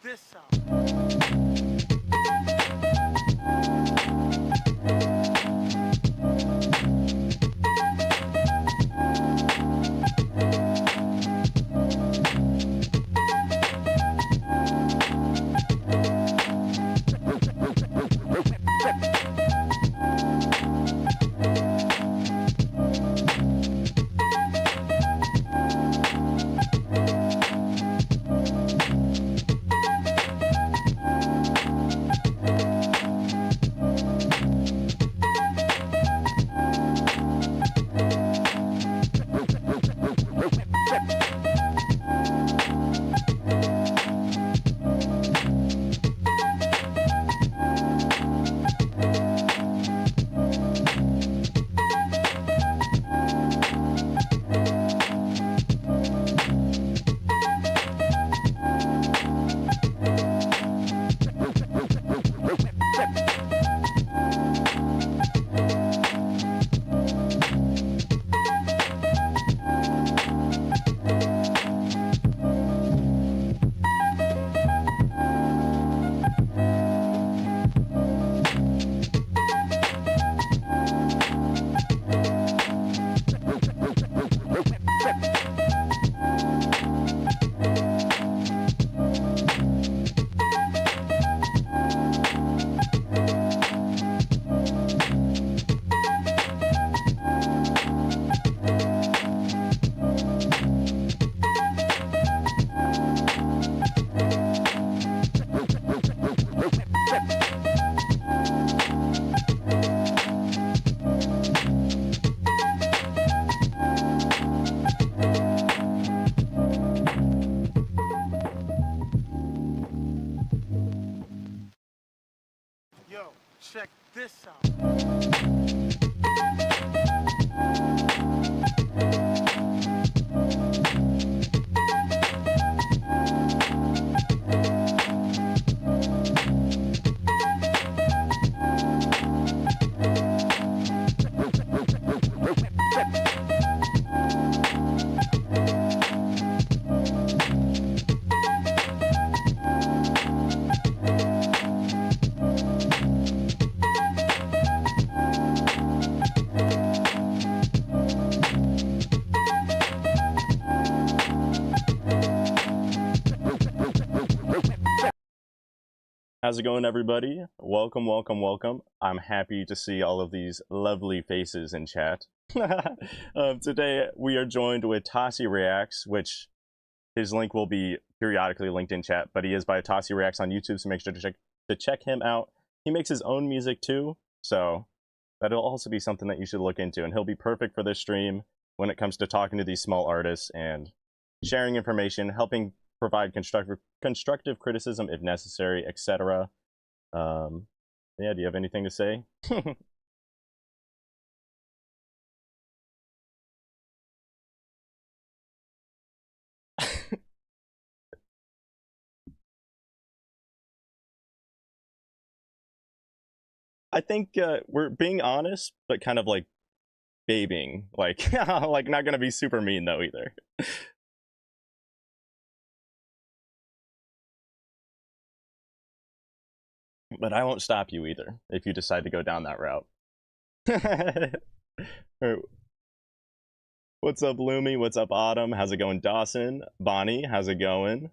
this out. Yo, check this out. How's it going, everybody? Welcome, welcome, welcome. I'm happy to see all of these lovely faces in chat. Today, we are joined with Tossie Reacts, which his link will be periodically linked in chat, but he is by Tossie Reacts on YouTube, so make sure to check him out. He makes his own music too, so that'll also be something that you should look into, and he'll be perfect for this stream when it comes to talking to these small artists and sharing information, helping provide constructive criticism if necessary, etc. Yeah, do you have anything to say? I think we're being honest, but kind of like babying, like like not gonna be super mean though either. But I won't stop you either if you decide to go down that route. What's up, Lumi? What's up, Autumn? How's it going, Dawson? Bonnie, how's it going?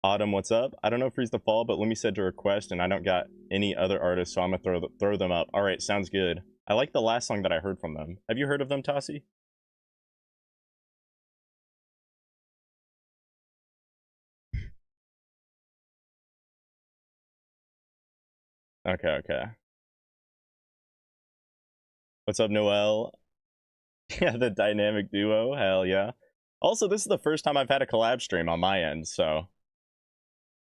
Autumn, what's up? I don't know if Freeze the Fall, but Lumi said to request, and I don't got any other artists, so I'm gonna throw them up. All right, sounds good. I like the last song that I heard from them. Have you heard of them, Tossie? Okay, okay. What's up, Noel? Yeah, the dynamic duo. Hell yeah. Also, this is the first time I've had a collab stream on my end, so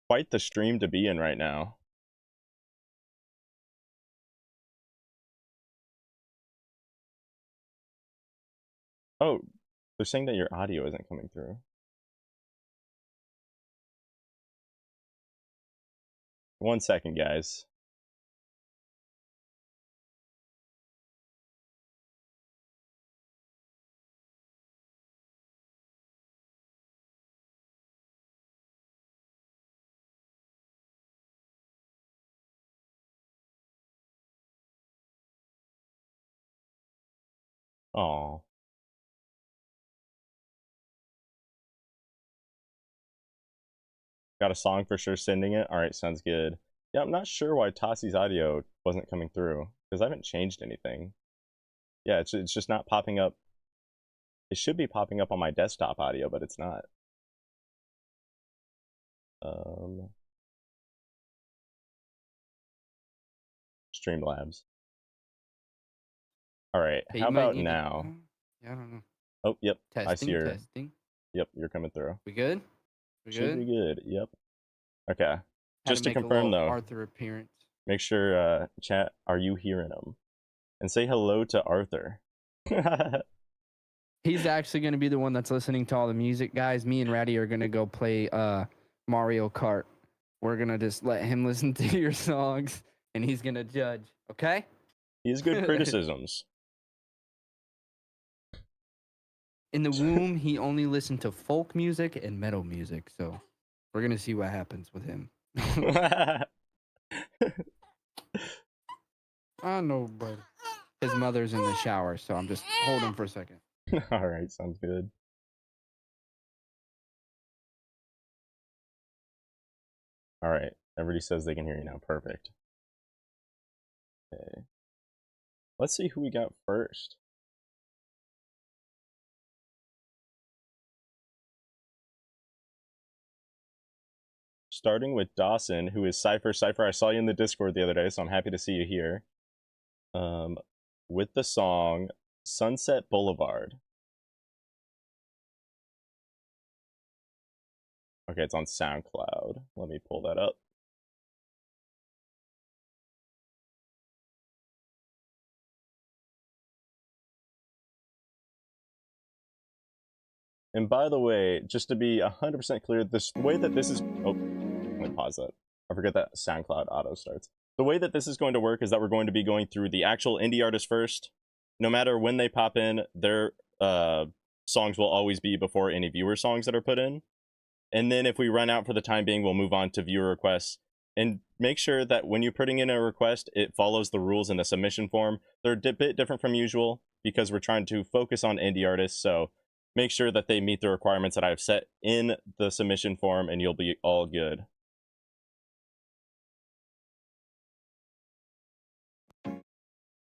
quite the stream to be in right now. Oh, they're saying that your audio isn't coming through. One second, guys. Oh. Got a song for sure sending it? Alright, sounds good. Yeah, I'm not sure why Tossi's audio wasn't coming through, because I haven't changed anything. Yeah, it's just not popping up. It should be popping up on my desktop audio, but it's not. Streamlabs. Alright, Hey, how you might about need to- now? Yeah, I don't know. Oh, yep, Testing, I see your... testing. Yep, you're coming through. We good? We Should be good? good, yep. Okay, Had just to make a confirm little though, Arthur appearance. make sure, chat, are you hearing him? And say hello to Arthur. He's actually going to be the one that's listening to all the music, guys. Me and Ratty are going to go play Mario Kart. We're going to just let him listen to your songs, and he's going to judge, okay? He's good criticisms. In the womb, he only listened to folk music and metal music, so we're going to see what happens with him. I know, but his mother's in the shower, so I'm just holding him for a second. Alright, sounds good. Alright, everybody says they can hear you now. Perfect. Okay. Let's see who we got first. Starting with Dawson, who is Cypher. Cypher, I saw you in the Discord the other day, so I'm happy to see you here. With the song Sunset Boulevard. Okay, it's on SoundCloud. Let me pull that up. And by the way, just to be 100% clear, the way that this is... Oh, let me pause that. I forget that SoundCloud auto starts. The way that this is going to work is that we're going to be going through the actual indie artist first. No matter when they pop in, their songs will always be before any viewer songs that are put in. And then if we run out for the time being, we'll move on to viewer requests. And make sure that when you're putting in a request, it follows the rules in the submission form. They're a bit different from usual because we're trying to focus on indie artists. So make sure that they meet the requirements that I've set in the submission form, and you'll be all good.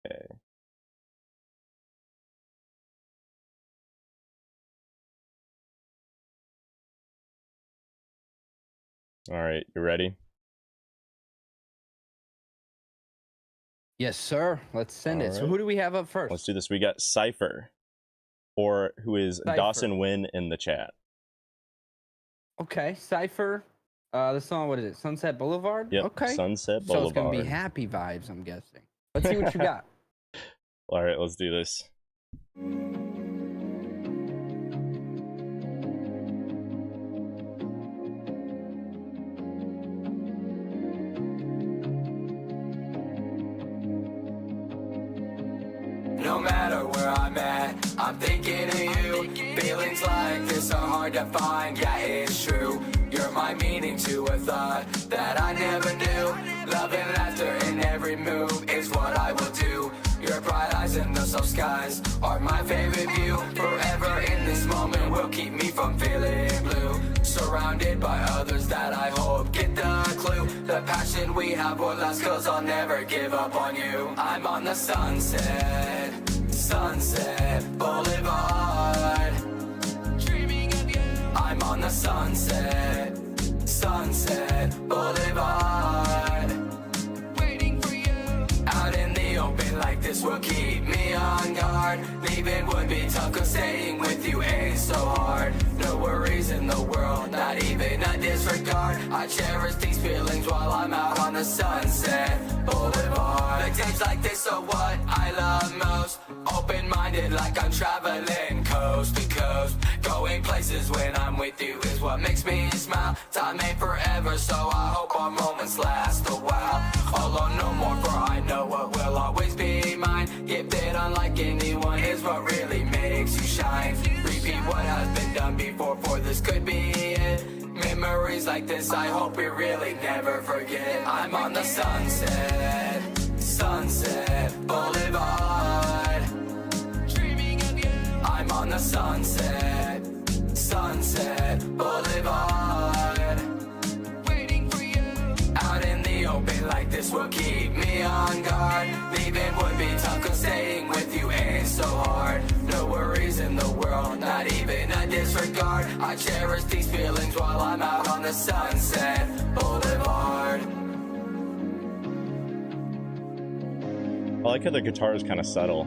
Okay. All right, you ready? Yes, sir. Let's send it. So Alright. who do we have up first? Let's do this. We got Cypher, or who is Cypher. Dawson Win in the chat. Okay, Cypher. The song, what is it? Sunset Boulevard? Yep, Okay. Sunset So it's going to Boulevard. be happy vibes, I'm guessing. Let's see what you got. All right, let's do this. No matter where I'm at, I'm thinking of you. Feelings like this are hard to find, yeah, it's true. You're my meaning to a thought that I never knew. Love and laughter in every move is what I will do. Your bright eyes and the soft skies are my favorite view. Forever in this moment will keep me from feeling blue. Surrounded by others that I hope get the clue. The passion we have will last, cause I'll never give up on you. I'm on the sunset, Sunset Boulevard. Dreaming of you. I'm on the sunset, Sunset Boulevard. Waiting for you. Out in the open like this will keep me on guard. Leaving would be tough, cause staying with you ain't so hard. No worries in the world, not even a disregard. I cherish these feelings while I'm out on the Sunset Boulevard. The days like this are what I love most. Open-minded like I'm traveling coast to coast. Going places when I'm with you is what makes me smile. Time ain't forever, so I hope our moments last a while. Alone no more, for I know what will always be mine. Gifted unlike anyone is what really makes you shine. Repeat what has been done before, for this could be it. Memories like this I hope we really never forget. I'm on the sunset, Sunset Boulevard. Dreaming like this will keep me on guard. Leaving would be tough, cause staying with you ain't so hard. No worries in the world, not even a disregard. I cherish these feelings while I'm out on the Sunset Boulevard. I like how the guitar is kind of subtle.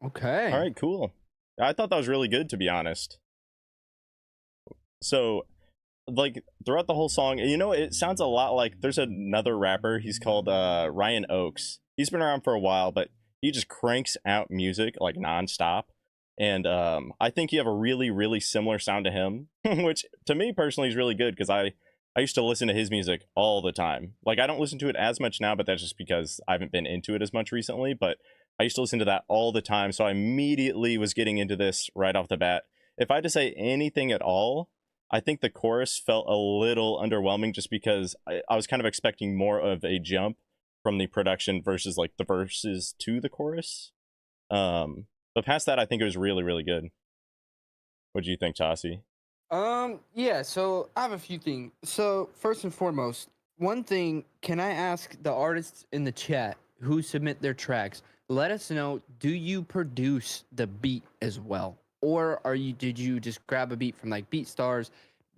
Okay. All right, cool. I thought that was really good, to be honest. So, like, throughout the whole song, you know, it sounds a lot like there's another rapper. He's called Ryan Oakes. He's been around for a while, but he just cranks out music like nonstop. And I think you have a really, really similar sound to him, which to me personally is really good because I used to listen to his music all the time. Like, I don't listen to it as much now, but that's just because I haven't been into it as much recently. But I used to listen to that all the time, so I immediately was getting into this right off the bat. If I had to say anything at all, I think the chorus felt a little underwhelming just because I was kind of expecting more of a jump from the production versus like the verses to the chorus. But past that, I think it was really, really good. What do you think, Tassi? Yeah, so I have a few things. So first and foremost, one thing, can I ask the artists in the chat who submit their tracks, let us know, do you produce the beat as well? Or did you just grab a beat from like BeatStars,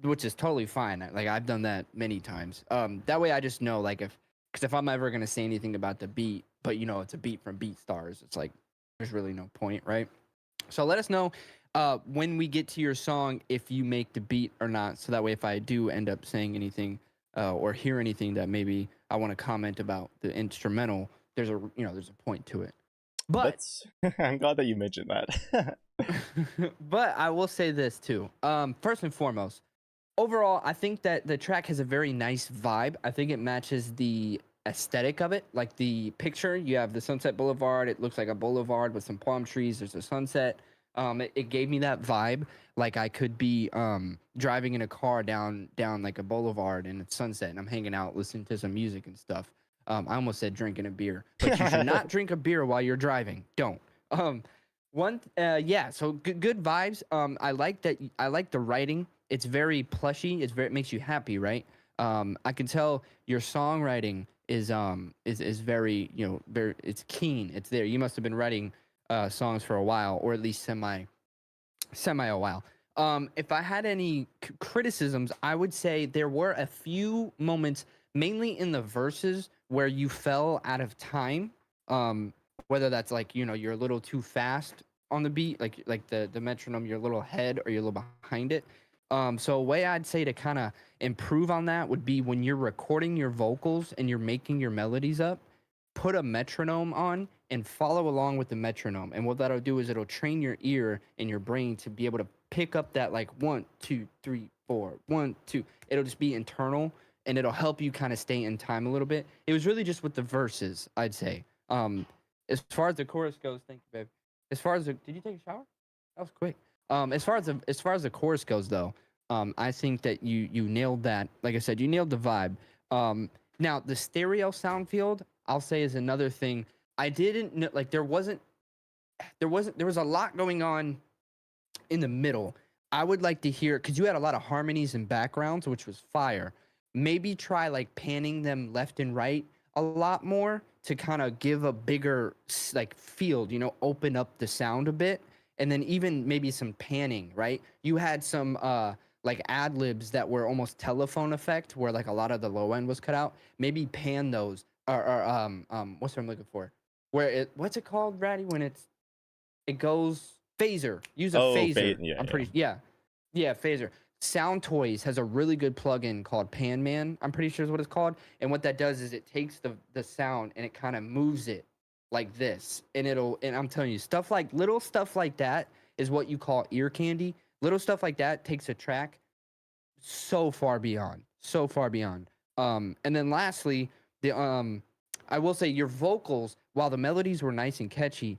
which is totally fine. Like I've done that many times. That way I just know, like, because if I'm ever gonna say anything about the beat, but you know it's a beat from BeatStars, it's like there's really no point, right? So let us know when we get to your song if you make the beat or not. So that way, if I do end up saying anything or hear anything that maybe I want to comment about the instrumental, there's a point to it. But I'm glad that you mentioned that. but I will say this too. First and foremost, overall, I think that the track has a very nice vibe. I think it matches the aesthetic of it. Like the picture, you have the Sunset Boulevard. It looks like a boulevard with some palm trees. There's a sunset. It gave me that vibe. Like I could be driving in a car down like a boulevard and it's sunset and I'm hanging out listening to some music and stuff. I almost said drinking a beer, but you should not drink a beer while you're driving. Don't. Yeah. So good vibes. I like that. I like the writing. It's very plushy. It makes you happy, right? I can tell your songwriting is very, very. It's keen. It's there. You must have been writing songs for a while, or at least semi a while. If I had any criticisms, I would say there were a few moments, mainly in the verses, where you fell out of time. Whether that's like, you're a little too fast on the beat, like the metronome, you're a little ahead or you're a little behind it. So a way I'd say to kind of improve on that would be when you're recording your vocals and you're making your melodies up, put a metronome on and follow along with the metronome. And what that'll do is it'll train your ear and your brain to be able to pick up that like 1, 2, 3, 4, 1, 2. It'll just be internal and it'll help you kind of stay in time a little bit. It was really just with the verses, I'd say. As far as the chorus goes, thank you, babe. As far as did you take a shower? That was quick. As far as the chorus goes, though, I think that you nailed that. Like I said, you nailed the vibe. Now the stereo sound field, I'll say, is another thing. I didn't know, like there was a lot going on in the middle. I would like to hear, because you had a lot of harmonies and backgrounds, which was fire. Maybe try like panning them left and right a lot more to kind of give a bigger like field, open up the sound a bit. And then even maybe some panning, right? You had some like ad libs that were almost telephone effect, where like a lot of the low end was cut out. Maybe pan those, or what's what I'm looking for? What's it called, Ratty? When it goes phaser. Use a phaser. Yeah, phaser. Sound Toys has a really good plugin called Pan Man. I'm pretty sure is what it's called. And what that does is it takes the sound and it kind of moves it like this, and I'm telling you, little stuff like that is what you call ear candy. Little stuff like that takes a track so far beyond. And then lastly, I will say your vocals, while the melodies were nice and catchy,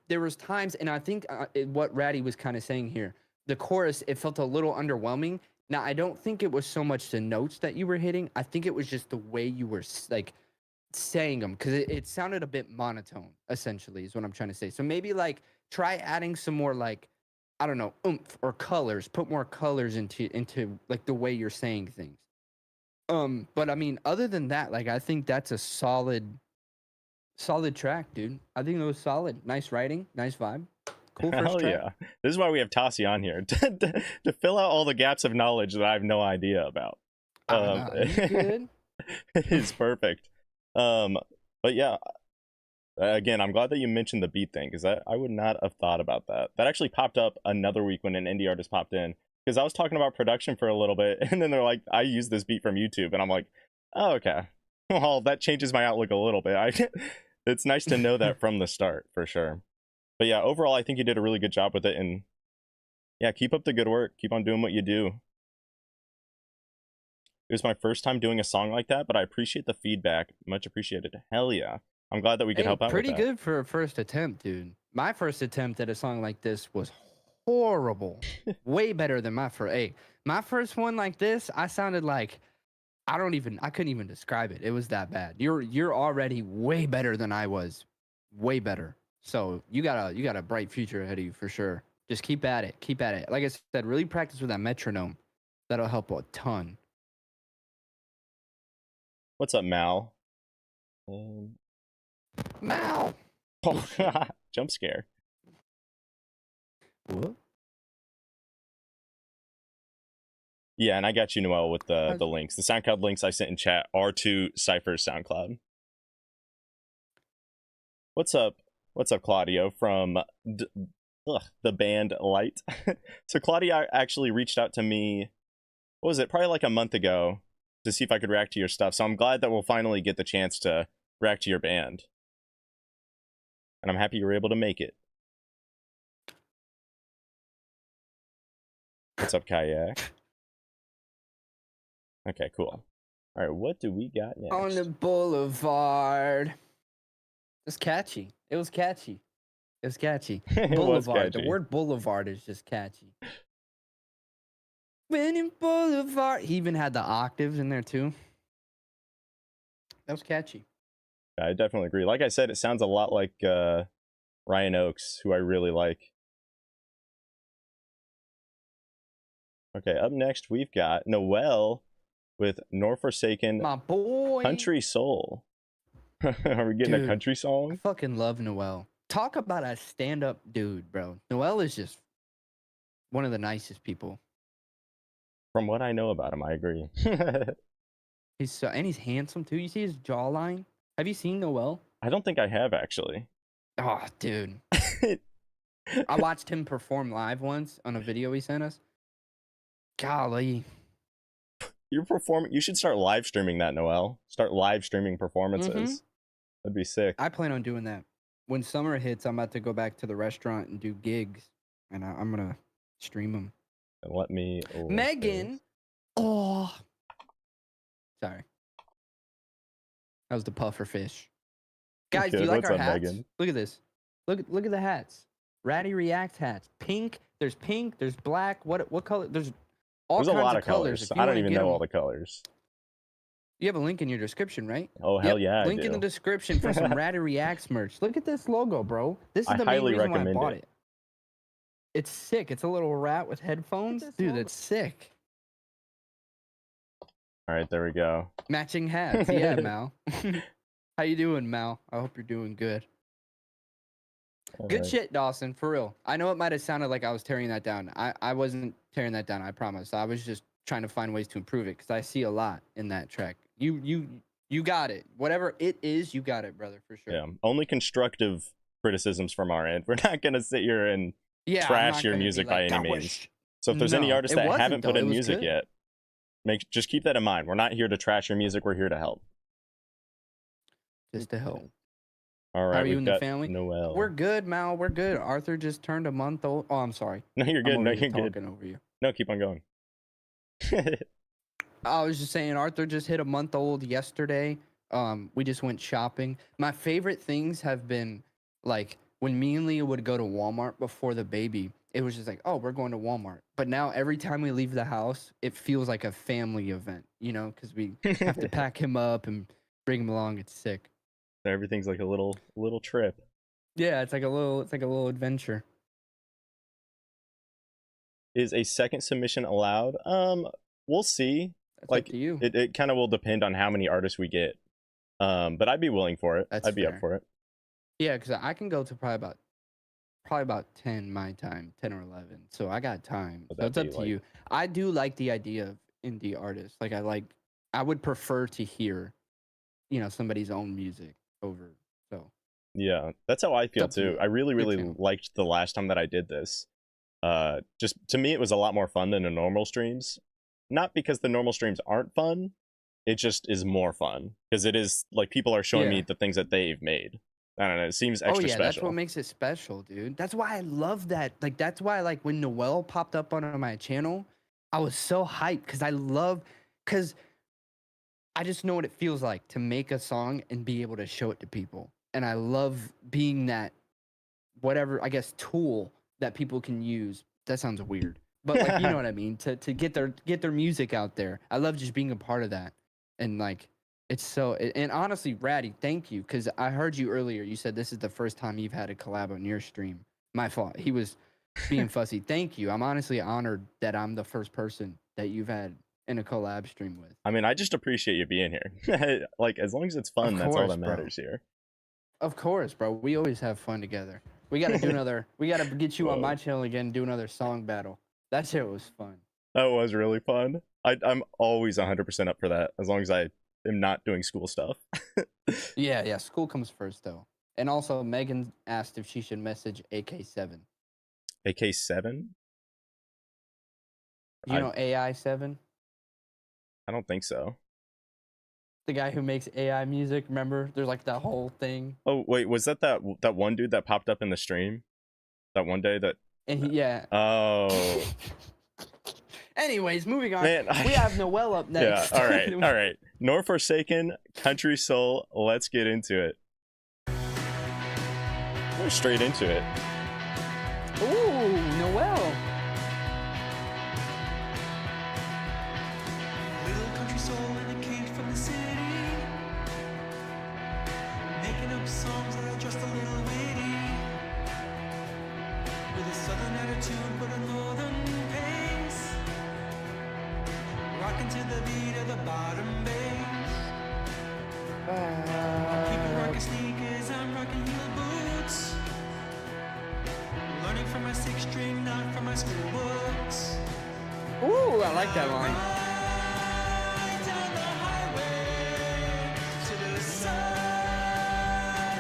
there was times, and I think what Ratty was kind of saying here, the chorus, it felt a little underwhelming. Now, I don't think it was so much the notes that you were hitting. I think it was just the way you were like saying them because it sounded a bit monotone. Essentially, is what I'm trying to say. So maybe like try adding some more like I don't know oomph or colors. Put more colors into like the way you're saying things. But I mean, other than that, like I think that's a solid track, dude. I think it was solid. Nice writing, nice vibe. Cool first Hell track. yeah. This is why we have Tassi on here to fill out all the gaps of knowledge that I have no idea about. Nah, you good. It is perfect. But yeah, again, I'm glad that you mentioned the beat thing because I would not have thought about that. That actually popped up another week when an indie artist popped in because I was talking about production for a little bit, and then they're like, "I use this beat from YouTube," and I'm like, "Oh, okay. Well, that changes my outlook a little bit." It's nice to know that from the start for sure. But yeah, overall, I think you did a really good job with it, and yeah, keep up the good work. Keep on doing what you do. It was my first time doing a song like that, but I appreciate the feedback. Much appreciated. Hell yeah. I'm glad that we could Hey, help out pretty with that. good for a first attempt, dude. My first attempt at a song like this was horrible. Way better than my first. Hey, my first one like this, I sounded like I couldn't even describe it. It was that bad. You're already way better than I was. Way better. So you got a bright future ahead of you for sure. Just keep at it. Keep at it. Like I said, really practice with that metronome. That'll help a ton. What's up, Mal? Mal. Jump scare. What? Yeah, and I got you, Noel, with the How's- links. The SoundCloud links I sent in chat are to Cypher's SoundCloud. What's up? What's up, Claudio from the band Light? So Claudio actually reached out to me, what was it, probably like a month ago, to see if I could react to your stuff. So I'm glad that we'll finally get the chance to react to your band. And I'm happy you were able to make it. What's up, Kayak? Okay, cool. All right, what do we got next? On the boulevard. It's catchy. It was catchy. It was catchy. It was Boulevard. catchy. The word boulevard is just catchy. Winning boulevard. He even had the octaves in there too. That was catchy. I definitely agree. Like I said, it sounds a lot like Ryan Oakes, who I really like. Okay, up next we've got Noel with Nor Forsaken My boy. Country Soul. Are we getting a Dude. country I song? fucking love Noel. Talk about a stand-up dude, bro. Noel is just one of the nicest people. From what I know about him, I agree. And he's handsome too. You see his jawline? Have you seen Noel? I don't think I have actually. Oh, dude. I watched him perform live once on a video he sent us. Golly. You're performing. You should start live streaming that, Noel. Start live streaming performances. That'd be sick. I plan on doing that. When summer hits, I'm about to go back to the restaurant and do gigs. And I'm going to stream them. And let me. Megan. Oh. Sorry. That was the puffer fish. Guys, do Good. you like What's our up, hats? Megan? Look at this. Look at the hats. Ratty React hats. Pink. There's black. What color? There's all There's a kinds lot of of colors. If you I don't wanna even get know 'em- all the colors. You have a link in your description, right? Oh hell Yep, yeah! I link in the do. description for some Ratty Reacts merch. Look at this logo, bro. This is I the main highly reason why I recommend bought it. it. It's sick. It's a little rat with headphones. Dude, that's sick. All right, there we go. Matching hats. Yeah, Mal. How you doing, Mal? I hope you're doing good. All Good right. shit, Dawson, for real. I know it might have sounded like I was tearing that down. I wasn't tearing that down, I promise. I was just trying to find ways to improve it because I see a lot in that track. You got it. Whatever it is, you got it, brother, for sure. Yeah, only constructive criticisms from our end. We're not gonna sit here and Yeah, I'm trash not your gonna be music like, by "I any means. wish." So if there's any No, artists it that wasn't, haven't put though. It in was music good. yet, just keep that in mind. We're not here to trash your music. We're here to help. Just to help. All right, How are you we've and the got family? Noel. We're good, Mal. We're good. Arthur just turned a month old. Oh, I'm sorry. No, you're good. I'm No, over here you're good. talking over you. No, keep on going. I was just saying, Arthur just hit a month old yesterday. We just went shopping. My favorite things have been like when me and Leah would go to Walmart before the baby. It was just like, oh, we're going to Walmart. But now every time we leave the house, it feels like a family event, you know, because we have to pack him up and bring them along. It's sick. Everything's like a little trip. Yeah, it's like a little adventure. Is a second submission allowed? We'll see. That's Like up to you. it kind of will depend on how many artists we get. But I'd be willing for it. That's I'd be up fair. for it. Yeah, because I can go to probably about 10 my time, 10 or 11. So I got time. Would So it's that up be, to like- you. I do like the idea of indie artists. I would prefer to hear, somebody's own music over. So Yeah, that's how I feel up to too. you. I really, Your really channel. liked the last time that I did this. Just to me, it was a lot more fun than the normal streams. Not because the normal streams aren't fun, it just is more fun because it is like people are showing me Yeah. the things that they've made. I don't know. It seems extra that's special. what makes it special, dude. That's why I love that. Like, that's why, like, when Noel popped up on my channel, I was so hyped because I just know what it feels like to make a song and be able to show it to people. And I love being that, whatever, I guess, tool that people can use. That sounds weird, but like, you know what I mean? To get their music out there. I love just being a part of that. And like, it's so, and honestly, Ratty, thank you. Cause I heard you earlier. You said this is the first time you've had a collab on your stream. My fault. He was being fussy. Thank you. I'm honestly honored that I'm the first person that you've had in a collab stream with. I mean, I just appreciate you being here. Like, as long as it's fun, that's all course, that bro. matters here. Of course, bro. We always have fun together. We got to do another, we got to get you on Whoa. my channel again and do another song battle. That shit was fun. That was really fun. I'm always 100% up for that, as long as I am not doing school stuff. Yeah. School comes first, though. And also, Megan asked if she should message AK7. AK7? You know AI7? I don't think so. The guy who makes AI music, remember? There's like that whole thing. Oh, wait, was that one dude that popped up in the stream? That one day that... And yeah. Oh... Anyways, moving on. Man, we have Noel up next. Yeah, all right. Nor Forsaken, Country Soul, let's get into it. We're straight into it. Ooh, Noel. Little country soul in a cage from the city, making up songs that are just a little witty, with a southern attitude but a northern pace, rocking to the beat of the bottom bass. People rocking sneakers, I'm rocking heel boots, learning from my sixth string, not from my school books. Ooh, I like that line. Ride down the highway to the sun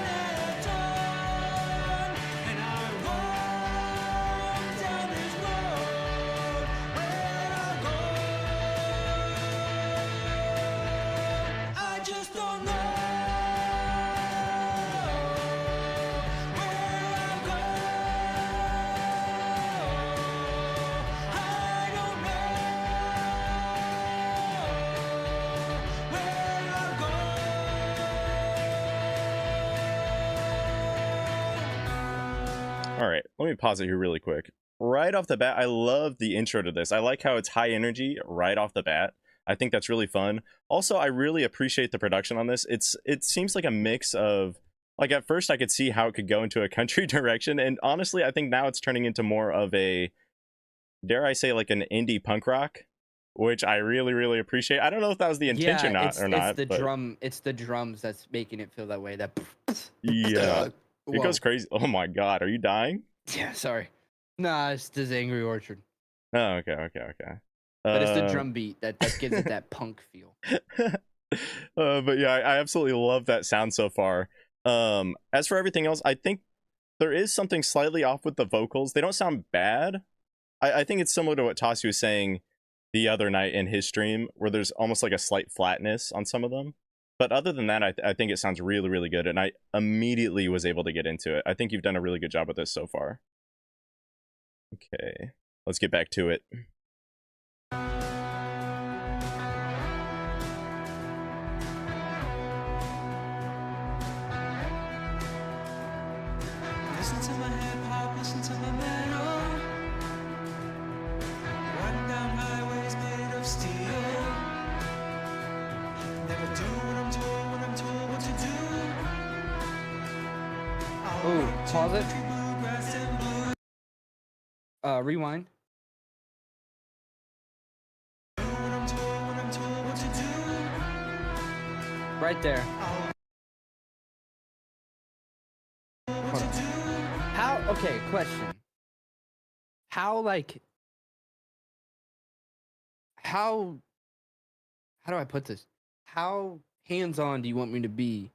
at dawn, and I walk down this road where I go. I just don't know where I'm going. I don't know where I'm going. All right, let me pause it here really quick. Right off the bat, I love the intro to this. I like how it's high energy right off the bat. I think that's really fun. Also, I really appreciate the production on this. It seems like a mix of, like, at first I could see how it could go into a country direction, and honestly, I think now it's turning into more of a, dare I say, like an indie punk rock, which I really, really appreciate. I don't know if that was the intention it's not, the but drum. It's the drums that's making it feel that way. That yeah, it Whoa. goes crazy. Oh my God, are you dying? Yeah, sorry. Nah, it's this Angry Orchard. Oh, okay. But it's the drum beat that gives it that punk feel. But yeah, I absolutely love that sound so far. As for everything else, I think there is something slightly off with the vocals. They don't sound bad. I think it's similar to what Tassi was saying the other night in his stream, where there's almost like a slight flatness on some of them. But other than that, I think it sounds really, really good, and I immediately was able to get into it. I think you've done a really good job with this so far. Okay, let's get back to it. Listen to my hip hop, listen to my metal. Riding down highways made of steel. Never do what I'm told when I'm Pause it. Rewind. Right there. Hold on. How? Okay, question. How do I put this? How hands-on do you want me to be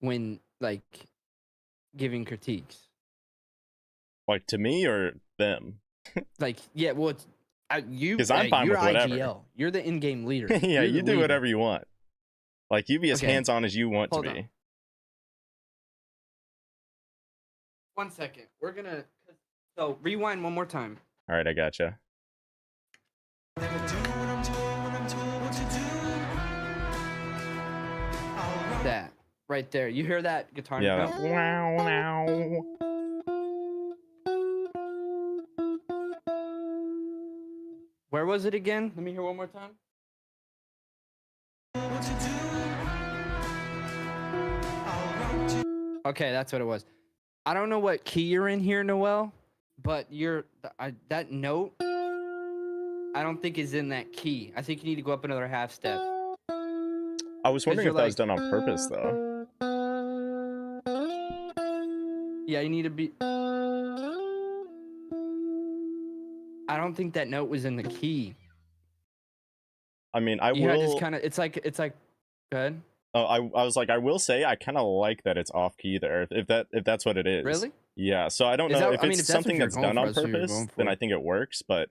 when like giving critiques? Like to me or them? Like, yeah, well, it's you 'Cause I'm hey, fine you're with whatever. IGL. You're the in-game leader. Yeah, You're you the do leader. whatever you want. Like you be as Okay. hands-on as you want Hold to on. be. 1 second. We're gonna. So rewind one more time. All right, I gotcha. That right there. You hear that guitar? Yeah. note? that Wow, wow. Where was it again? Let me hear one more time. Okay, that's what it was. I don't know what key you're in here, Noel, but that note. I don't think is in that key. I think you need to go up another half step. I was wondering you're if that was like- done on purpose though. Yeah, you need to be. I don't think that note was in the key. I mean, I You had just will. kind of. It's like. Go ahead. Oh, I was like, I will say, I kind of like that it's off key there. If that's what it is. Really? Yeah. So I don't Is know that- if I mean, it's if that's what something you're that's going done for, on that's what you're purpose, going then for. I think it works. But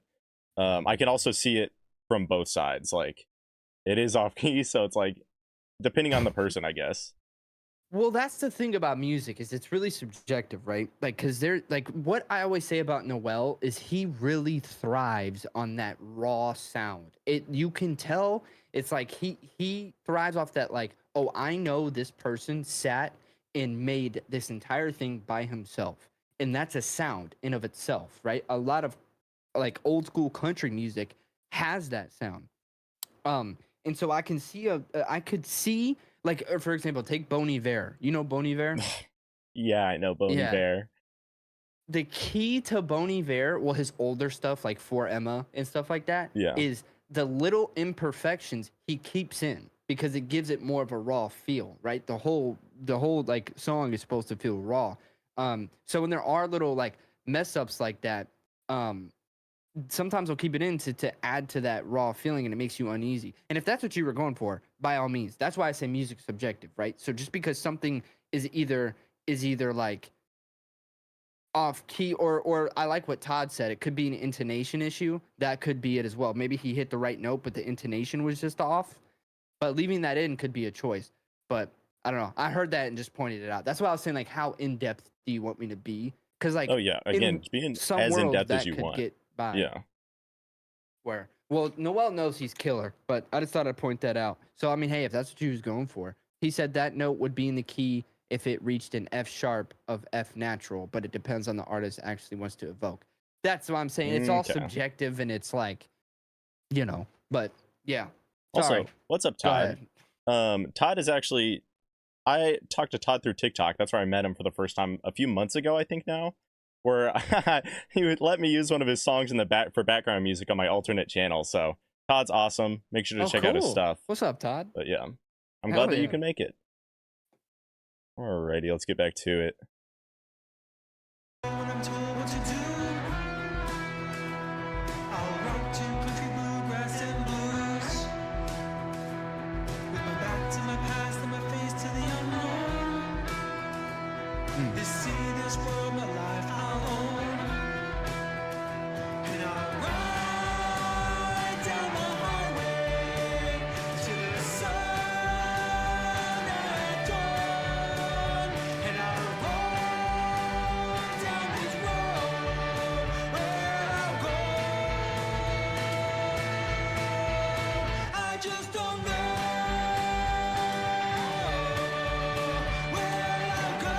I can also see it from both sides. Like, it is off key, so it's like, depending on the person, I guess. Well, that's the thing about music is it's really subjective, right? Like, cause what I always say about Noel is he really thrives on that raw sound. You can tell it's like he thrives off that like, oh, I know this person sat and made this entire thing by himself, and that's a sound in of itself, right? A lot of like old school country music has that sound. And so I can see I could see like for example, take Bon Iver. You know Bon Iver? Yeah, I know Bon Yeah. Iver. The key to Bon Iver, well, his older stuff like For Emma and stuff like that, Yeah. is the little imperfections he keeps in because it gives it more of a raw feel, right? The whole like song is supposed to feel raw. So when there are little like mess ups like that, sometimes I'll keep it in to add to that raw feeling and it makes you uneasy. And if that's what you were going for, by all means. That's why I say music's subjective, right? So just because something is either like off key or I like what Todd said, it could be an intonation issue. That could be it as well. Maybe he hit the right note, but the intonation was just off. But leaving that in could be a choice. But I don't know. I heard that and just pointed it out. That's why I was saying like how in depth do you want me to be? Because like Oh yeah, again, being some as in worlds depth that as you could want. get by. Yeah. Where? Well, Noel knows he's killer, but I just thought I'd point that out. So I mean, hey, if that's what he was going for, he said that note would be in the key if it reached an F sharp of F natural, but it depends on the artist actually wants to evoke. That's what I'm saying. It's all Okay. subjective and it's like, but yeah. Also, Sorry. what's up, Go Todd? ahead. Todd is actually, I talked to Todd through TikTok. That's where I met him for the first time a few months ago, I think now, where he would let me use one of his songs in the back for background music on my alternate channel. So Todd's awesome. Make sure to Oh, check out his cool. stuff. What's up, Todd? But yeah, I'm Hell glad that you yeah. can make it. Alrighty, let's get back to it. When I'm told what to do, I'll rock to country bluegrass and blues. With my back to my past and my face to the unknown. This city, this world, my life I'll own. And I'll ride down the highway to the sun at dawn. And I'll roll down this road where I'll go. I just don't know where I'll go.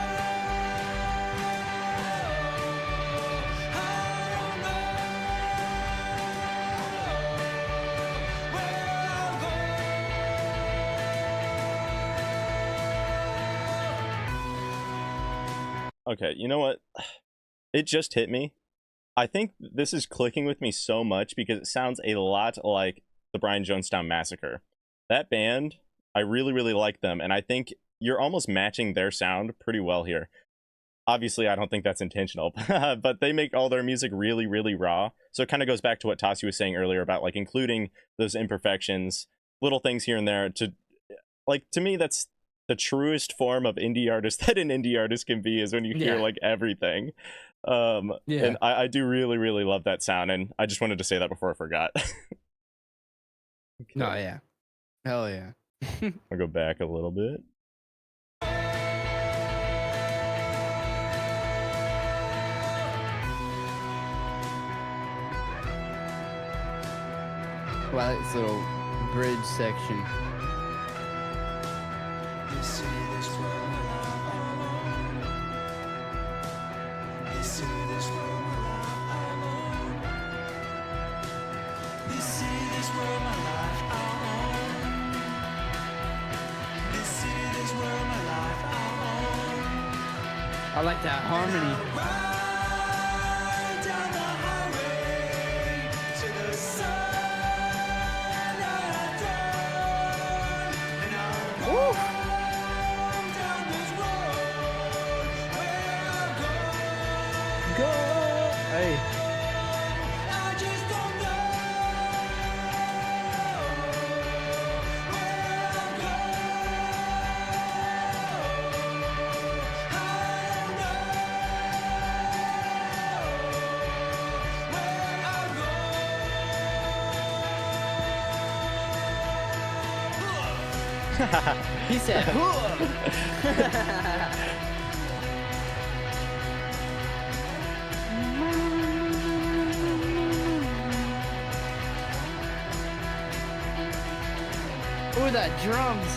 I don't know where I'll go. Okay, you know what? It just hit me. I think this is clicking with me so much because it sounds a lot like the Brian Jonestown Massacre. That band, I really, really like them, and I think you're almost matching their sound pretty well here. Obviously, I don't think that's intentional, but they make all their music really, really raw. So it kind of goes back to what Tassi was saying earlier about like including those imperfections, little things here and there. To me, that's the truest form of indie artist that an indie artist can be, is when you hear Yeah. like everything. Yeah. And I do really, really love that sound, and I just wanted to say that before I forgot. No, yeah. Hell yeah. I'll go back a little bit. Wow, this little bridge section. You see this world alone. You see this world alone. You see this world my life alone. You see this world my life alone. I like that harmony. Ride down the highway to the sun at dawn, and I'll Woo! walk down this road where I'll go. Go! Hey. I just don't know where I'll go. I don't know where I'll go. He said, "Huh." Ooh, that drums.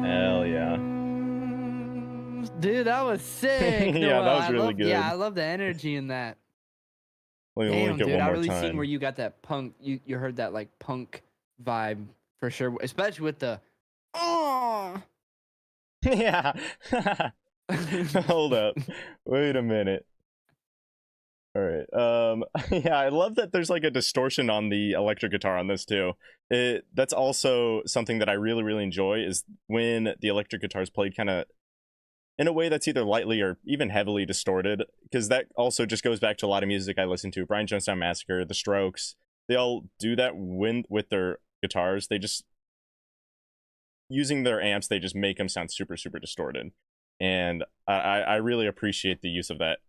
Hell yeah. Dude, that was sick. Yeah, that Noel. was really good. Yeah, I love the energy in that. Let me Damn, link it dude, one I more really seen time. where you got that punk. You heard that like punk vibe for sure, especially with the. Oh. Yeah. Hold up. Wait a minute. All right. Yeah, I love that there's like a distortion on the electric guitar on this too. That's also something that I really, really enjoy, is when the electric guitar is played kind of in a way that's either lightly or even heavily distorted, because that also just goes back to a lot of music I listen to. Brian Jonestown Massacre, The Strokes, they all do that with their guitars. They just, using their amps, they just make them sound super, super distorted. And I really appreciate the use of that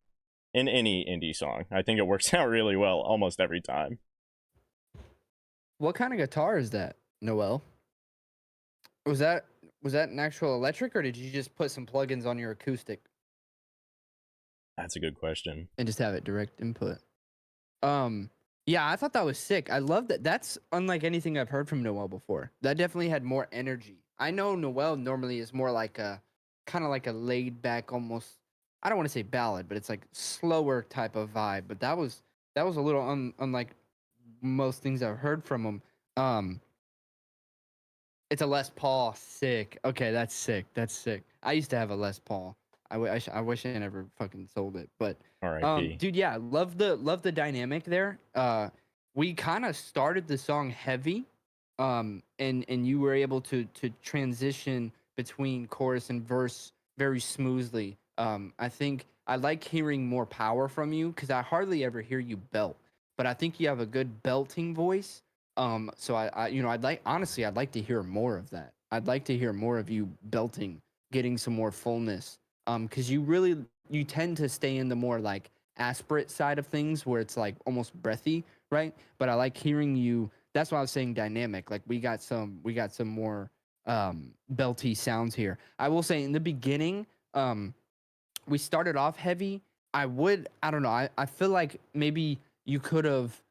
in any indie song. I think it works out really well almost every time. What kind of guitar is that, Noel? Was that an actual electric, or did you just put some plugins on your acoustic That's a good question. and just have it direct input? Yeah, I thought that was sick. I love that. That's unlike anything I've heard from Noel before. That definitely had more energy. I know Noel normally is more like a kind of like a laid back, almost, I don't want to say ballad, but it's like slower type of vibe. But that was a little unlike most things I've heard from him. It's a Les Paul. Sick. Okay, that's sick. That's sick. I used to have a Les Paul. I wish I never fucking sold it. But R.I.P. dude, yeah, love the dynamic there. We kind of started the song heavy, and you were able to transition between chorus and verse very smoothly. I think I like hearing more power from you, because I hardly ever hear you belt, but I think you have a good belting voice. So I'd like to hear more of that. I'd like to hear more of you belting, getting some more fullness. Because you tend to stay in the more like aspirate side of things, where it's like almost breathy, right? But I like hearing you. That's why I was saying dynamic. Like we got some more belty sounds here. I will say in the beginning, we started off heavy. I don't know. I feel like maybe you could have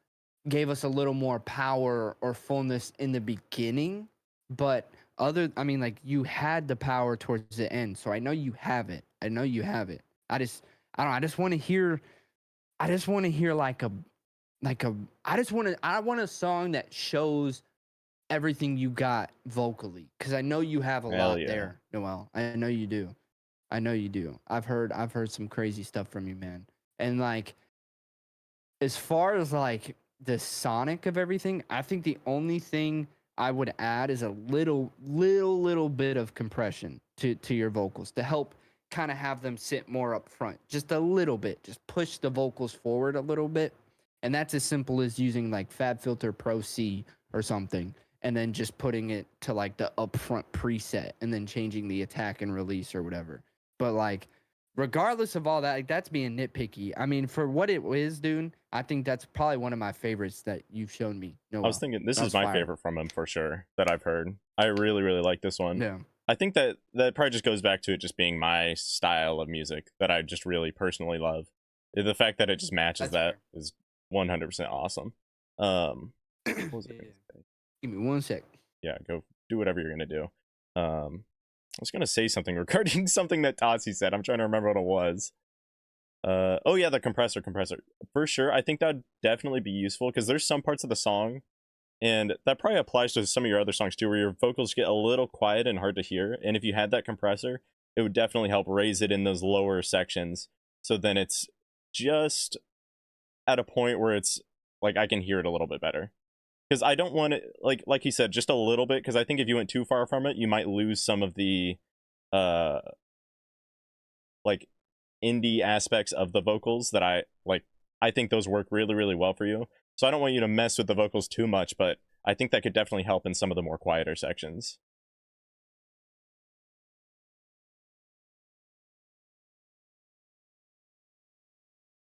gave us a little more power or fullness in the beginning, but like you had the power towards the end. So I know you have it. I I just want to hear I want a song that shows everything you got vocally, because I know you have a Hell lot yeah. there, Noel. I know you do. I know you do. I've heard some crazy stuff from you, man. And like, as far as like the sonic of everything, I think the only thing I would add is a little bit of compression to your vocals to help kind of have them sit more up front. Just a little bit. Just push the vocals forward a little bit. And that's as simple as using like FabFilter Pro C or something, and then just putting it to like the upfront preset and then changing the attack and release or whatever. But like, regardless of all that, like, that's being nitpicky. I mean, for what it is, dude, I think that's probably one of my favorites that you've shown me. I was thinking this That is was my fire. favorite from him for sure that I've heard. I really, really like this one. Yeah. I think that probably just goes back to it just being my style of music that I just really personally love. The fact that it just matches That's that is 100% awesome. What was I Yeah. gonna say? Give me one sec. Yeah, go do whatever you're gonna do. I was gonna say something regarding something that Tassi said. I'm trying to remember what it was. Oh yeah, the compressor for sure. I think that'd definitely be useful because there's some parts of the song, and that probably applies to some of your other songs too, where your vocals get a little quiet and hard to hear. And if you had that compressor, it would definitely help raise it in those lower sections. So then it's just at a point where it's like I can hear it a little bit better. Because I don't want it, like he said, just a little bit, because I think if you went too far from it, you might lose some of the like indie aspects of the vocals that I like. I think those work really, really well for you. So I don't want you to mess with the vocals too much, but I think that could definitely help in some of the more quieter sections.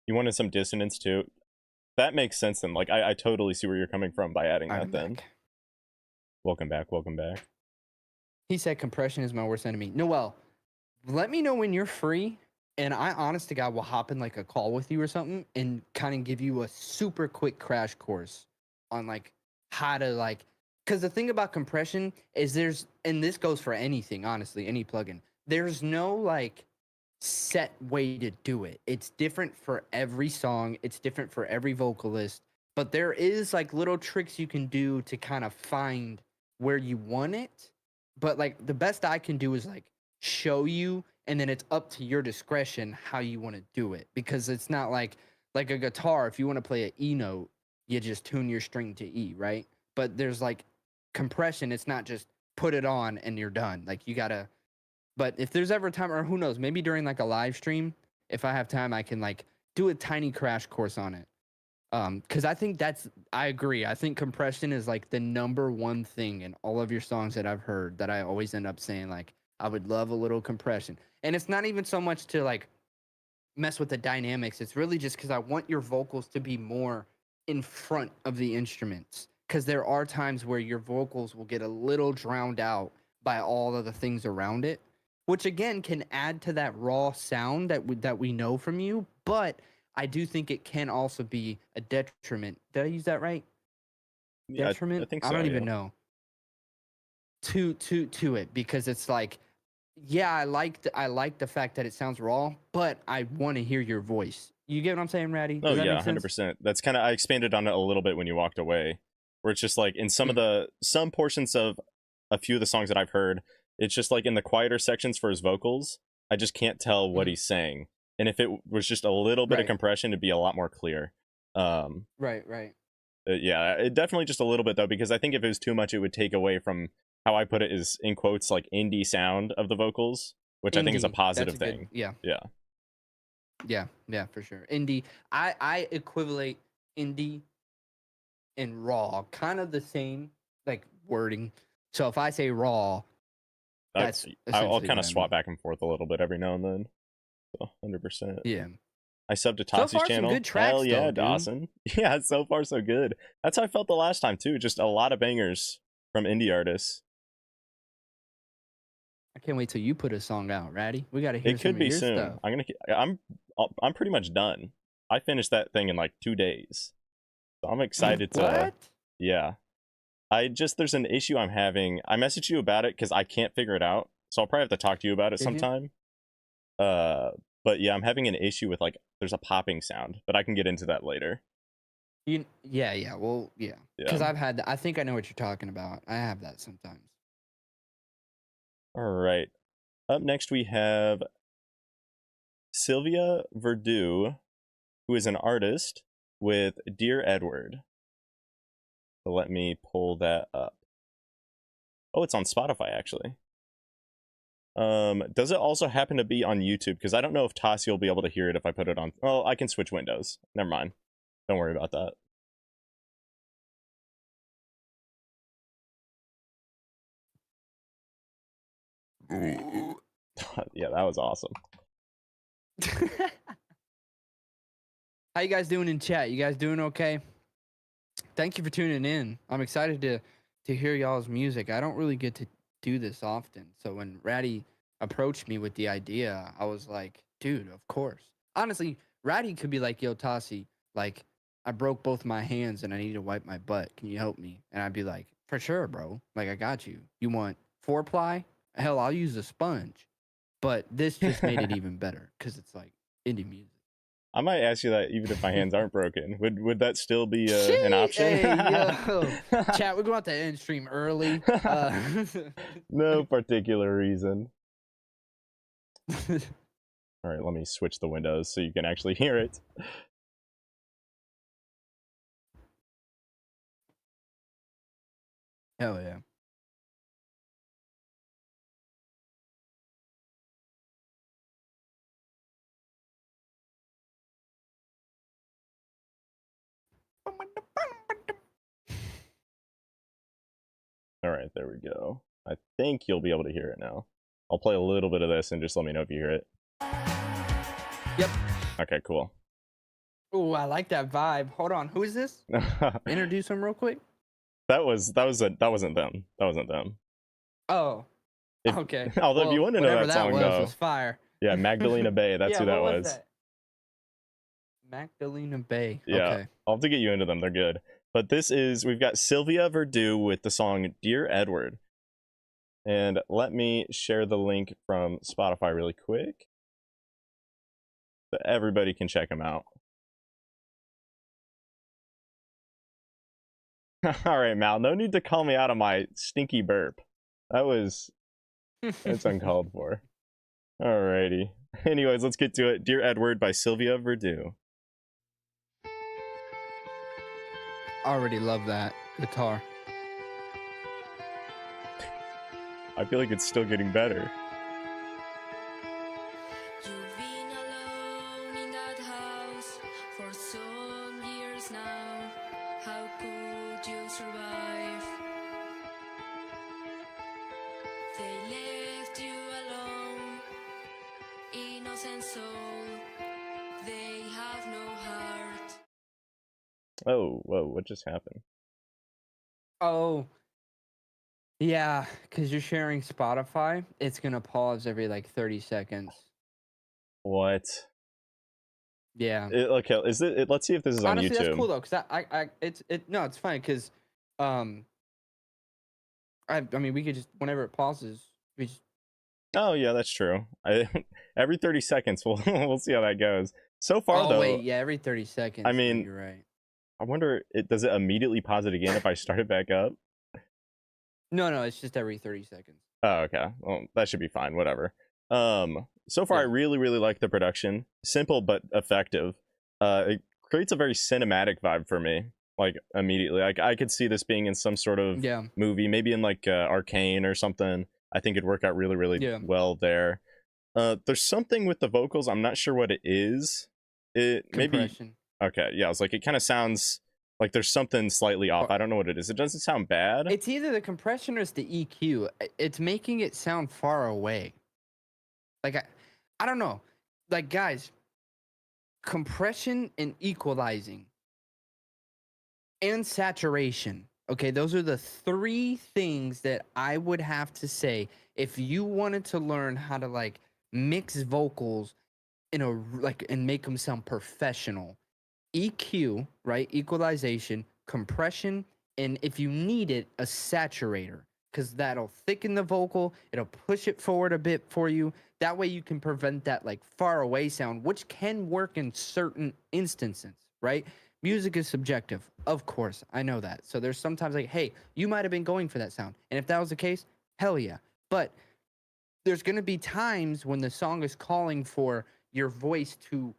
You wanted some dissonance too. That makes sense then. Like I totally see where you're coming from by adding I'm that then. back. Welcome back, welcome back. He said compression is my worst enemy. Noel, let me know when you're free, and I honest to God will hop in like a call with you or something and kind of give you a super quick crash course on like how to like, because the thing about compression is and this goes for anything, honestly, any plugin, there's no like set way to do it. It's different for every song, it's different for every vocalist, but there is like little tricks you can do to kind of find where you want it. But like the best I can do is like show you, and then it's up to your discretion how you want to do it, because it's not like a guitar. If you want to play an E note, you just tune your string to E, right? But there's like compression, it's not just put it on and you're done. Like you gotta, but if there's ever time, or who knows, maybe during like a live stream, if I have time, I can like do a tiny crash course on it. Because I think I agree. I think compression is like the number one thing in all of your songs that I've heard that I always end up saying, like, I would love a little compression. And it's not even so much to like mess with the dynamics. It's really just because I want your vocals to be more in front of the instruments. Because there are times where your vocals will get a little drowned out by all of the things around it, which again can add to that raw sound that we know from you. But I do think it can also be a detriment. Did I use that right? Yeah, Detriment? I think I so. don't even Yeah. know. To it, because it's like, yeah, I like the fact that it sounds raw, but I want to hear your voice. You get what I'm saying, Ratty? Oh Does that yeah, make sense? 100%. That's kind of, I expanded on it a little bit when you walked away, where it's just like in some of some portions of a few of the songs that I've heard, it's just like in the quieter sections for his vocals, I just can't tell what he's saying. And if it was just a little bit of Right. compression, it'd be a lot more clear. Right. Yeah, it definitely just a little bit though, because I think if it was too much, it would take away from how I put it is in quotes like indie sound of the vocals, which I think is a Indie, positive that's a good- thing. yeah. Yeah. Yeah, for sure. Indie, I equivalent indie and raw, kind of the same like wording. So if I say raw, that's I'll essentially kind what I of swap mean. back and forth a little bit every now and then. So 100%. Yeah. I subbed to So Totsi's far, some channel. good tracks, Hell yeah, though, dude. Dawson. Yeah, so far so good. That's how I felt the last time too. Just a lot of bangers from indie artists. I can't wait till you put a song out, Ratty. We gotta hear It some could of be your soon. stuff. I'm pretty much done. I finished that thing in like 2 days. So I'm excited to. What? Yeah. There's an issue I'm having. I messaged you about it because I can't figure it out. So I'll probably have to talk to you about it Did you? sometime. But yeah, I'm having an issue with like there's a popping sound, but I can get into that later. Yeah. Well, yeah. Because Yeah. I've had I think I know what you're talking about. I have that sometimes. All right. Up next, we have Sylvia Verdue, who is an artist with Dear Edward. So let me pull that up. Oh, it's on Spotify, actually. Does it also happen to be on YouTube? Because I don't know if Tassi will be able to hear it if I put it on. Oh, I can switch windows. Never mind. Don't worry about that. Yeah, that was awesome. How you guys doing in chat? You guys doing okay? Thank you for tuning in. I'm excited to hear y'all's music. I don't really get to do this often. So when Ratty approached me with the idea, I was like, dude, of course. Honestly, Ratty could be like, yo, Tassi, like, I broke both my hands and I need to wipe my butt. Can you help me? And I'd be like, for sure, bro. Like, I got you. You want 4-ply? Hell, I'll use a sponge. But this just made it even better because it's like indie music. I might ask you that even if my hands aren't broken. Would that still be an Sheesh. option? Hey, yo. Chat, we're going to end stream early. No particular reason. All right, let me switch the windows so you can actually hear it. Hell yeah. All right, there we go. I think you'll be able to hear it now. I'll play a little bit of this and just let me know if you hear it. Yep. Okay, cool. Oh, I like that vibe. Hold on. Who is this? Introduce him real quick. that wasn't them. That wasn't them. Oh. If- Okay. although if you want to know whatever that song, though, was fire. yeah, Magdalena Bay. That's Yeah, who that what was. that? Magdalena Bay. Yeah, Okay. I'll have to get you into them. They're good. But we've got Sylvia Verdue with the song Dear Edward. And let me share the link from Spotify really quick so everybody can check them out. All right, Mal, no need to call me out on my stinky burp. That's uncalled for. Alrighty. Anyways, let's get to it. Dear Edward by Sylvia Verdue. Already love that guitar. I feel like it's still getting better. You've been alone in that house for some years now. How could you survive? They left you alone, innocent soul. They have no heart. Oh, whoa, what just happened? Oh. Yeah, because you're sharing Spotify. It's going to pause every like 30 seconds. What? Yeah. Okay, is it? Let's see if this is on Honestly, YouTube. that's cool though, because it's fine because I mean we could just whenever it pauses we just Oh yeah, that's true. Every 30 seconds, we'll see how that goes. So far, though, wait, yeah, every 30 seconds. I mean, you're right. I wonder, does it immediately pause it again if I start it back up? No, it's just every 30 seconds. Oh, okay. Well, that should be fine. Whatever. So far, I Yeah. really like the production. Simple but effective. It creates a very cinematic vibe for me. Like immediately, like I could see this being in some sort of Yeah. movie, maybe in like Arcane or something. I think it'd work out really Yeah. well there. There's something with the vocals. I'm not sure what it is. It maybe Compression. okay. Yeah, I was like, it kind of sounds like there's something slightly off. I don't know what it is. It doesn't sound bad. It's either the compression or it's the EQ. It's making it sound far away. Like I don't know. Like guys, compression and equalizing and saturation. Okay, those are the three things that I would have to say if you wanted to learn how to like mix vocals in a like and make them sound professional. EQ, right? Equalization, compression, and if you need it, a saturator, because that'll thicken the vocal, it'll push it forward a bit for you. That way you can prevent that like far away sound, which can work in certain instances, right? music is subjective. Of course, I know that. So there's sometimes like, hey, you might have been going for that sound. And if that was the case, hell yeah. But there's going to be times when the song is calling for your voice to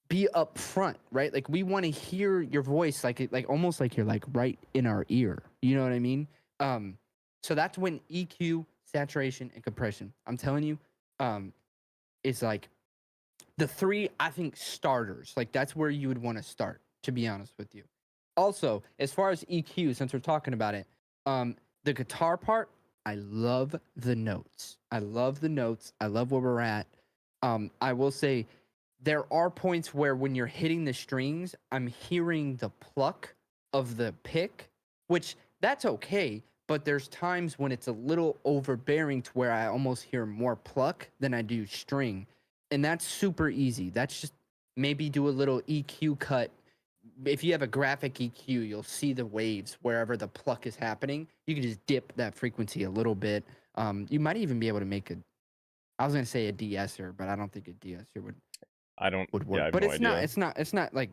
be up front, right? Like we want to hear your voice like almost like you're like right in our ear. You know what I mean? So that's when EQ, saturation, and compression, I'm telling you, is like the three, I think, starters. Like that's where you would want to start, to be honest with you. Also, as far as EQ, since we're talking about it, the guitar part, I love the notes. I love the notes. I love where we're at. I will say there are points where when you're hitting the strings, I'm hearing the pluck of the pick, which that's okay. But there's times when it's a little overbearing to where I almost hear more pluck than I do string. And that's super easy. That's just maybe do a little EQ cut. If you have a graphic EQ, you'll see the waves wherever the pluck is happening. You can just dip that frequency a little bit. You might even be able to make I was going to say a de-esser, but I don't think a de-esser would work. Yeah, I have but no it's idea. it's not like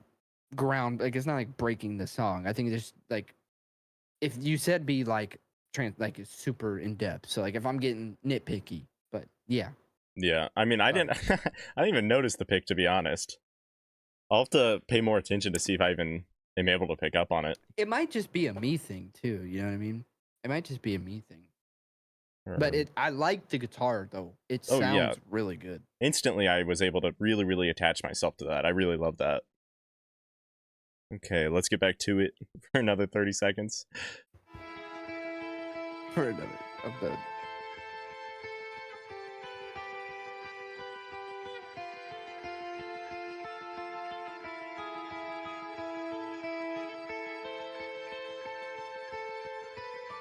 ground, like it's not like breaking the song. I think it's just like, if you said be like like it's super in depth. So like if I'm getting nitpicky, but yeah. Yeah, I mean, I didn't I didn't even notice the pick, to be honest. I'll have to pay more attention to see if I even am able to pick up on it. It might just be a me thing too, you know what I mean? It might just be a me thing. But I like the guitar though. It Oh, sounds yeah. really good. Instantly I was able to really, really attach myself to that. I really love that. Okay, let's get back to it for another 30 seconds. For another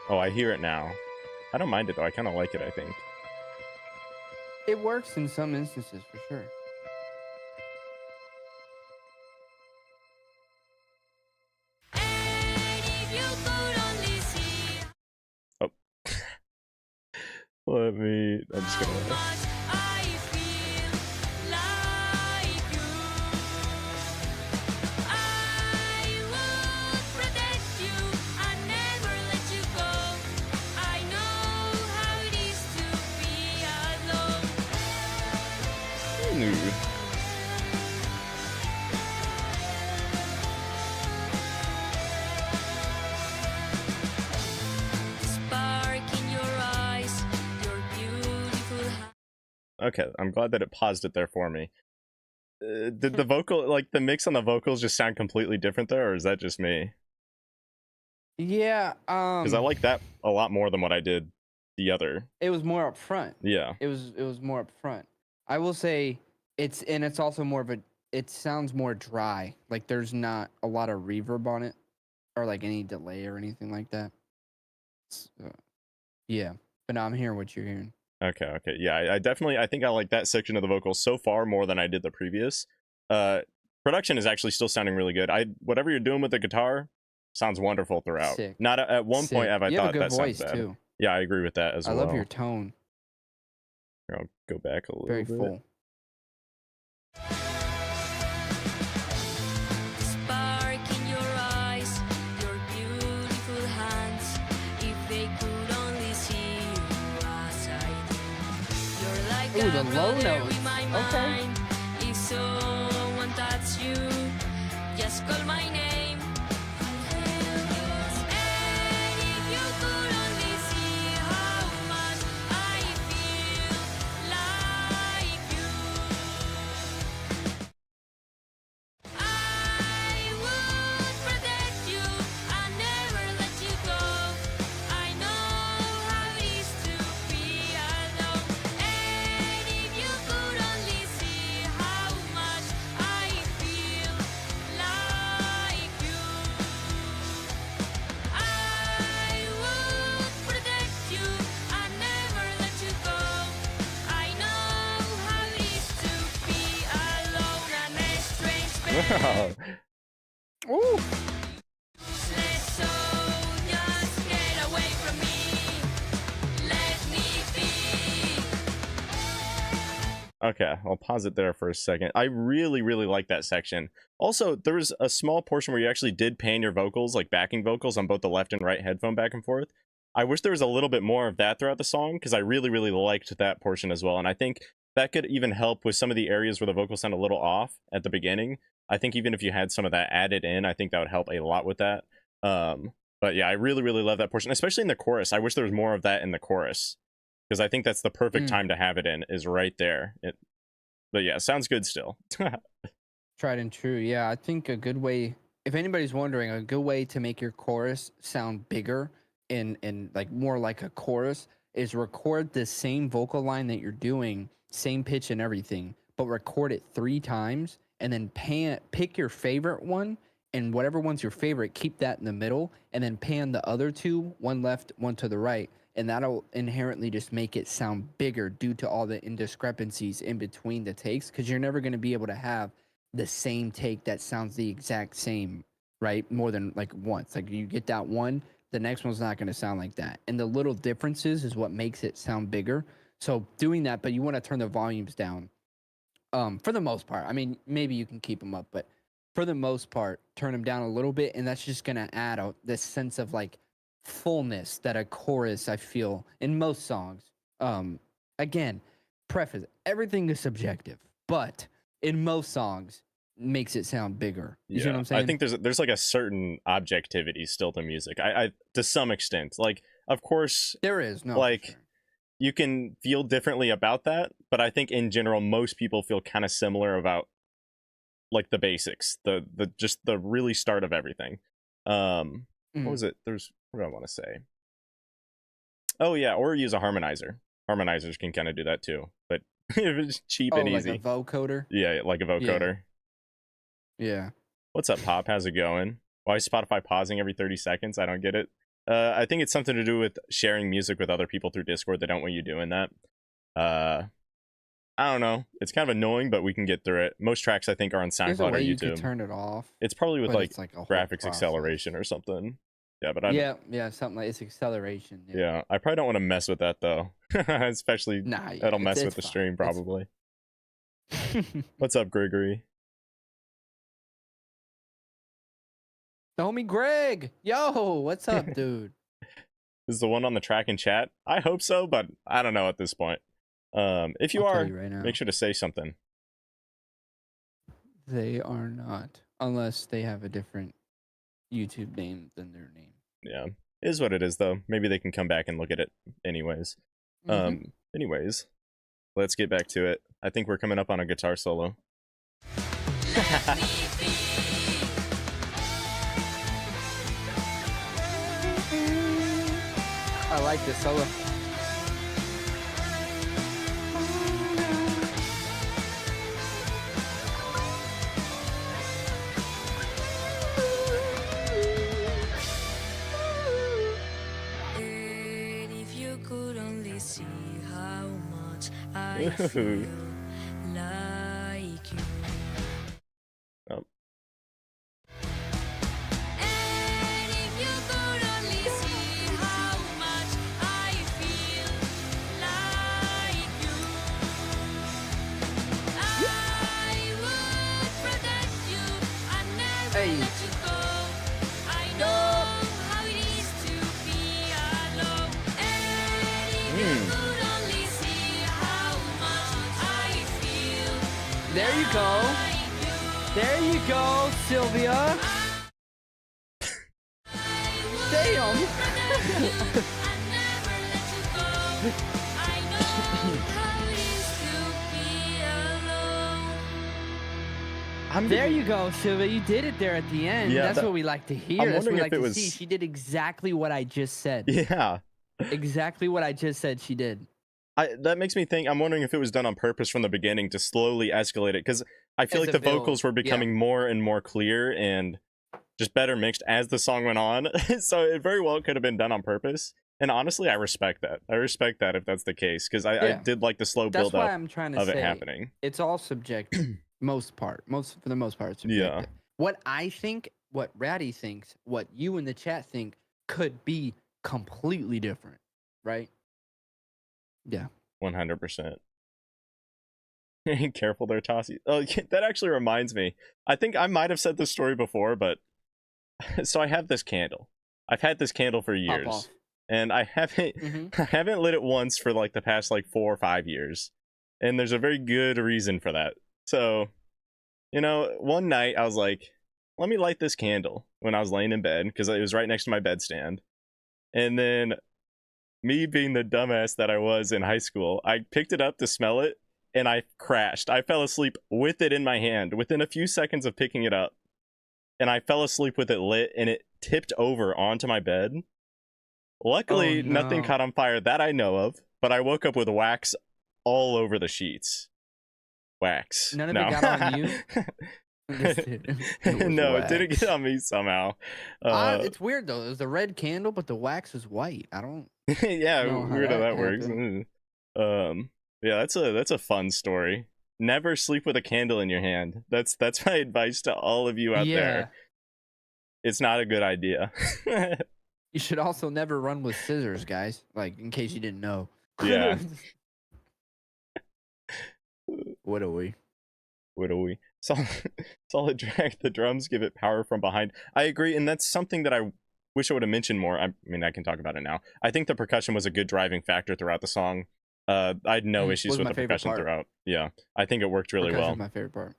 Oh, I hear it now. I don't mind it though. I kind of like it, I think. It works in some instances for sure. And if you could only see Oh. I'm just how gonna... much I feel like you, I would protect you and never let you go. I know how it is to be alone. Ooh. Spark in your eyes, your beautiful Okay, I'm glad that it paused it there for me. Did the vocal, like the mix on the vocals, just sound completely different there, or is that just me? Yeah, Because I like that a lot more than what I did the other. it was more up front. Yeah. It was more up front. I will say it's also more of it sounds more dry. Like there's not a lot of reverb on it or like any delay or anything like that. Yeah. But no, I'm hearing what you're hearing. Okay. Yeah, I think I like that section of the vocals so far more than I did the previous. Production is actually still sounding really good. Whatever you're doing with the guitar sounds wonderful throughout. Sick. Not at one point Sick. have I You thought have a good that voice sounds bad. too. Yeah, I agree with that as I well. love your tone. Here, I'll go back a little Very bit. full. spark in your eyes, your beautiful hands. If they could only see you as I do. You're like Ooh, a the low brother notes. in my Okay. mind. If someone touches you, just call my name. And if you could only see how much I feel like you, I would protect you and never let you go. I know how it is to be alone. And if you could only see how much I feel like you, I would protect you and never let you go. I know how it is to be alone and a strange Wow. Ooh. So just get away from me. Let me be. Okay, I'll pause it there for a second. I really, really like that section. Also, there was a small portion where you actually did pan your vocals, like backing vocals, on both the left and right headphone back and forth. I wish there was a little bit more of that throughout the song, because I really, really liked that portion as well. And I think that could even help with some of the areas where the vocals sound a little off at the beginning. I think even if you had some of that added in, I think that would help a lot with that. But yeah, I really, really love that portion, especially in the chorus. I wish there was more of that in the chorus, because I think that's the perfect time to have it in, is right there. But yeah, sounds good still. Tried and true. Yeah, I think a good way, if anybody's wondering, a good way to make your chorus sound bigger and like more like a chorus is record the same vocal line that you're doing, same pitch and everything, but record it 3 times and then pick your favorite one, and whatever one's your favorite, keep that in the middle, and then pan the other 2, one left, one to the right, and that'll inherently just make it sound bigger due to all the indiscrepancies in between the takes, because you're never going to be able to have the same take that sounds the exact same, right? More than like once. Like you get that one, the next one's not going to sound like that. And the little differences is what makes it sound bigger. So doing that, but you want to turn the volumes down. For the most part. I mean, maybe you can keep them up, but for the most part, turn them down a little bit, and that's just going to add out this sense of like fullness that a chorus, I feel, in most songs. Again, preface, everything is subjective, but in most songs makes it sound bigger. You see what I'm saying? I think there's like a certain objectivity still to music. I to some extent, like, of course, there is no, like, for sure. You can feel differently about that, but I think in general most people feel kind of similar about like the basics, the just the really start of everything. What was it? What do I want to say? Oh yeah, or use a harmonizer. Harmonizers can kind of do that too, but it's cheap and easy. Like a vocoder? Yeah, like a vocoder. Yeah. What's up, Pop? How's it going? Why is Spotify pausing every 30 seconds? I don't get it. I think it's something to do with sharing music with other people through Discord. They don't want you doing that. I don't know. It's kind of annoying, but we can get through it. Most tracks, I think, are on There's a SoundCloud or way you YouTube. could turn it off. It's probably with but like it's like a whole graphics process. acceleration or something. Yeah, but yeah, something like it's acceleration. Yeah, I probably don't want to mess with that though. Especially that'll mess with the fine. stream probably. What's up, Gregory? The homie Greg. Yo, what's up, dude? Is the one on the track and chat? I hope so, but I don't know at this point. If you I'll tell are, you right now. make sure to say something. They are not, unless they have a different YouTube name than their name. Yeah, it is what it is though. Maybe they can come back and look at it anyways. Anyways, let's get back to it. I think we're coming up on a guitar solo. I like this solo. And if you could only see how much I feel Ooh. like you. Oh. And if you could only see how much I feel like you, I would protect you. I never Hey. let you go. I know how it is to be alone. And if you could only see how much I feel There you go. like you. There you go, Sylvia. Damn. There you go, Sylvia. You did it there at the end. Yeah, That's that- what we like to hear. I'm That's what wondering we if like it to was- see. She did exactly what I just said. Yeah. Exactly what I just said she did. That makes me think. I'm wondering if it was done on purpose from the beginning to slowly escalate it, because I feel As like a the build, vocals were becoming more and more clear and just better mixed as the song went on. So it very well could have been done on purpose. And honestly, I respect that. I respect that if that's the case, because I Yeah. did like the slow That's build why up I'm trying to of say it happening. it's all subjective. For the most part, it's subjective. What I think, what Ratty thinks, what you in the chat think could be completely different, right? Yeah. 100%. Careful there, Tossie. Oh, that actually reminds me. I think I might have said this story before, but so I have this candle. I've had this candle for Pop years, off. and I haven't Mhm. I haven't lit it once for like the past like 4 or 5 years, and there's a very good reason for that. So, one night I was like, let me light this candle when I was laying in bed because it was right next to my bedstand, and then me being the dumbass that I was in high school, I picked it up to smell it and I crashed. I fell asleep with it in my hand within a few seconds of picking it up. And I fell asleep with it lit and it tipped over onto my bed. Luckily, Oh, nothing no. caught on fire that I know of, but I woke up with wax all over the sheets. Wax. None of No. it got on you? It was No, it didn't wax. get on me somehow. It's weird though. It was a red candle, but the wax was white. I don't Yeah, know how weird how that that works. happened. Yeah, that's a fun story. Never sleep with a candle in your hand. That's my advice to all of you out there. It's not a good idea. You should also never run with scissors, guys. Like, in case you didn't know. Yeah. What are we? What do we? Solid drag. The drums give it power from behind. I agree, and that's something that I wish I would have mentioned more. I mean, I can talk about it now. I think the percussion was a good driving factor throughout the song. I had no issues Was with my the favorite percussion part. throughout. Yeah, I think it worked really Percussion's well. my favorite part.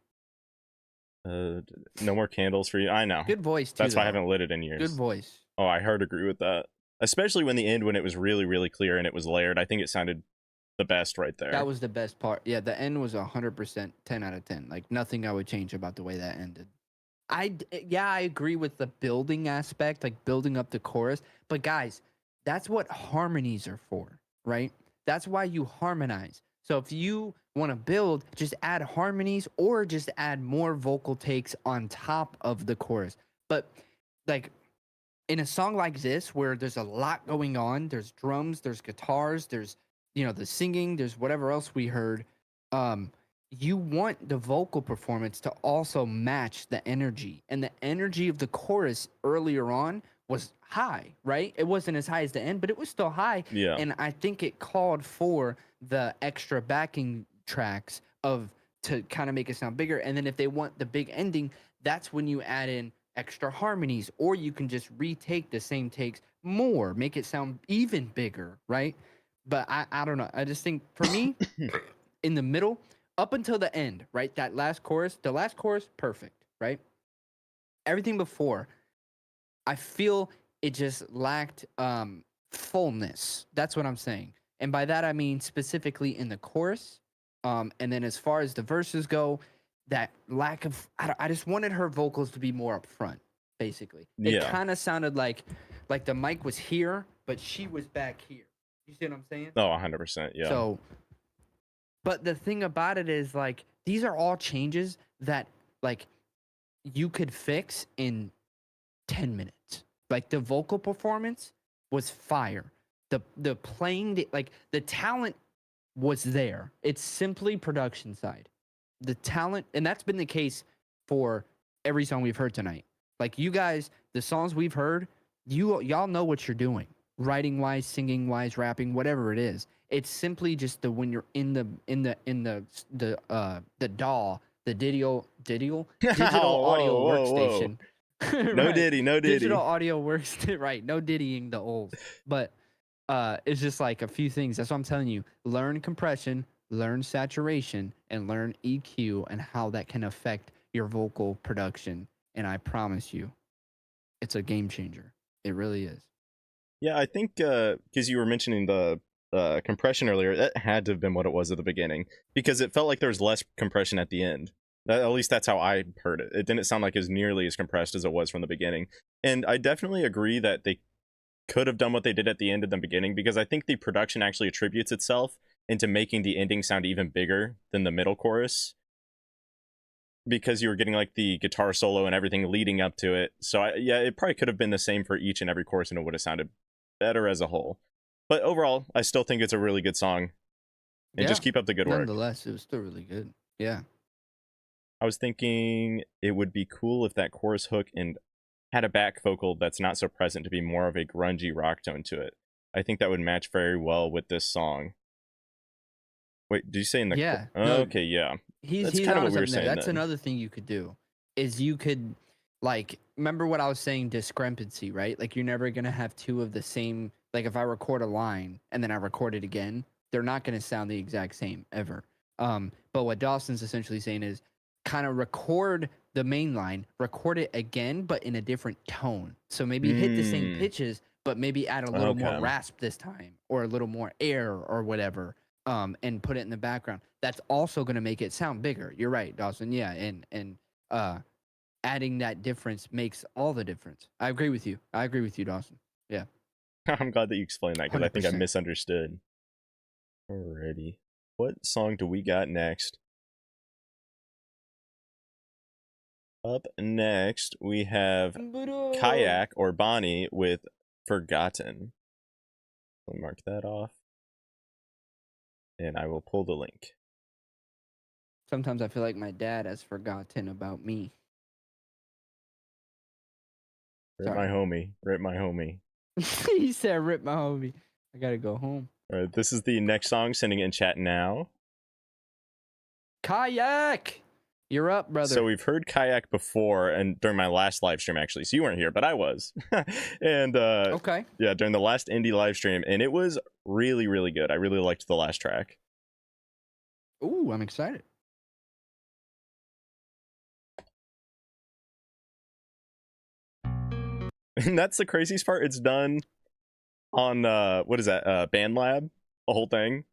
No more candles for you. I know. Good voice too. That's why I though. haven't lit it in years. Good voice. Oh, I hard agree with that. Especially when the end, when it was really, really clear and it was layered. I think it sounded the best right there. That was the best part. Yeah, the end was 100% 10 out of 10. Like, nothing I would change about the way that ended. I agree with the building aspect, like building up the chorus. But guys, that's what harmonies are for, right? That's why you harmonize. So if you want to build, just add harmonies or just add more vocal takes on top of the chorus. But like in a song like this, where there's a lot going on, there's drums, there's guitars, there's the singing, there's whatever else we heard. You want the vocal performance to also match the energy, and the energy of the chorus earlier on was high, right? It wasn't as high as the end, but it was still high. Yeah. And I think it called for the extra backing tracks to kind of make it sound bigger. And then if they want the big ending, that's when you add in extra harmonies, or you can just retake the same takes more, make it sound even bigger, right? But I don't know. I just think for me, in the middle, up until the end, right? The last chorus, perfect, right? Everything before, I feel it just lacked fullness. That's what I'm saying. And by that I mean specifically in the chorus. And then as far as the verses go, that lack of I just wanted her vocals to be more up front, basically. It Yeah. kind of sounded like the mic was here, but she was back here. You see what I'm saying? Oh, 100%. Yeah. So, but the thing about it is, like, these are all changes that, like, you could fix in 10 minutes. Like, the vocal performance was fire. The playing, like, the talent was there. It's simply production side. The talent, and that's been the case for every song we've heard tonight. Like, you guys, the songs we've heard, y'all know what you're doing. Writing wise, singing wise, rapping, whatever it is. It's simply just when you're in the DAW, the digital audio Whoa. workstation. No Right. Diddy, no Diddy. Digital audio works right. No diddying the old. But it's just like a few things. That's what I'm telling you. Learn compression, learn saturation, and learn EQ and how that can affect your vocal production. And I promise you, it's a game changer. It really is. Yeah, I think because you were mentioning the compression earlier, that had to have been what it was at the beginning, because it felt like there was less compression at the end. At least that's how I heard it. It didn't sound like as nearly as compressed as it was from the beginning. And I definitely agree that they could have done what they did at the end and the beginning, because I think the production actually attributes itself into making the ending sound even bigger than the middle chorus, because you were getting like the guitar solo and everything leading up to it. So yeah, it probably could have been the same for each and every chorus, and it would have sounded better as a whole. But overall, I still think it's a really good song, and just keep up the good work. Nonetheless, it was still really good. Yeah. I was thinking it would be cool if that chorus hook and had a back vocal that's not so present to be more of a grungy rock tone to it. I think that would match very well with this song. Wait, did you say in the? Yeah, Oh, no. okay, yeah. He's That's he's kinda what onto we were something there. saying That's then. another thing you could do, is you could, like, remember what I was saying, discrepancy, right? Like, you're never gonna have two of the same. Like, if I record a line and then I record it again, they're not gonna sound the exact same ever. But what Dawson's essentially saying is, kind of record the main line, record it again, but in a different tone. So maybe hit the same Mm, pitches, but maybe add a little more okay. rasp this time, or a little more air, or whatever. And put it in the background. That's also going to make it sound bigger. You're right, Dawson. Yeah, and adding that difference makes all the difference. I agree with you. I agree with you, Dawson. Yeah, I'm glad that you explained that because I think I 100%. misunderstood. Alrighty. What song do we got next? Up next, we have Kayak or Bonnie with Forgotten. I'll mark that off. And I will pull the link. Sometimes I feel like my dad has forgotten about me. Rip my homie. Rip my homie. He said, "Rip my homie. I gotta go home." Alright, this is the next song. Sending it in chat now. Kayak, you're up, brother. So we've heard Kayak before, and during my last live stream, actually. So you weren't here, but I was. And okay. yeah, during the last indie live stream, and it was really, really good. I really liked the last track. Ooh, I'm excited. And that's the craziest part. It's done on what is that? BandLab, the whole thing.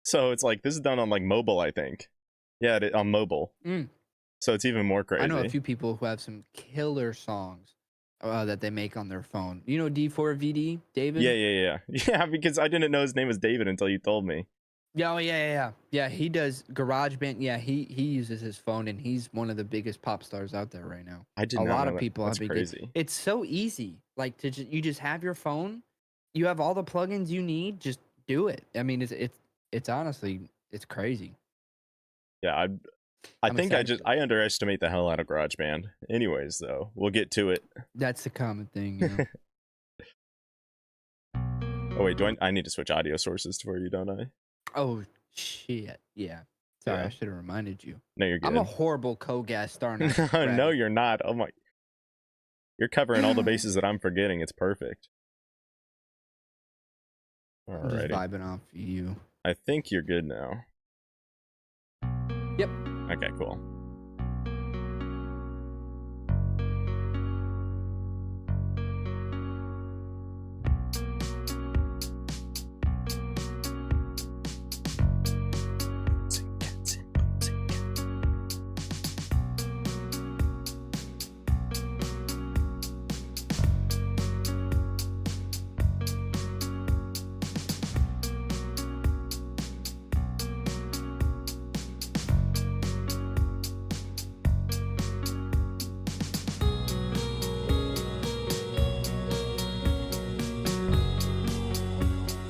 So it's like this is done on like mobile, I think. Yeah, on mobile. Mm. So it's even more crazy. I know a few people who have some killer songs that they make on their phone. You know D4VD, David? Yeah. Yeah, because I didn't know his name was David until you told me. Yeah, he does GarageBand. Yeah, he uses his phone, and he's one of the biggest pop stars out there right now. I did A not lot know of that. people That's have been crazy. It's so easy. Like you just have your phone, you have all the plugins you need. Just do it. I mean, it's honestly it's crazy. Yeah, I I'm think excited. I underestimate the hell out of GarageBand. Anyways, though, we'll get to it. That's the common thing. You know? Oh wait, I need to switch audio sources for you, don't I? Oh shit. Yeah. Sorry, Yeah. I should have reminded you. No, you're good. I'm a horrible co-guest star. Now, No, you're not. Oh my. You're covering all the bases that I'm forgetting. It's perfect. I'm just Alrighty. vibing off you. I think you're good now. Yep. Okay, cool.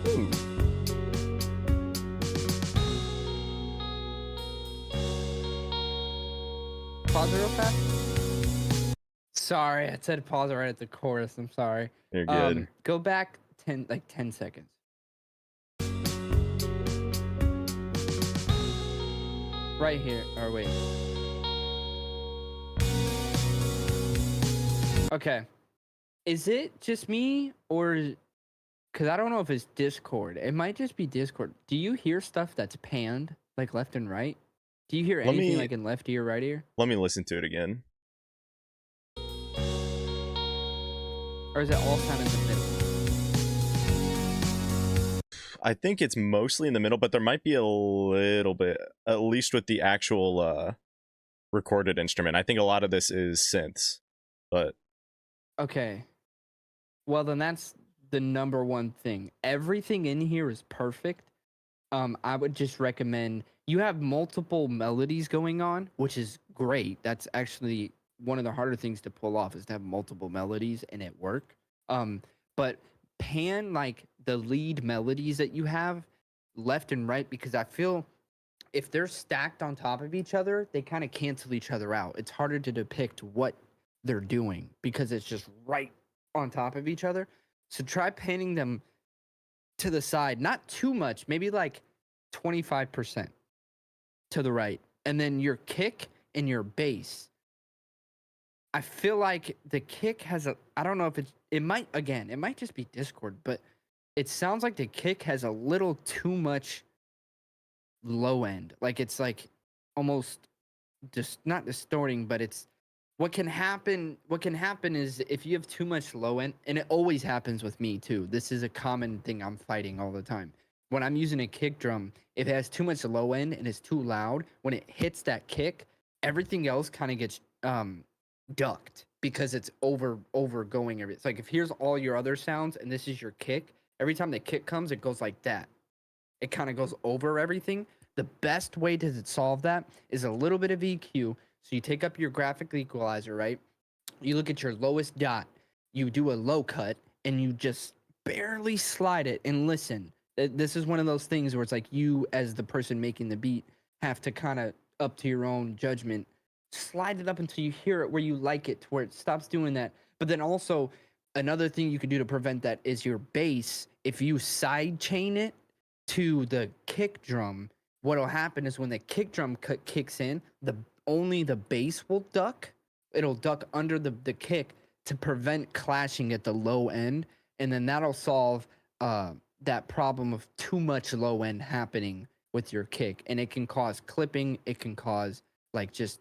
Ooh. Pause it real fast. Sorry, I said pause it right at the chorus. I'm sorry. You're good. Go back 10 seconds. Right here. Or wait. Okay. Is it just me, or because I don't know if it's Discord. It might just be Discord. Do you hear stuff that's panned, like left and right? Do you hear Let anything me- like in left ear, right ear? Let me listen to it again. Or is it all kind of in the middle? I think it's mostly in the middle, but there might be a little bit, at least with the actual recorded instrument. I think a lot of this is synths, but Okay. Well, then that's the number one thing. Everything in here is perfect. I would just recommend you have multiple melodies going on, which is great. That's actually one of the harder things to pull off is to have multiple melodies and it work. But pan like the lead melodies that you have left and right, because I feel if they're stacked on top of each other, they kind of cancel each other out. It's harder to depict what they're doing because it's just right on top of each other. So try panning them to the side, not too much, maybe like 25% to the right. And then your kick and your bass. I feel like the kick has I don't know if it might just be Discord, but it sounds like the kick has a little too much low end. Like it's like almost just not distorting, but it's what can happen is if you have too much low end, and it always happens with me too. This is a common thing I'm fighting all the time. When I'm using a kick drum, if it has too much low end and it's too loud, when it hits that kick, everything else kind of gets ducked because it's overgoing everything. It's like if here's all your other sounds and this is your kick, every time the kick comes, it goes like that. It kind of goes over everything. The best way to solve that is a little bit of EQ. So you take up your graphical equalizer, right? You look at your lowest dot, you do a low cut, and you just barely slide it and listen. This is one of those things where it's like you, as the person making the beat, have to kind of, up to your own judgment, slide it up until you hear it where you like it, to where it stops doing that. But then also, another thing you can do to prevent that is your bass. If you side chain it to the kick drum, what'll happen is when the kick drum kicks in, only the bass will duck. It'll duck under the kick to prevent clashing at the low end, and then that'll solve that problem of too much low end happening with your kick, and it can cause clipping. It can cause like just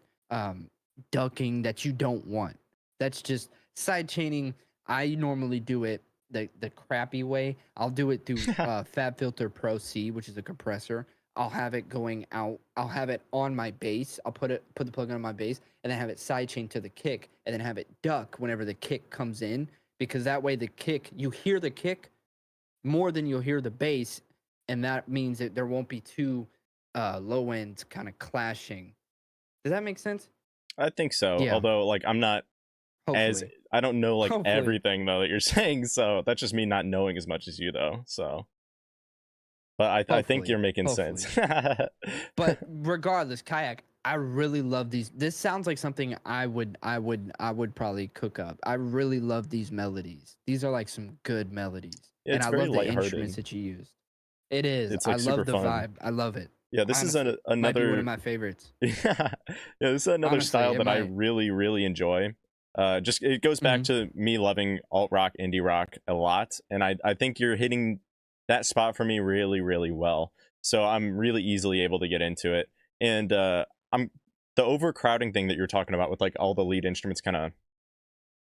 ducking that you don't want. That's just side chaining. I normally do it the crappy way. I'll do it through FabFilter Pro C, which is a compressor. I'll have it going out. I'll have it on my bass. I'll put the plug on my bass, and then have it sidechain to the kick, and then have it duck whenever the kick comes in, because that way the kick, you hear the kick more than you'll hear the bass, and that means that there won't be two low ends kind of clashing. Does that make sense? I think so. Yeah. Although, like, I'm not as Hopefully. I don't know like Hopefully. everything though that you're saying. So that's just me not knowing as much as you though. So, but I think Hopefully. you're making sense. But regardless, Kayak, I really love these. This sounds like something I would probably cook up. I really love these melodies. These are like some good melodies. Yeah, And it's I very love the lighthearted. instruments that you used. It is. It's, I like, super love the fun. vibe. I love it. Yeah, this is Honestly, might be another one of my favorites. yeah, this is another Honestly, style it that I might. really, really enjoy. Just it goes back to me loving alt rock, indie rock a lot, and I think you're hitting that spot for me really, really well. So I'm really easily able to get into it, and I'm the overcrowding thing that you're talking about with like all the lead instruments kind of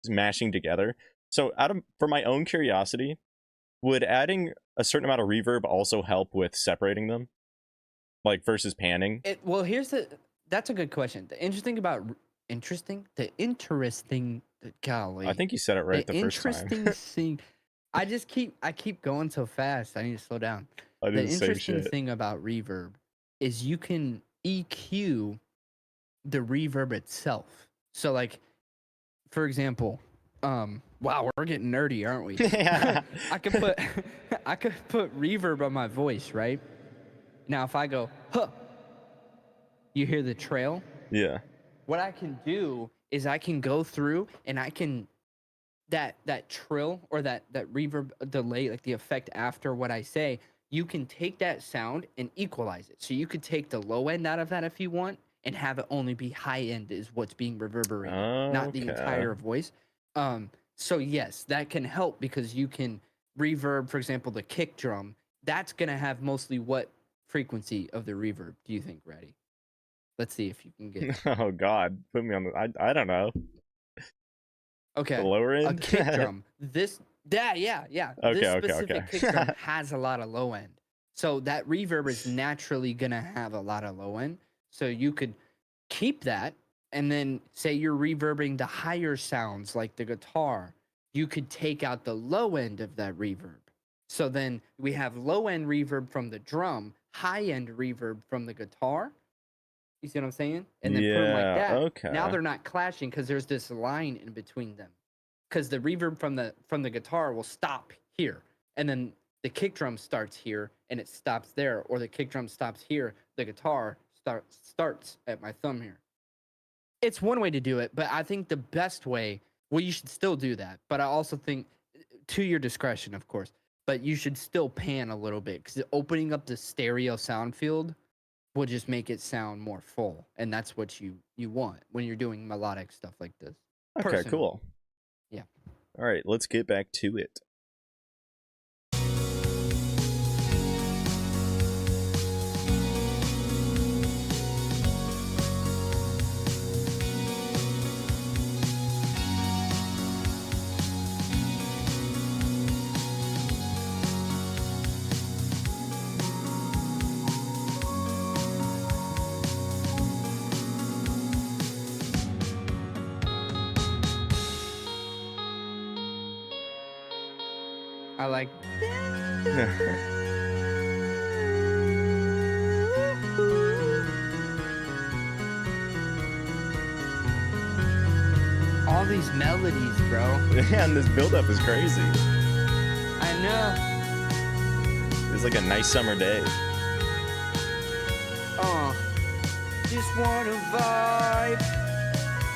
mashing together. So for my own curiosity, would adding a certain amount of reverb also help with separating them, like versus panning? Well, that's a good question. The interesting golly. I think you said it right the first time. interesting thing. I keep going so fast. I need to slow down. I The didn't say interesting shit. thing about reverb is you can EQ the reverb itself. So like, for example, wow, we're getting nerdy, aren't we? Yeah. I could put reverb on my voice, right? Now if I go, huh, you hear the trail? Yeah. What I can do is I can go through and I can that trill or that reverb delay, like the effect after what I say, you can take that sound and equalize it. So you could take the low end out of that if you want and have it only be high end is what's being reverberated, not the Okay. entire voice. So yes, that can help because you can reverb, for example, the kick drum. That's gonna have mostly what frequency of the reverb do you think, Ratty? Let's see if you can get Oh God, put me on the. I don't know. okay. The lower A end. kick drum. Yeah. Okay, This okay, specific okay. kick drum has a lot of low end. So that reverb is naturally gonna have a lot of low end. So you could keep that and then say you're reverbing the higher sounds like the guitar. You could take out the low end of that reverb. So then we have low end reverb from the drum, high end reverb from the guitar. You see what I'm saying? And then put them like Yeah, that. okay. Now they're not clashing because there's this line in between them. Because the reverb from the guitar will stop here, and then the kick drum starts here and it stops there, or the kick drum stops here, the guitar starts at my thumb here. It's one way to do it, but I think the best way, well, you should still do that, but I also think to your discretion, of course. but you should still pan a little bit because opening up the stereo sound field will just make it sound more full, and that's what you want when you're doing melodic stuff like this. Okay, Personally. cool. Yeah. All right, let's get back to it. I like. All these melodies, bro. Yeah, and this build-up is crazy. I know. It's like a nice summer day. Just wanna vibe.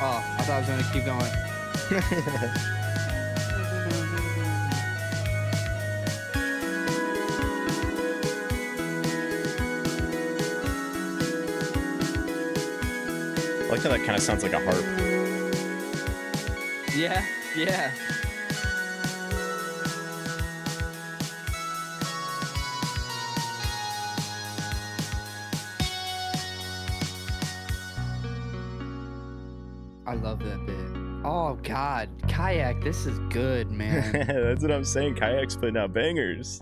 Oh, I thought I was gonna keep going. I like how that kind of sounds like a harp. Yeah, yeah. I love that bit. Oh God, Kayak, this is good, man. That's what I'm saying. Kayak's putting out bangers.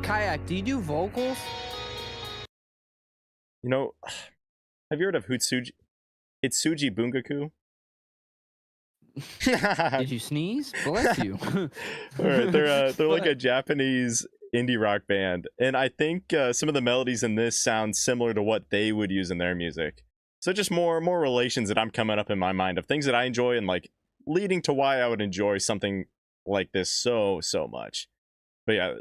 Kayak, do you do vocals? You know, have you heard of Hitsuji Bungaku? Did you sneeze? Bless you. All right, they're like a Japanese indie rock band, and I think some of the melodies in this sound similar to what they would use in their music. So just more relations that I'm coming up in my mind of things that I enjoy and like leading to why I would enjoy something like this so much. But yeah,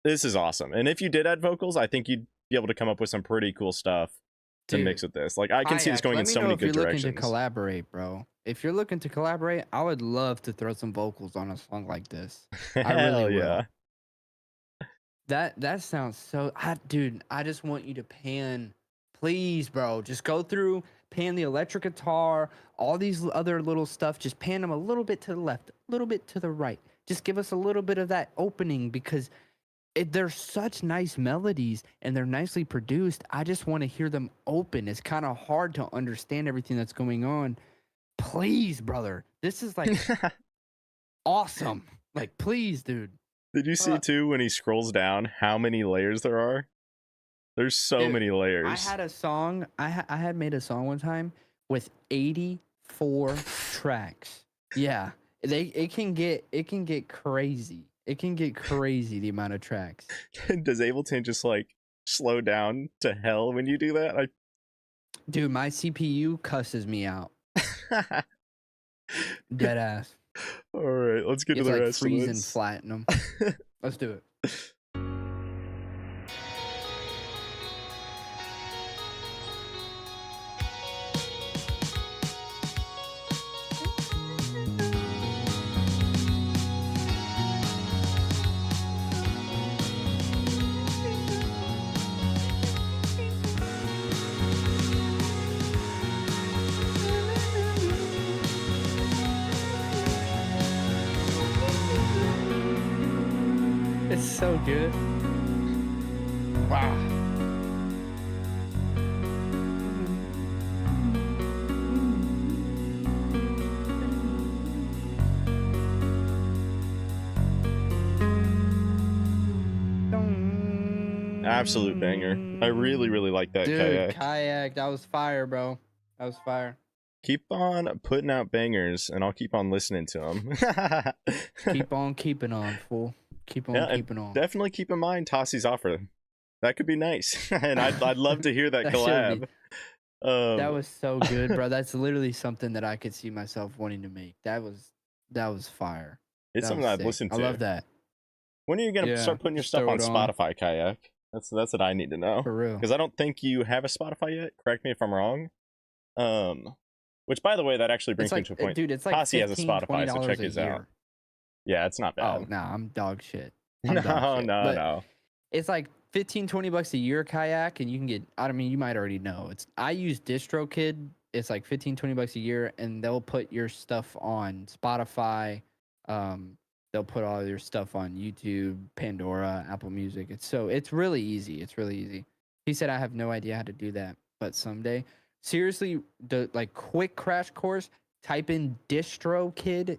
this is awesome. And if you did add vocals, I think you'd be able to come up with some pretty cool stuff to Dude, mix with this. Like I can see this Kayak, going let in me so know many if good you're directions. looking to collaborate, bro. If you're looking to collaborate, I would love to throw some vocals on a song like this. I really Hell will. yeah. That sounds so. Dude, I just want you to pan, please, bro. Just go through, pan the electric guitar, all these other little stuff. Just pan them a little bit to the left, a little bit to the right. Just give us a little bit of that opening because they're such nice melodies and they're nicely produced. I just want to hear them open. It's kind of hard to understand everything that's going on. Please, brother. This is like awesome. Like, please, dude. Did you see too when he scrolls down how many layers there are? There's so Dude, many layers. I had a song. I had made a song one time with 84 tracks. Yeah, it can get crazy. It can get crazy the amount of tracks. Does Ableton just like slow down to hell when you do that? Dude, my CPU cusses me out. Dead ass. All right, let's get It's to the like rest freezing of this. platinum. Let's do it. It's so good. Wow. Absolute banger. I really like that. Dude, Kayak. Kayak, that was fire, bro. That was fire. Keep on putting out bangers, and I'll keep on listening to them. Keep on keeping on, fool. Keep on Yeah, and keeping on. definitely keep in mind Tossi's offer. That could be nice, and I'd love to hear that That should collab. be. Um, That was so good, bro. That's literally something that I could see myself wanting to make. That was fire. it's That something was I've sick. listened I to. love that. When are you gonna Yeah, start putting your just stuff throw on it on. Spotify, Kayak? That's what I need to know. For real. Because I don't think you have a Spotify yet. Correct me if I'm wrong. Which, by the way, that actually brings It's like, me to a point. dude, it's like Tasi has a $15, Spotify, so $20 check a his out. year. Yeah, it's not bad. Oh, nah, I'm dog shit. I'm no, dog shit. no, But no. it's like 15, 20 bucks a year kayak, and you can get, I mean, you might already know. I use DistroKid. It's like 15, 20 bucks a year, and they'll put your stuff on Spotify. They'll put all your stuff on YouTube, Pandora, Apple Music. It's really easy. It's really easy. He said, I have no idea how to do that, but someday. Seriously, the like quick crash course, type in DistroKid,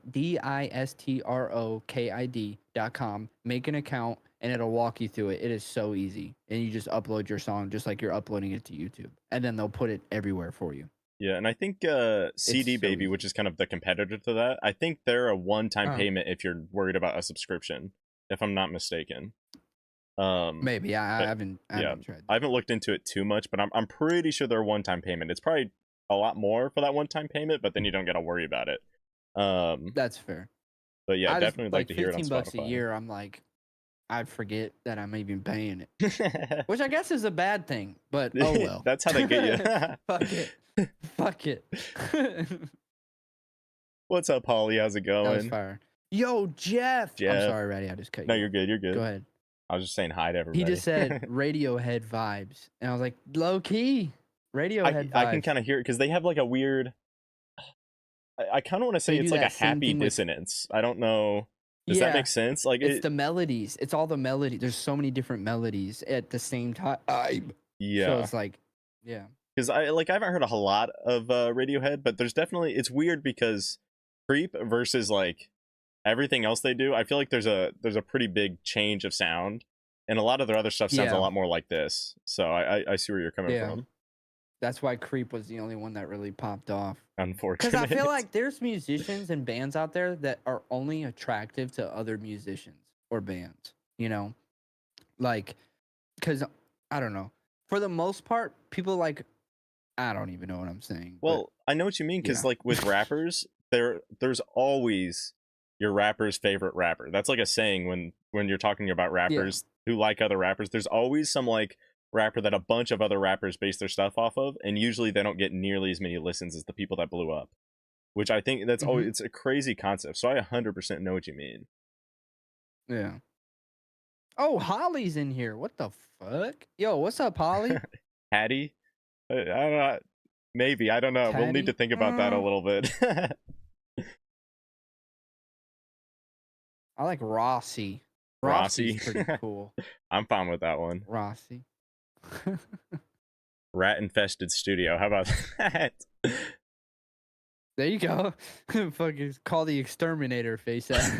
DISTROKID.com, make an account, and it'll walk you through it. It is so easy. And you just upload your song just like you're uploading it to YouTube. And then they'll put it everywhere for you. Yeah, and I think CD so Baby, easy. which is kind of the competitor to that, I think they're a one-time Uh-huh. payment if you're worried about a subscription, if I'm not mistaken. Maybe. I but, haven't tried. I haven't looked into it too much, but I'm pretty sure they're a one-time payment. It's probably a lot more for that one-time payment, but then you don't got to worry about it. That's fair. But yeah, I just, definitely like to hear it on 15 bucks a Spotify. year, I'm like, I'd forget that I'm even paying it. Which I guess is a bad thing, but oh well. That's how they get you. Fuck it. Fuck it. What's up, Holly? How's it That was going? fire. Yo, Jeff. I'm Jeff. sorry, Ratty. I just cut you. No, off. you're good. You're good. Go ahead. I was just saying hi to everybody. He just said Radiohead vibes. And I was like, low key. Radiohead vibes. I can kind of hear it because they have like a weird. I kind of want to say They it's do like a that same happy thing with- dissonance. I don't know. Does that make sense? Like It's the melodies. It's all the melody. There's so many different melodies at the same time. So yeah. it's like, yeah. Because I haven't heard a whole lot of Radiohead, but there's definitely it's weird because Creep versus like everything else they do. I feel like there's a pretty big change of sound, and a lot of their other stuff sounds Yeah. a lot more like this. So I see where you're coming Yeah. from. That's why Creep was the only one that really popped off. Unfortunately, Because I feel like there's musicians and bands out there that are only attractive to other musicians or bands, you know? Like, because, I don't know. For the most part, people like, I don't even know what I'm saying. but well, I know what you mean because yeah. like with rappers, there's always your rapper's favorite rapper. That's like a saying when you're talking about rappers who like other rappers. There's always some like rapper that a bunch of other rappers base their stuff off of, and usually they don't get nearly as many listens as the people that blew up. Which I think that's always it's a crazy concept. So I 100% know what you mean. Yeah. Oh, Holly's in here. What the fuck? Yo, what's up, Holly? Hattie? I don't know. Maybe. I don't know. We'll need Hattie? to think about that a little bit. I like Rossi. Rossi. Rossi's pretty cool. I'm fine with that one. Rossi. Rat infested studio. How about that? There you go. Fucking call the exterminator face ass.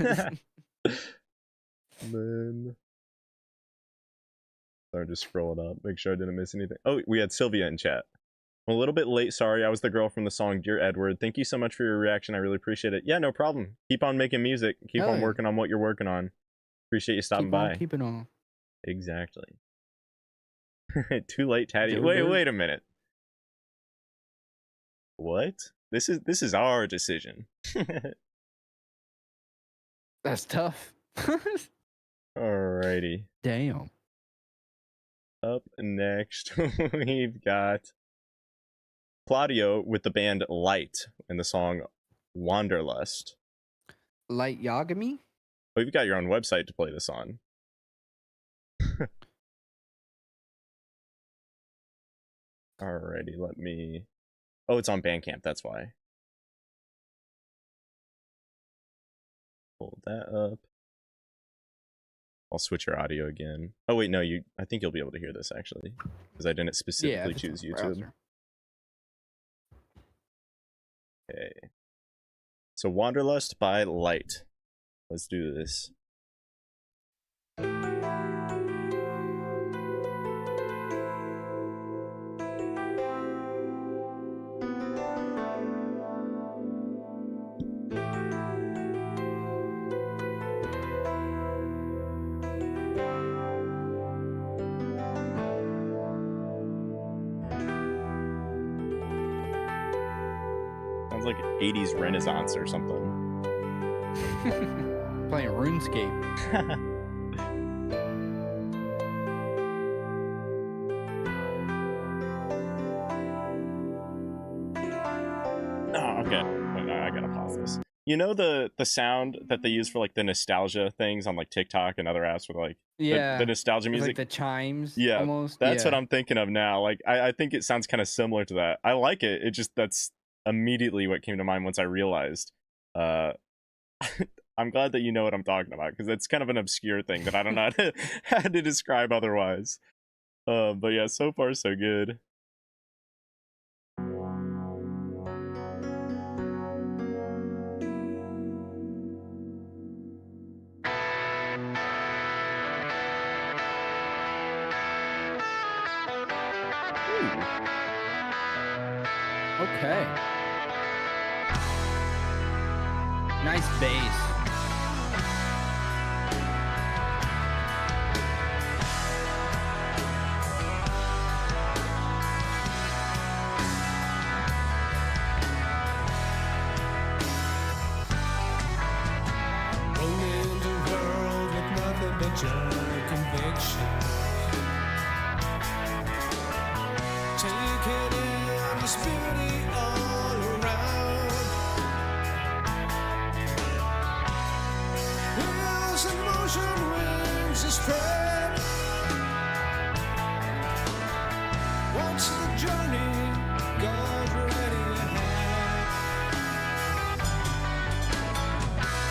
Man. Sorry, just scrolling up. Make sure I didn't miss anything. Oh, we had Sylvia in chat. I'm a little bit late. Sorry, I was the girl from the song Dear Edward. Thank you so much for your reaction. I really appreciate it. Yeah, no problem. Keep on making music. Keep Hell on yeah. working on what you're working on. Appreciate you stopping Keep by. on keeping on. Exactly. Too late, Tatty. Dude, Wait, dude. wait a minute. What? This is our decision. That's tough. Alrighty. Damn. Up next, we've got Claudio with the band Light and the song Wanderlust. Light Yagami? Oh, you've got your own website to play this on. Alrighty, let me... Oh, it's on Bandcamp, that's why. Hold that up. I'll switch your audio again. Oh wait, no, I think you'll be able to hear this actually, because I didn't specifically if it's on choose the YouTube. browser. Okay. So Wanderlust by Light. Let's do this. Sounds like 80s Renaissance or something. Playing RuneScape. You know the sound that they use for like the nostalgia things on like TikTok and other apps with like Yeah. the nostalgia With, music. like the chimes. Yeah, Almost. that's what Yeah. I'm thinking of now. Like I think it sounds kind of similar to that. I like it. It just that's immediately what came to mind once I realized. I'm glad that you know what I'm talking about because it's kind of an obscure thing that I don't know how to describe otherwise. But yeah, so far so good. Okay. Nice bass. Rolling in the world with nothing but your conviction. Taking in this beauty all around. Wheels in motion, wings are spread. What's the journey? God ready ahead.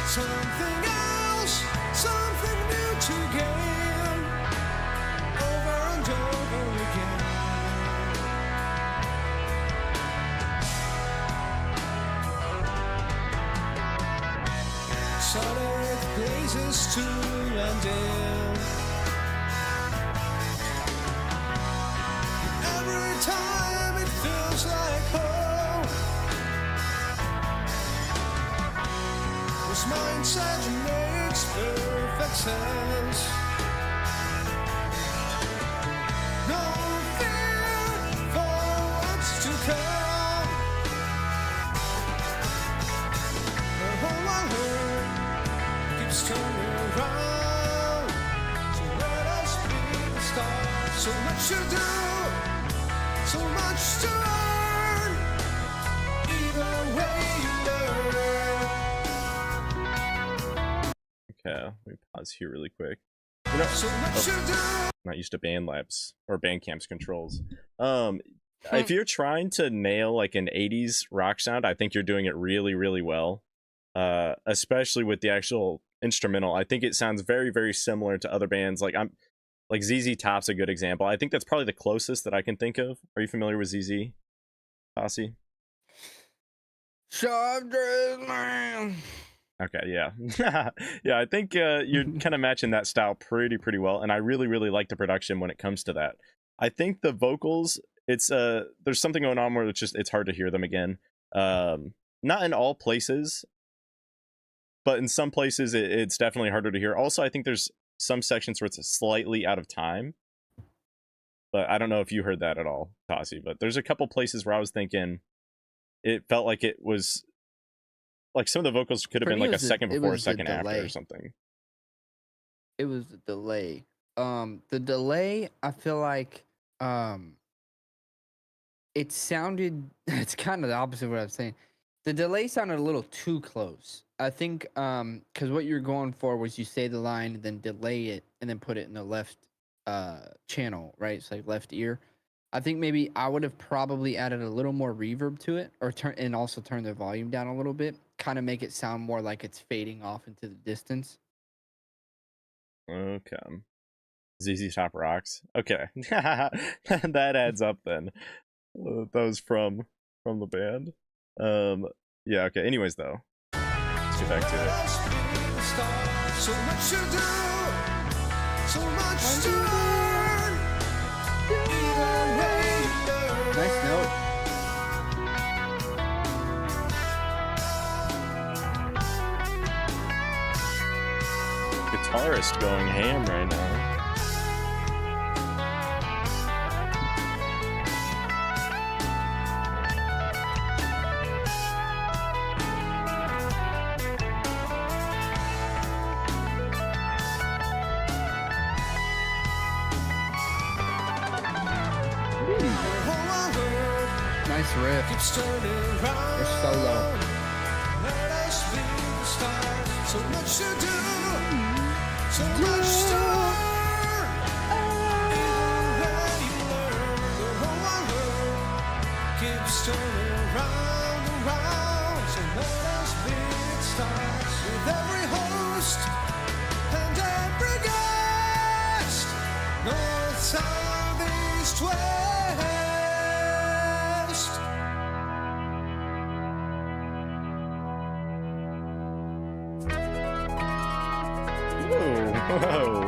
Something else, something new to gain. Over and over again. Solid places to land in. Every time it feels like home. This mindset makes perfect sense. No fear for what's to come. The whole world keeps turning around. So let us be the stars. So much to do, so much to earn. Either way you learn. Okay, let me pause here really quick. You know, So much to do. I'm not used to BandLabs or Bandcamp's controls. If you're trying to nail like an 80s rock sound, I think you're doing it really, really well. Especially with the actual instrumental. I think it sounds very, very similar to other bands. Like ZZ Top's a good example. I think that's probably the closest that I can think of. Are you familiar with ZZ, Tossie? Sharp dressed man. Okay, yeah. Yeah, I think you're kind of matching that style pretty well, and I really, really like the production when it comes to that. I think the vocals, it's there's something going on where it's hard to hear them again. Not in all places, but in some places it's definitely harder to hear. Also, I think there's some sections where it's slightly out of time. But I don't know if you heard that at all, Tossie, but there's a couple places where I was thinking it felt like it was like some of the vocals could have For been me, like it a was second it before, a was the second after or delay. something. It was the delay. The delay, I feel like it sounded it's kind of the opposite of what I was saying. The delay sounded a little too close. I think because what you're going for was you say the line and then delay it and then put it in the left channel, right? It's like left ear. I think maybe I would have probably added a little more reverb to it, or also turn the volume down a little bit, kind of make it sound more like it's fading off into the distance. Okay. ZZ Top rocks. Okay. That adds up then. Those from the band. Yeah, okay. Anyways though. Let's get back to it. So much to do, so much to learn. Either way you learn. Nice note. Guitarist going ham right now. Nice riff. Keeps turning around. Or solo. Let us be so much to do, so much to learn. Even when you learn, the whole wide world keeps turning round and round. So let us be stars with every host and every guest. North, south, east, west. Whoa.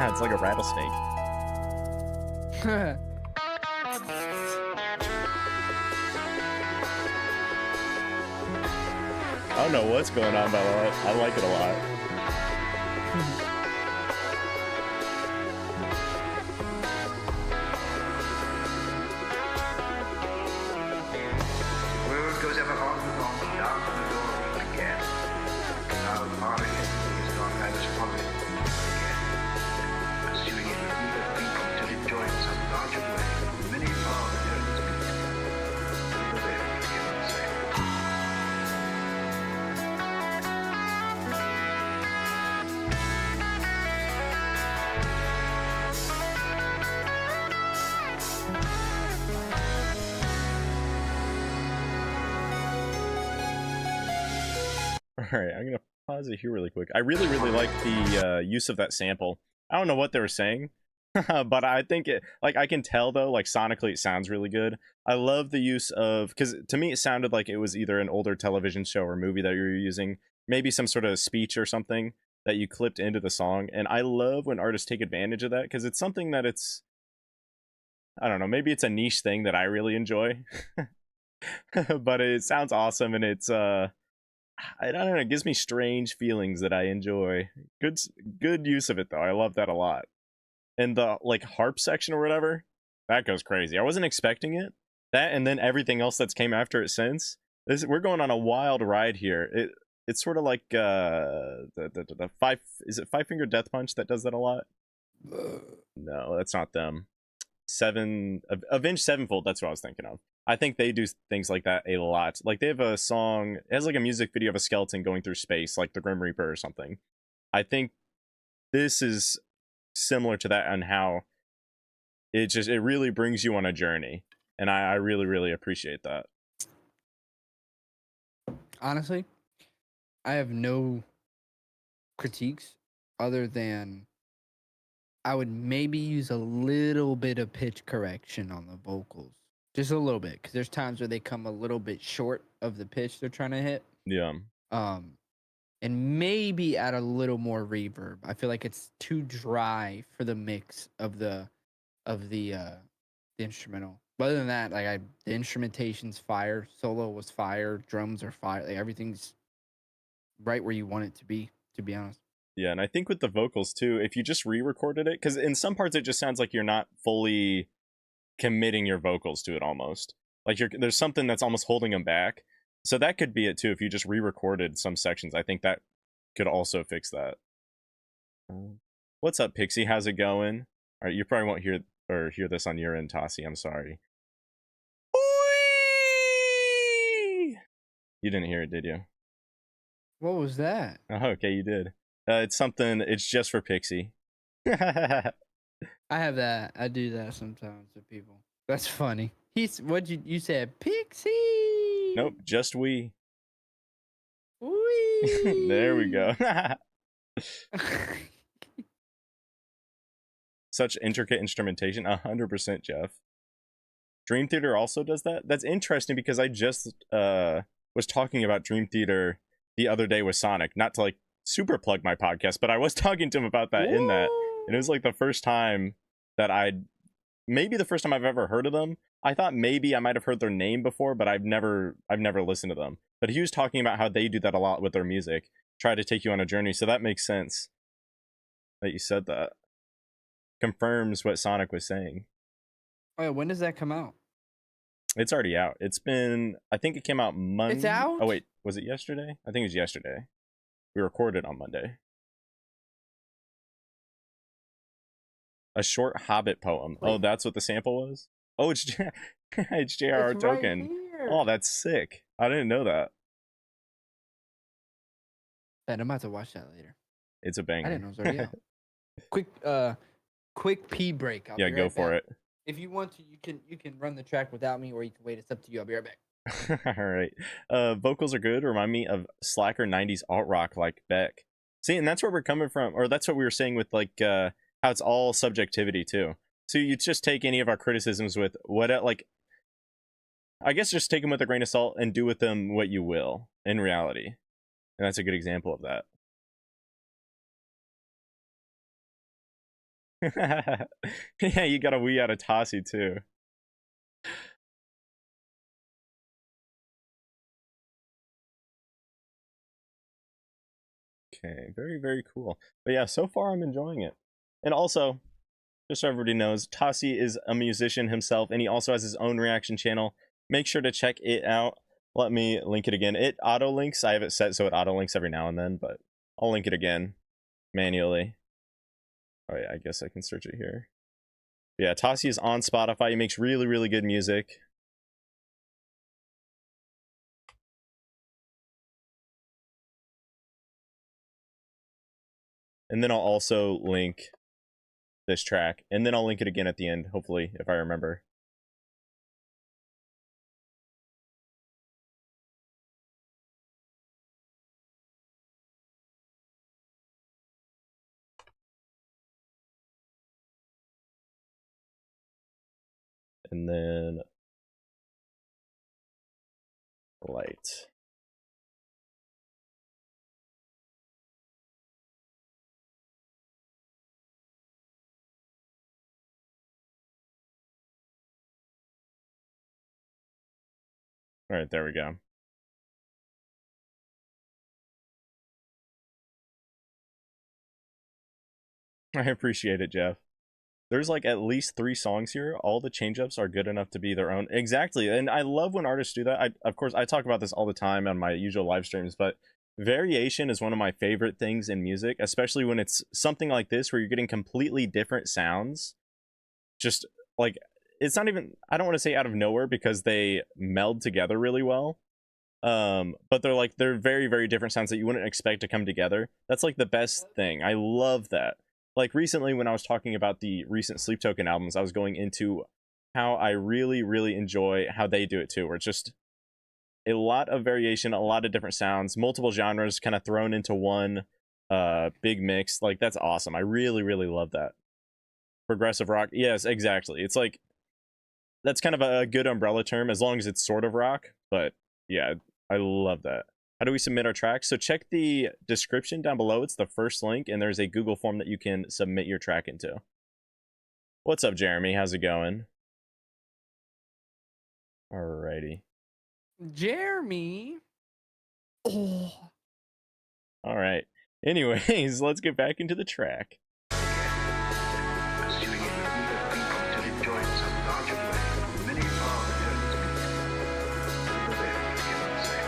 It's like a rattlesnake. I don't know what's going on, but I like it a lot. Word goes ever on and on, down to the door again. Now Marvin is gone, I was public again. Pursuing it with eager people till it joins some larger way. Many are the journeys beat. We were there, you would say. Alright, I'm gonna pause it here really quick. I really like the use of that sample. I don't know what they were saying, but I think it, like, I can tell though, like, sonically it sounds really good. I love the use of, because to me it sounded like it was either an older television show or movie that you were using, maybe some sort of speech or something that you clipped into the song, and I love when artists take advantage of that, because it's something that it's, I don't know, maybe it's a niche thing that I really enjoy, but it sounds awesome, and it's, I don't know, it gives me strange feelings that I enjoy. Good use of it though. I love that a lot. And the like harp section or whatever, that goes crazy. I wasn't expecting it. That and then everything else that's came after it since. We're going on a wild ride here. It's sort of like the Five Finger Death Punch that does that a lot? No, that's not them. Avenged Sevenfold, that's what I was thinking of. I think they do things like that a lot. Like they have a song, it has like a music video of a skeleton going through space, like the Grim Reaper or something. I think this is similar to that, and how it really brings you on a journey, and I really appreciate that. Honestly, I have no critiques other than I would maybe use a little bit of pitch correction on the vocals. Just a little bit, because there's times where they come a little bit short of the pitch they're trying to hit. Yeah. And maybe add a little more reverb. I feel like it's too dry for the mix of the instrumental. But other than that, like the instrumentation's fire, solo was fire, drums are fire, like everything's right where you want it to be honest. Yeah, and I think with the vocals too, if you just re-recorded it, because in some parts it just sounds like you're not fully committing your vocals to it almost. Like there's something that's almost holding them back. So that could be it too, if you just re-recorded some sections. I think that could also fix that. What's up, Pixie? How's it going? All right, you probably won't hear this on your end, Tossie. I'm sorry. Whee! You didn't hear it, did you? What was that? Oh, okay, you did. It's something. It's just for Pixie. I have that. I do that sometimes with people. That's funny. What'd you said? Pixie. Nope, just we. Wee. There we go. Such intricate instrumentation. 100%, Jeff. Dream Theater also does that. That's interesting because I just was talking about Dream Theater the other day with Sonic. Not to like super plug my podcast, but I was talking to him about that in that. And it was like the first time that I'd maybe the first time I've ever heard of them. I thought maybe I might have heard their name before, but I've never listened to them. But he was talking about how they do that a lot with their music, try to take you on a journey. So that makes sense that you said that. Confirms what Sonic was saying. Oh, yeah, when does that come out? It's already out. It's been, I think it came out Monday. It's out? Oh wait, was it yesterday? I think it was yesterday. We recorded on Monday. A short Hobbit poem. Oh, Wait. that's what the sample was? Oh, it's it's J.R.R. It's right Tolkien. here. Oh, that's sick. I didn't know that. Ben, I'm about to watch that later. It's a banger. I didn't know it was already out. Quick pee break. I'll Yeah, be go right for back. it. If you want to, you can run the track without me, or you can wait. It's up to you. I'll be right back. All right. Vocals are good. Remind me of slacker 90s alt rock like Beck. See, and that's where we're coming from, or that's what we were saying with like how it's all subjectivity too. So you just take any of our criticisms with what, like, I guess just take them with a grain of salt and do with them what you will in reality. And that's a good example of that. Yeah, you got a wee out of Tossie too. Okay, very, very cool. But yeah, so far I'm enjoying it. And also, just so everybody knows, Tossie is a musician himself, and he also has his own reaction channel. Make sure to check it out. Let me link it again. It auto links. I have it set so it auto links every now and then, but I'll link it again manually. Oh yeah, I guess I can search it here. Yeah, Tossie is on Spotify. He makes really, really good music. And then I'll also link this track, and then I'll link it again at the end, hopefully, if I remember. And then light. All right, there we go. I appreciate it, Jeff. There's like at least 3 songs here. All the change-ups are good enough to be their own. Exactly. And I love when artists do that. Of course, I talk about this all the time on my usual live streams, but variation is one of my favorite things in music, especially when it's something like this where you're getting completely different sounds. Just like, it's not even, I don't want to say out of nowhere because they meld together really well. But they're very, very different sounds that you wouldn't expect to come together. That's like the best thing. I love that. Like recently when I was talking about the recent Sleep Token albums, I was going into how I really, really enjoy how they do it too, where it's just a lot of variation, a lot of different sounds, multiple genres kind of thrown into one big mix. Like, that's awesome. I really, really love that. Progressive rock. Yes, exactly. It's like, that's kind of a good umbrella term as long as it's sort of rock. But yeah, I love that. How do we submit our tracks? So check the description down below. It's the first link, and there's a Google form that you can submit your track into. What's up, Jeremy? How's it going? Alrighty. Jeremy. Oh. All right. Anyways, let's get back into the track. Pursuing an eager people to enjoy in some larger way. Many are the early speakers. Little there, I cannot say.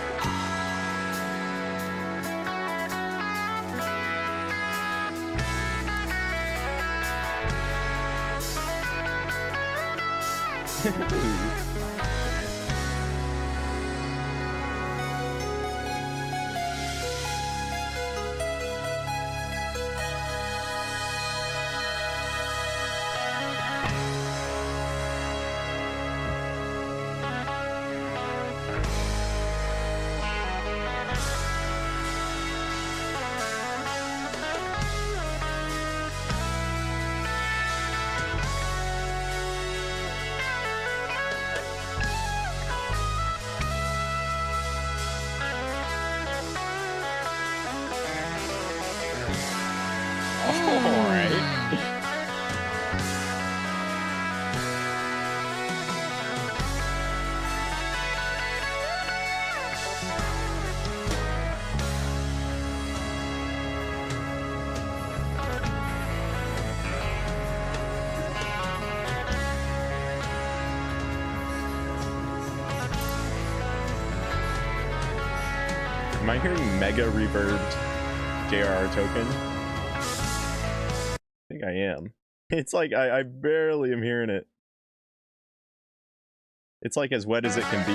Am I hearing mega reverbed JRR token? I think I am. It's like I barely am hearing it. It's like as wet as it can be.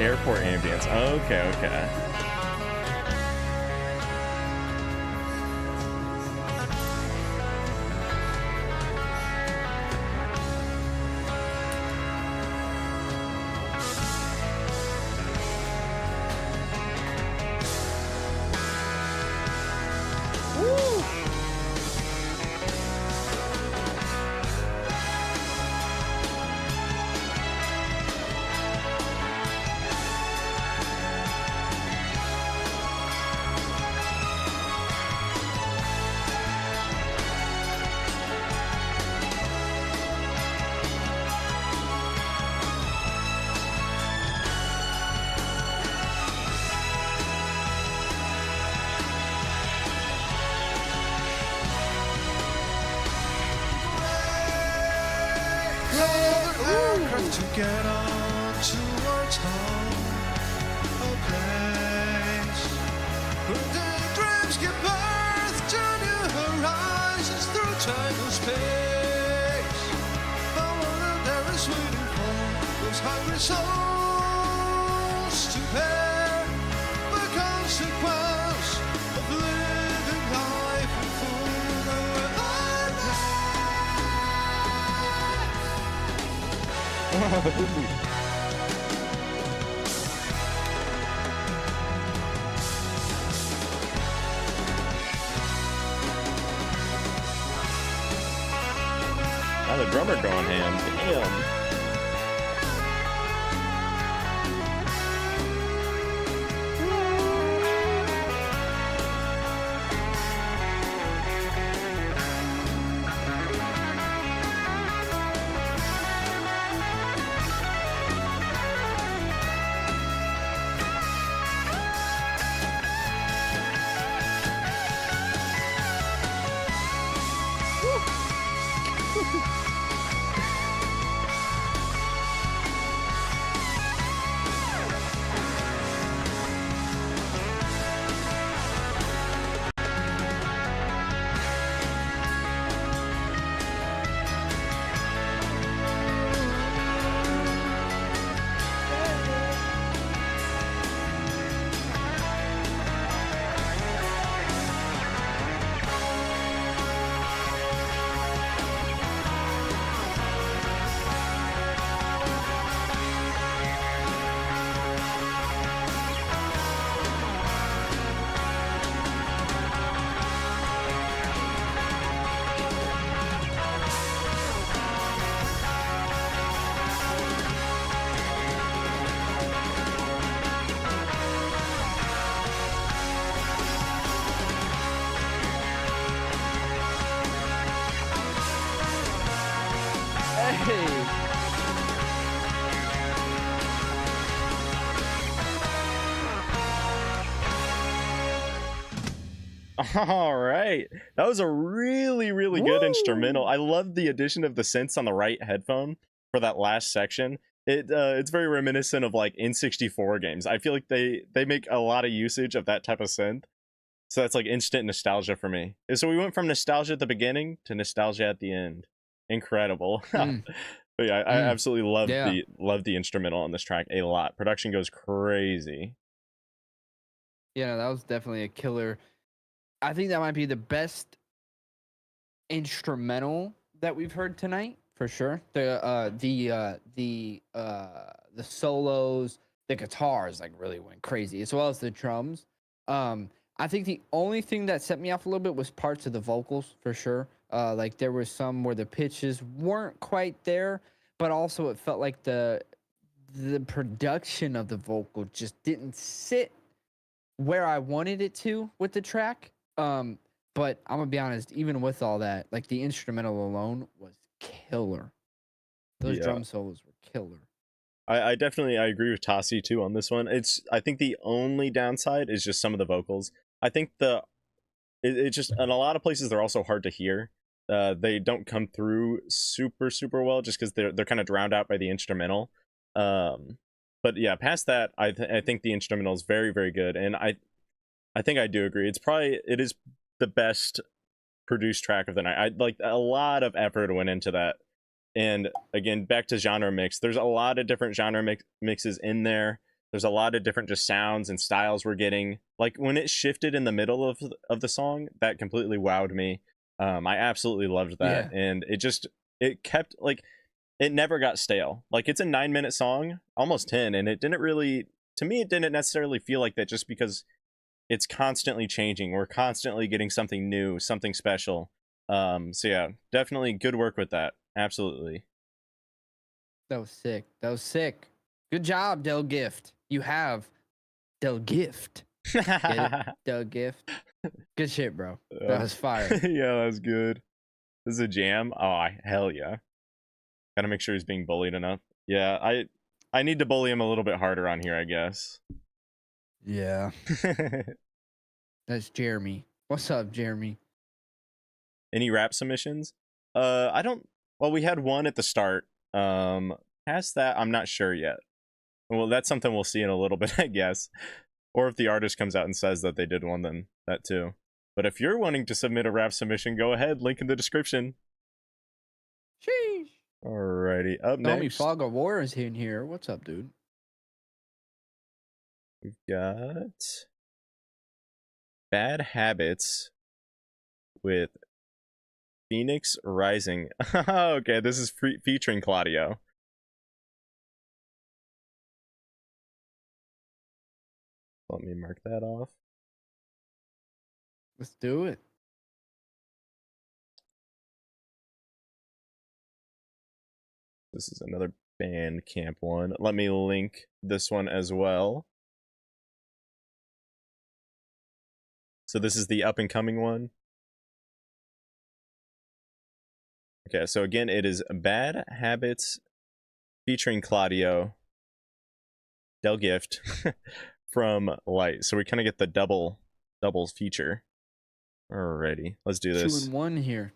Airport ambience. Okay, okay. To get on to our town, a place where daydreams give birth to new horizons through time and space. The one that there is waiting for those hungry souls to bear the consequence of living life in full Now the drummer going ham. Damn. Hey. All right, that was a really good instrumental. I love the addition of the synths on the right headphone for that last section. It's very reminiscent of like N64 games. I feel like they make a lot of usage of that type of synth, so that's like instant nostalgia for me. And so we went from nostalgia at the beginning to nostalgia at the end. Incredible. But yeah, I absolutely love the instrumental on this track a lot. Production goes crazy. Yeah, no, that was definitely a killer. I think that might be the best instrumental that we've heard tonight for sure. The solos, the guitars like really went crazy, as well as the drums. I think the only thing that set me off a little bit was parts of the vocals for sure. Like there was some where the pitches weren't quite there, but also it felt like the production of the vocal just didn't sit where I wanted it to with the track. But I'm gonna be honest, even with all that, like the instrumental alone was killer. Those drum solos were killer. I definitely agree with Tassi too on this one. I think the only downside is just some of the vocals. I think the it just in a lot of places they're also hard to hear. They don't come through super well just because they're kind of drowned out by the instrumental. But yeah, past that, I think the instrumental is very good, and I think I do agree. It is the best produced track of the night. I like a lot of effort went into that. And again, back to genre mix. There's a lot of different genre mixes in there. There's a lot of different just sounds and styles we're getting. Like when it shifted in the middle of the song, that completely wowed me. I absolutely loved that, and it kept like it never got stale. Like it's a 9-minute song, almost 10, and it didn't really, to me, it didn't necessarily feel like that just because it's constantly changing. We're constantly getting something new, something special. So yeah, definitely good work with that. Absolutely. That was sick. That was sick. Good job, Del Gift. You have Del Gift. Get it? Del Gift. Good shit, bro. That was fire. Yeah, that's good. This is a jam. Oh, hell yeah. Gotta make sure he's being bullied enough. Yeah, I need to bully him a little bit harder on here, I guess. Yeah. That's Jeremy. What's up, Jeremy? Any rap submissions? Well, we had one at the start. Past that, I'm not sure yet. Well, that's something we'll see in a little bit, I guess. Or if the artist comes out and says that they did one, then that too. But if you're wanting to submit a rap submission, go ahead. Link in the description. Sheesh. Alrighty, up Tommy next. Fog of War is in here. What's up, dude? We've got Bad Habits with Phoenix Rising. Okay, this is featuring Claudio. Let me mark that off. Let's do it. This is another Bandcamp one. Let me link this one as well. So this is the up and coming one. Okay, so again, it is Bad Habits featuring Claudio, Del Gift from Light. So we kind of get the double feature. Alrighty, let's do this. 2 in 1 here.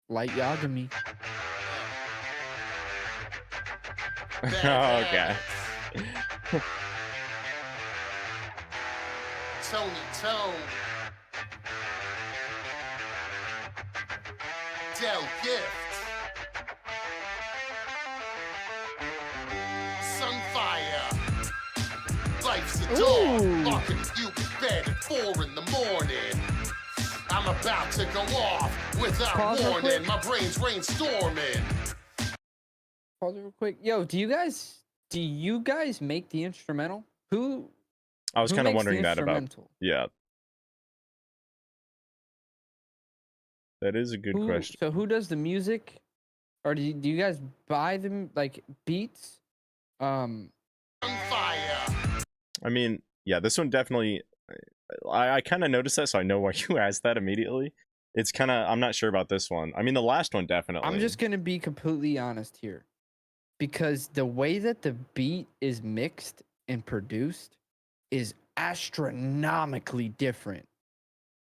Light Yagami. Okay. Tony Tone. Del Gift. Sunfire. Life's a dog. Locking you in bed at 4 in the morning. I'm about to go off without Pause real warning. quick. My brain's rainstorming. Pause it real quick. Yo, do you guys make the instrumental? I was who kind of makes the wondering that about. instrumental? Yeah. That is a good question. So who does the music? Or do you guys buy them like beats? Sunfire. I mean, yeah, this one definitely. I kind of noticed that, so I know why you asked that immediately. It's kind of. I'm not sure about this one. I mean, the last one definitely. I'm just gonna be completely honest here, because the way that the beat is mixed and produced is astronomically different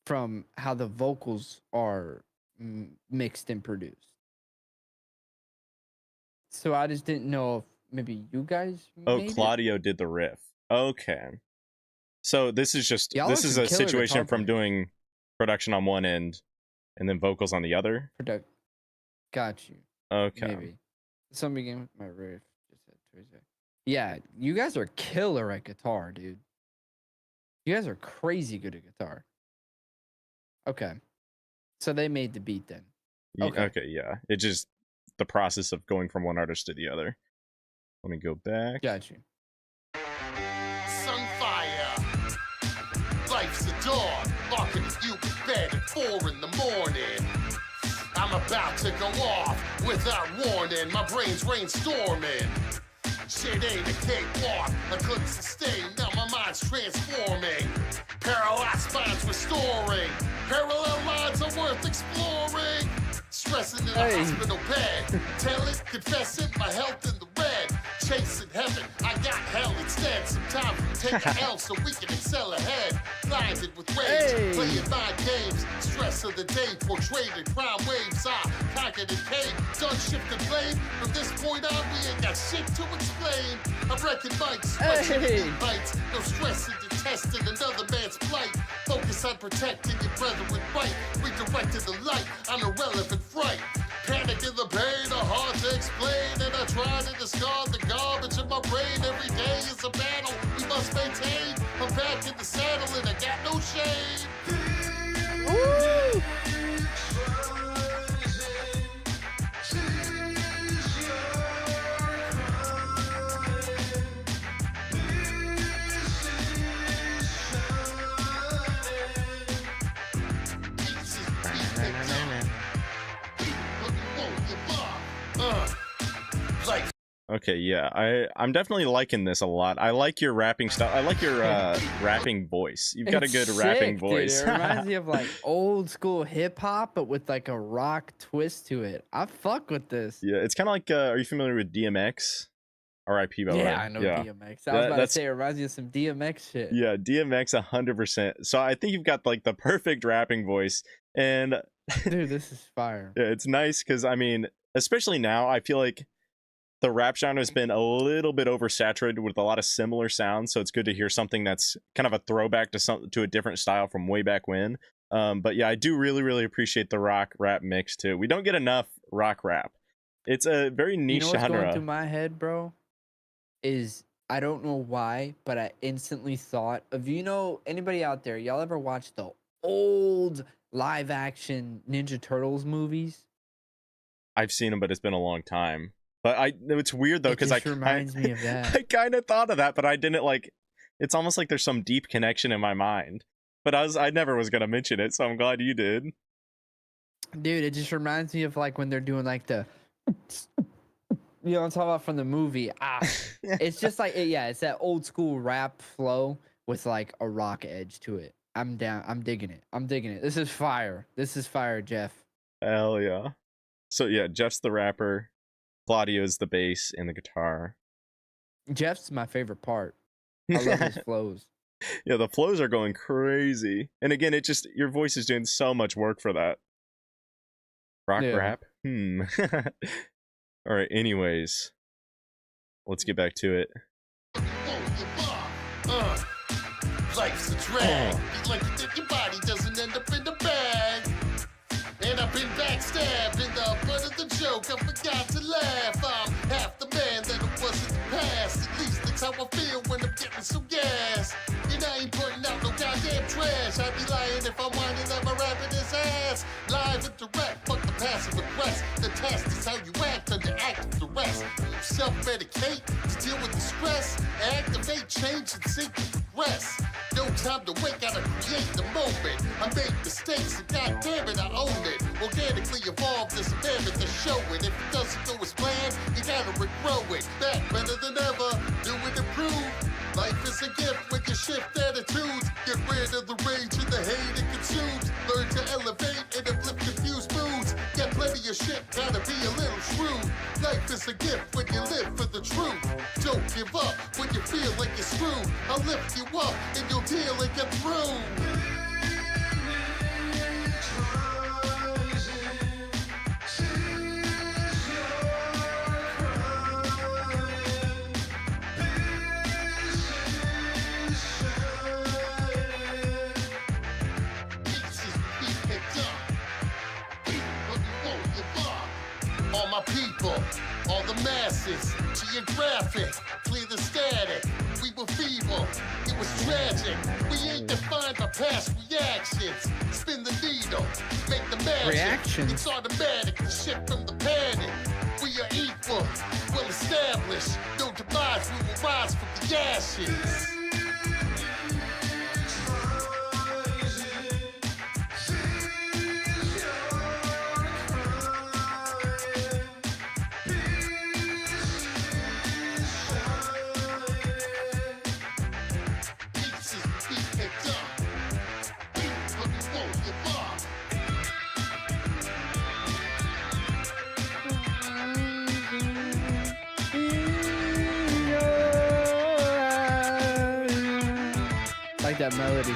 from how the vocals are mixed and produced. So I just didn't know if maybe you guys. Oh, made it? Claudio did the riff. Okay. So this is just Y'all this are is some a killer situation guitar from players. doing production on one end and then vocals on the other. Got you. Okay. Maybe. Somebody began with my riff. Just said Tuesday. Yeah, you guys are killer at guitar, dude. You guys are crazy good at guitar. Okay. So they made the beat then. Okay. Okay, yeah. It just the process of going from one artist to the other. Let me go back. Got you. Sunfire. Life's a dog. Locking you in bed at 4 in the morning. I'm about to go off without warning. My brain's rainstorming. Shit ain't a cakewalk. I couldn't sustain. Now my mind's transforming. Paralyzed spines restoring. Parallel lines are worth exploring. Stressing in a Hey. hospital bed. Tell it, confess it, my health in the red. chasing heaven. I got hell instead. Sometimes we take an L so we can excel ahead. Blinded with rage, Hey. playing mind games. Stress of the day portrayed in crime waves. I conquered and came, done shifting blame. From this point on, we ain't got shit to explain. I'm wrecking mics, Hey. bites. No stress in detesting another man's plight. Focus on protecting your brethren right. Redirecting the light on irrelevant fright. Panic in the pain are hard to explain, and I try to discard the garbage in my brain. Every day is a battle we must maintain. I'm back in the saddle and I got no shame. Woo! Like Okay, yeah, I'm definitely liking this a lot. I like your rapping style. I like your rapping voice. You've got a It's good rapping sick, dude. voice. It reminds me of like old school hip hop, but with like a rock twist to it. I fuck with this. Yeah, it's kind of like. Are you familiar with DMX? R.I.P. by the way. Yeah, I know Yeah. DMX. I was That- about to that's- say it reminds me of some DMX shit. Yeah, DMX 100%. So I think you've got like the perfect rapping voice, and Dude, this is fire. yeah, it's nice because I mean, especially now, I feel like the rap genre has been a little bit oversaturated with a lot of similar sounds. So it's good to hear something that's kind of a throwback to a different style from way back when. But yeah, I do really appreciate the rock rap mix too. We don't get enough rock rap. It's a very You niche know what's going genre. through my head, bro? Is I don't know why, but I instantly thought of, you know, anybody out there, y'all ever watch the old live action Ninja Turtles movies? I've seen them, but it's been a long time. But it's weird though It because I just reminds me of that. I kind of thought of that, but I didn't like. It's almost like there's some deep connection in my mind. But I never was gonna mention it, so I'm glad you did. Dude, it just reminds me of like when they're doing like the, you know what I'm talking about from the movie. It's just like, yeah, it's that old school rap flow with like a rock edge to it. I'm down. I'm digging it. I'm digging it. This is fire. This is fire, Jeff. Hell yeah. So yeah, Jeff's the rapper, Claudio's the bass and the guitar. Jeff's my favorite part. I love his flows. Yeah, the flows are going crazy. And again, it just your voice is doing so much work for that. Rock Yeah. rap? All right, anyways. Let's get back to it. Life's a drag. You like you think your body doesn't end up in the bag. And I've been backstabbed in the butt of the joke. I forgot to laugh. I'm half the man that I was in the past. At least that's how I feel when I'm getting some gas. And I ain't putting out no goddamn trash. I'd be lying if I'm whining that my rapping is ass. Live and direct, fuck the passive aggress. The test is how you act under active duress. You self-medicate to deal with the stress. Activate, change, and seek to progress. No time to wait, gotta create the moment. I made mistakes and goddamn it, I own it. Organically evolved this mammoth to show it. If it doesn't go as planned, you gotta regrow it. Back better than ever, do it improve. Life is a gift when you shift attitudes. Get rid of the rage and the hate it consumes. Learn to elevate and uplift confused moods. Get plenty of shit, gotta be a little shrewd. Life is a gift when you live for the truth. Don't give up when you feel like you're screwed. I'll lift you up and you'll deal and get through. All my people, all the masses, geographic, clear the static. We were feeble, it was tragic. We ain't defined by past reactions. Spin the needle, make the magic. Reactions? It's automatic, the shift from the panic. We are equal, well established. No demise, we will rise from the ashes. Like that melody.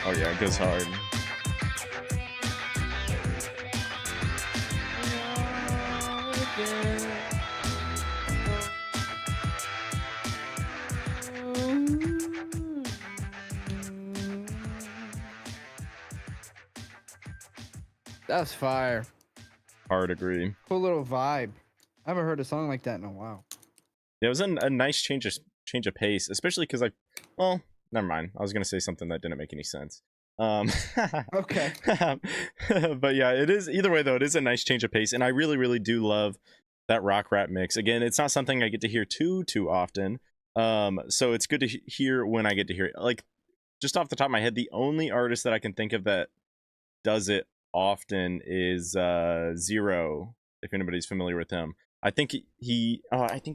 Oh yeah, it goes hard. That's fire. Hard agree. Cool little vibe. I haven't heard a song like that in a while. Yeah, it was a nice change of pace, especially because well, never mind. I was gonna say something that didn't make any sense. Okay. But yeah, it is either way though. It is a nice change of pace, and I really do love that rock rap mix. Again, it's not something I get to hear too often. So it's good to hear when I get to hear it. Like just off the top of my head, the only artist that I can think of that does it often is Zero. If anybody's familiar with him, I think he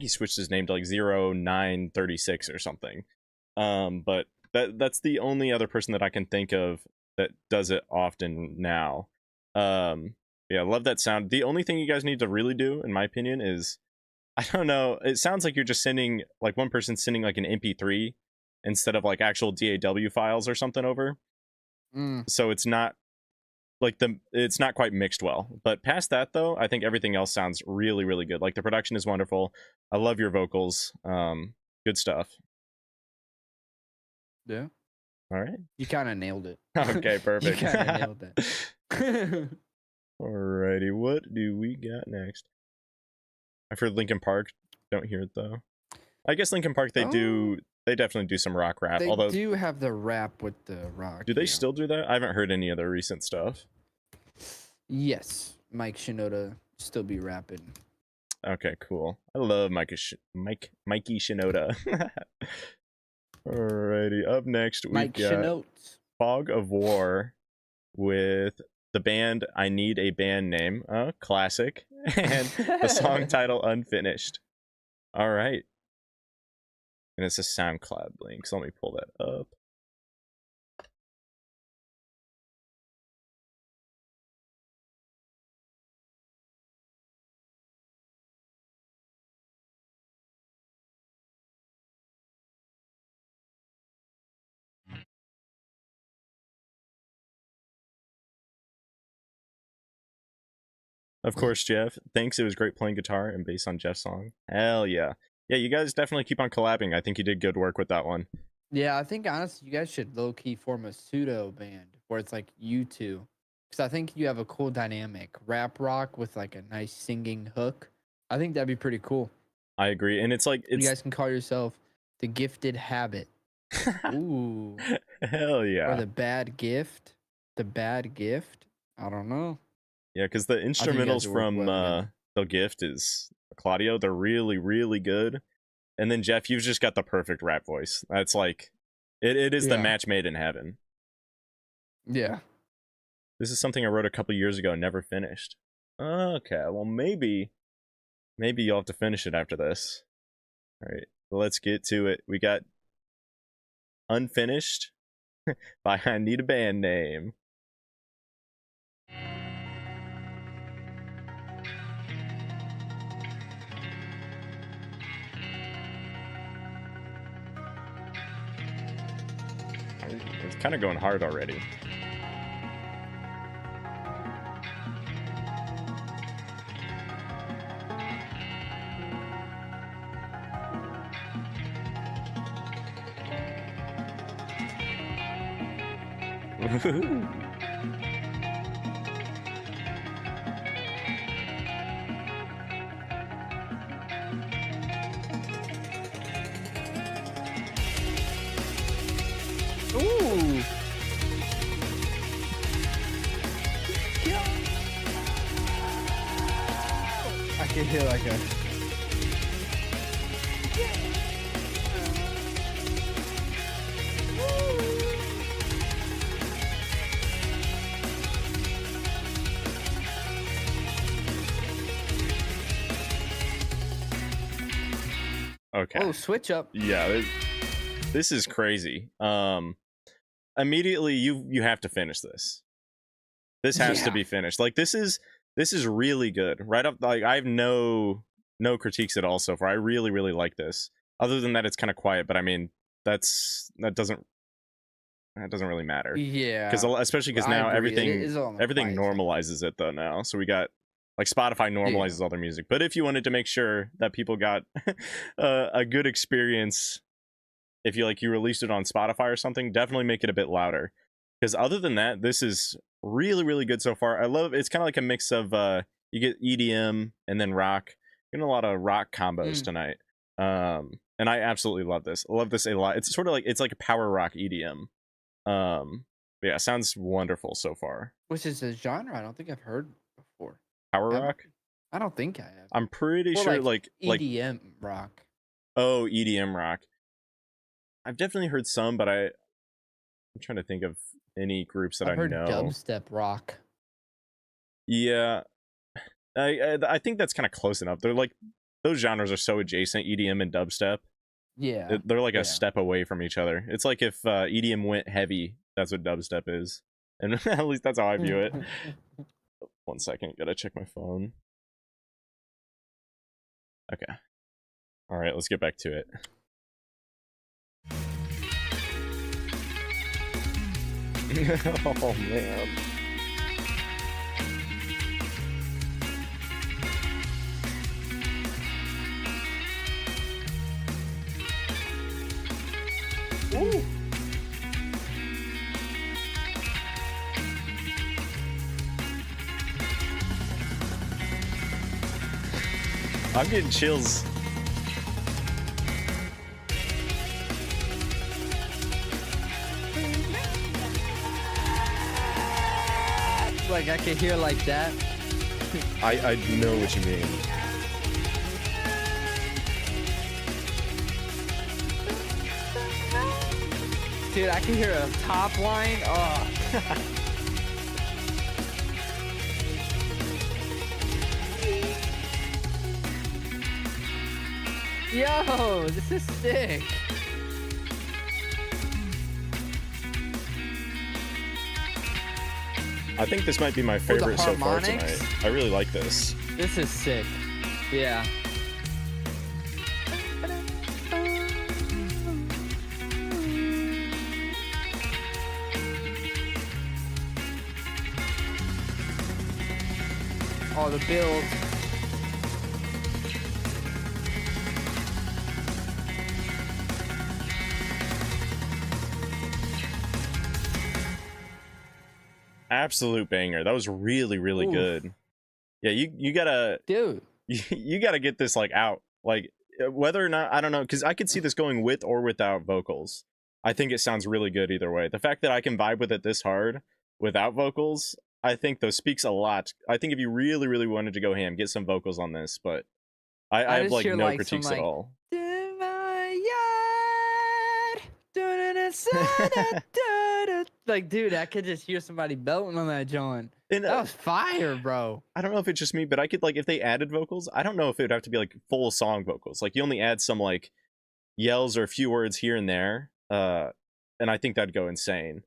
switched his name to like 0936 or something. But that's the only other person that I can think of that does it often now. Yeah, love that sound. The only thing you guys need to really do, in my opinion, is I don't know. It sounds like you're just sending like one person sending like an MP3 instead of like actual DAW files or something over. So it's not like it's not quite mixed well. But past that though, I think everything else sounds really good. Like the production is wonderful. I love your vocals. Good stuff. Yeah. All right. You kind of nailed it. Okay, You perfect. kind of nailed that. Alrighty, what do we got next? I've heard Linkin Park. Don't hear it though. I guess Linkin Park they definitely do some rock rap. They Although do have the rap with the rock. do they yeah. still do that? I haven't heard any of their recent stuff. Yes, Mike Shinoda still be rapping. Okay, cool. I love Mikey Shinoda. Alrighty, up next we Mike got Shinotes. Fog of War with the band I Need a Band Name, classic, and the song title Unfinished. All right. And it's a SoundCloud link, so let me pull that up. Of course, Jeff. Thanks. It was great playing guitar and bass on Jeff's song. Hell yeah. Yeah, you guys definitely keep on collabing. I think you did good work with that one. Yeah, I think honestly, you guys should low key form a pseudo band where it's like you two, because I think you have a cool dynamic. Rap rock with like a nice singing hook. I think that'd be pretty cool. I agree, and it's like You guys can call yourself the Gifted Habit. Ooh. Hell Or yeah. the Bad Gift. The Bad Gift. I don't know. Yeah, because the you guys instrumentals would work from well together. The Gift is Claudio. They're really good. And then Jeff, you've just got the perfect rap voice. That's like, it is the Yeah. match made in heaven. Yeah. This is something I wrote a couple years ago and never finished. Okay, well maybe you'll have to finish it after this. All right, let's get to it. We got Unfinished by I Need a Band Name. It's kind of going hard already. Woohoo. Ooh. I can hear like a. Okay. Oh, switch up. Yeah, this is crazy. Immediately you have to finish this. This has to Yeah. be finished. Like this is really good. Right up, like I have no critiques at all so far. I really like this. Other than that, it's kind of quiet, but I mean that doesn't that doesn't really matter. Yeah. Because especially because I now agree. It everything is on the everything quiet side. normalizes it though now. So we got like Spotify normalizes all their music. But if you wanted to make sure that people got a good experience, if you released it on Spotify or something, definitely make it a bit louder. Because other than that, this is really, really good so far. I love it's kind of like a mix of you get EDM and then rock. Getting a lot of rock combos tonight. And I absolutely love this. I love this a lot. It's sort of like it's like a power rock EDM. Yeah, sounds wonderful so far. Which is a genre I don't think I've heard before. Power Have- rock? I don't think I have. I'm pretty Or sure like like EDM rock. oh, EDM rock. I've definitely heard some, but I'm trying to think of any groups that I've I heard know. dubstep rock. Yeah. I think that's kind of close enough. They're like those genres are so adjacent, EDM and dubstep. Yeah. They're like yeah. a step away from each other. It's like if EDM went heavy, that's what dubstep is. And at least that's how I view it. 1 second, gotta check my phone. Okay. All right, let's get back to it. Oh man. Ooh. I'm getting chills. Like I can hear like that. I know what you mean. Dude, I can hear a top line. Oh. Yo, this is sick. I think this might be my favorite so far tonight. harmonics? I really like this. This is sick. Yeah. Oh, the build. Absolute banger. That was really, really Oof. good. Yeah, you gotta Dude. you gotta get this like out. Like whether or not I don't know, because I could see this going with or without vocals. I think it sounds really good either way. The fact that I can vibe with it this hard without vocals, I think though speaks a lot. I think if you really, really wanted to go ham, get some vocals on this, but I have just like hear, no like, some, critiques at like, all. Like, dude, I could just hear somebody belting on that joint. And, That was fire, bro. I don't know if it's just me, but I could like if they added vocals, I don't know if it would have to be like full song vocals. Like you only add some like yells or a few words here and there. And I think that'd go insane.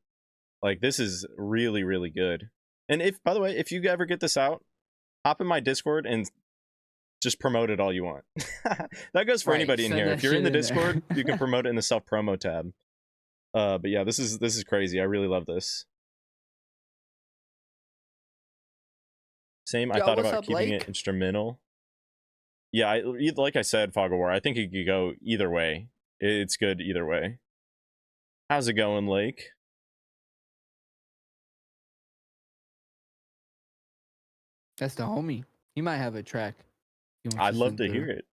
Like this is really, really good. And if by the way, if you ever get this out, hop in my Discord and just promote it all you want. That goes for Right, anybody in send here. that If you're in the shit in there. Discord, you can promote it in the self promo tab. But yeah, this is crazy. I really love this. Same. I Yo, thought what's about up, keeping Blake? it instrumental. Yeah, like I said, Fog of War. I think it could go either way. It's good either way. How's it going, Lake? That's the homie. He might have a track. he wants I'd love send to through. hear it.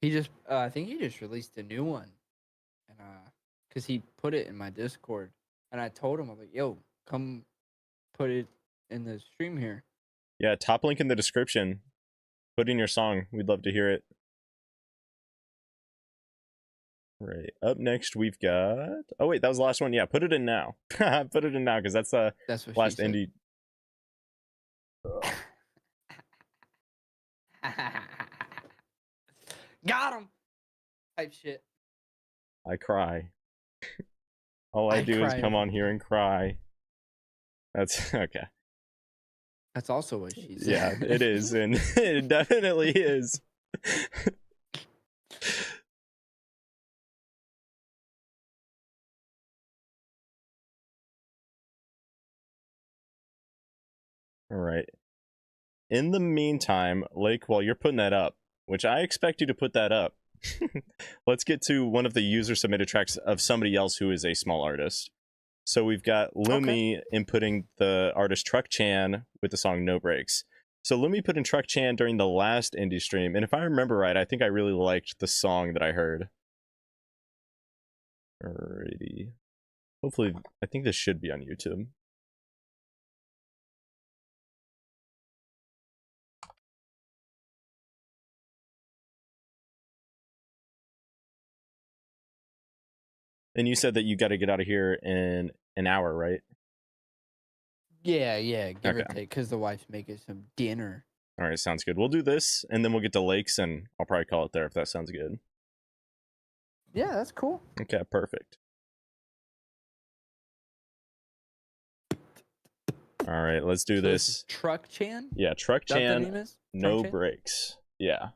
He just, I think he just released a new one, and cause he put it in my Discord, and I told him, I was like, "Yo, come put it in the stream here." Yeah, top link in the description. Put in your song. We'd love to hear it. Right. Up next, we've got. Oh wait, that was the last one. Yeah, put it in now. Put it in now because that's the That's what last she said. indie. Got him. Type shit. I cry. All I do is cry come over on here and cry. That's okay. That's also what she said. Yeah, it is, and it definitely is. All right. In the meantime, Lake, while you're putting that up, which I expect you to put that up, let's get to one of the user submitted tracks of somebody else who is a small artist. So we've got Lumi inputting the artist Truck Chan with the song No Breaks. So Lumi put in Truck Chan during the last indie stream, and if I remember right, I think I really liked the song that I heard. Alrighty. Hopefully, I think this should be on YouTube. And you said that you got to get out of here in an hour, right? Yeah, give or Okay. take, because the wife's making some dinner. All right, sounds good. We'll do this, and then we'll get to Lakes, and I'll probably call it there if that sounds good. Yeah, that's cool. Okay, perfect. All right, let's do So this is this. Truck Chan? Yeah, Truck Is that the Chan, name is? No Truck Chan? Breaks. Yeah.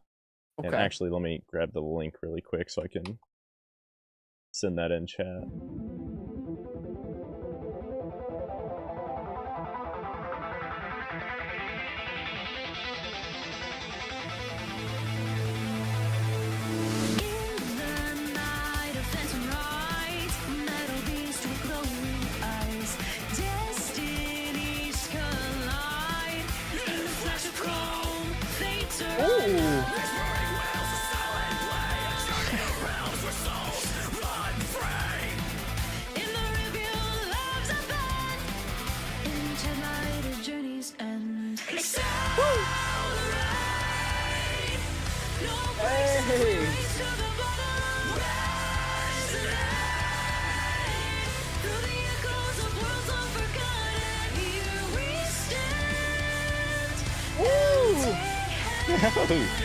Okay. And actually, let me grab the link really quick so I can send that in chat. In the night of phantom lights, metal beasts with glowing eyes, destinies collide. In the flash of chrome, fate turns. In the reveal, loves aband. Into light of journeys end. Accelerate. No breaks as we race to the bottom. Resonate. Through the echoes of worlds unforgotten, here we stand. Empty-handed.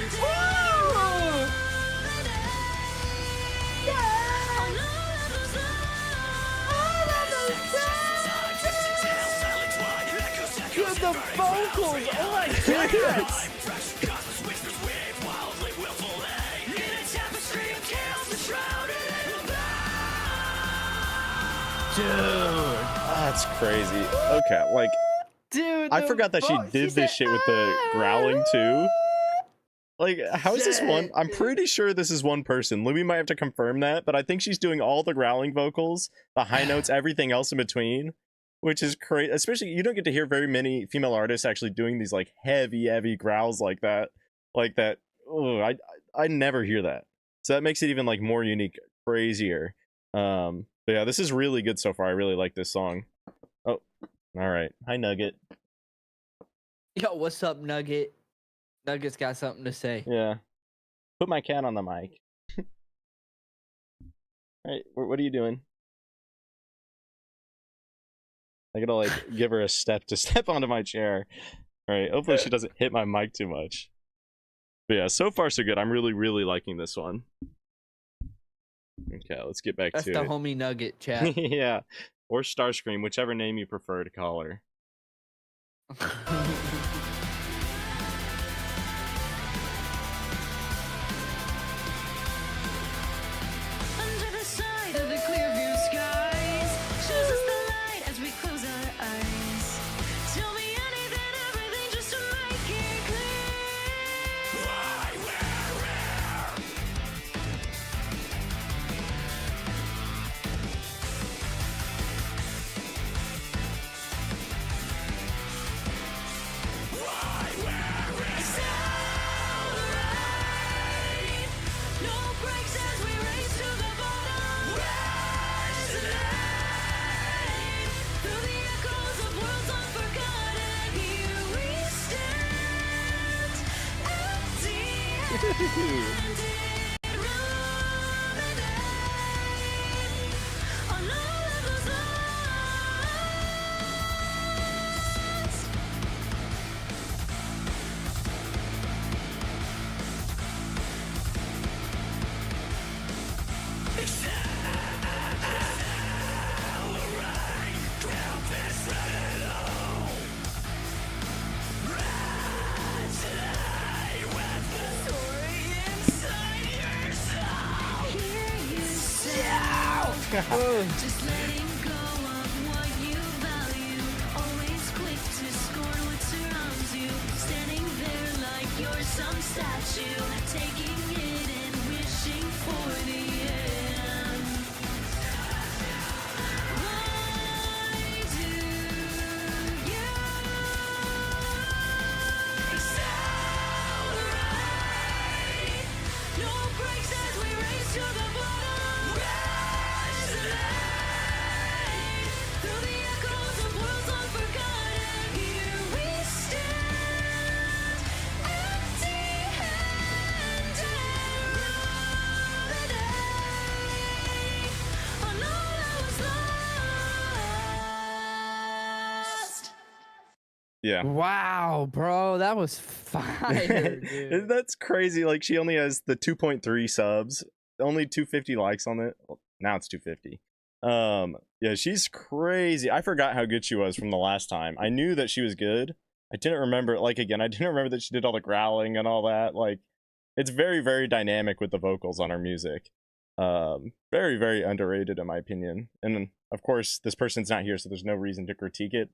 The vocals! Oh my goodness! That's crazy. Okay, like, Dude, I the forgot that she vo- did said, this shit with the growling too. Like, how is this one? Shit. I'm pretty sure this is one person. Lumi might have to confirm that, but I think she's doing all the growling vocals, the high notes, everything else in between, which is crazy. Especially, you don't get to hear very many female artists actually doing these like heavy growls like that. Oh, I never hear that. So that makes it even like more unique, crazier. But yeah, this is really good so far. I really like this song. Oh, all right. Hi, Nugget. Yo, what's up, Nugget? Nugget's got something to say. Yeah. Put my cat on the mic. Alright, what are you doing? I gotta like give her a step to step onto my chair. Alright, hopefully she doesn't hit my mic too much. But yeah, so far so good. I'm really liking this one. Okay, let's get back That's to the it. homie Nugget, chat. Yeah. Or Starscream, whichever name you prefer to call her. Under the side of the clear view skies, shows us the light as we close our eyes. Tell me anything, everything, just to make it clear. Why we're here? Accelerate. No breaks as we race to the bottom. Resonate. Through the echoes of worlds unforgotten, here we stand. Empty-handed. Ruminate on all of those lies. Just letting go of what you value. Always quick to scorn what's statue, taking it and wishing for the end. Why do you accelerate? No brakes as we race to the bottom. Resonate through the echoes of worlds unforgotten. Here we stand, empty-handed, ruminating on all that was lost. Yeah. Wow, bro, that was fire, dude. That's crazy. Like, she only has the 2.3 subs, only 250 likes on it. Well, now it's 250. Yeah, she's crazy. I forgot how good she was from the last time. I knew that she was good. I didn't remember, like, again, I didn't remember that she did all the growling and all that. Like, it's very, very dynamic with the vocals on her music. Very, very underrated in my opinion. And of course, this person's not here, so there's no reason to critique it.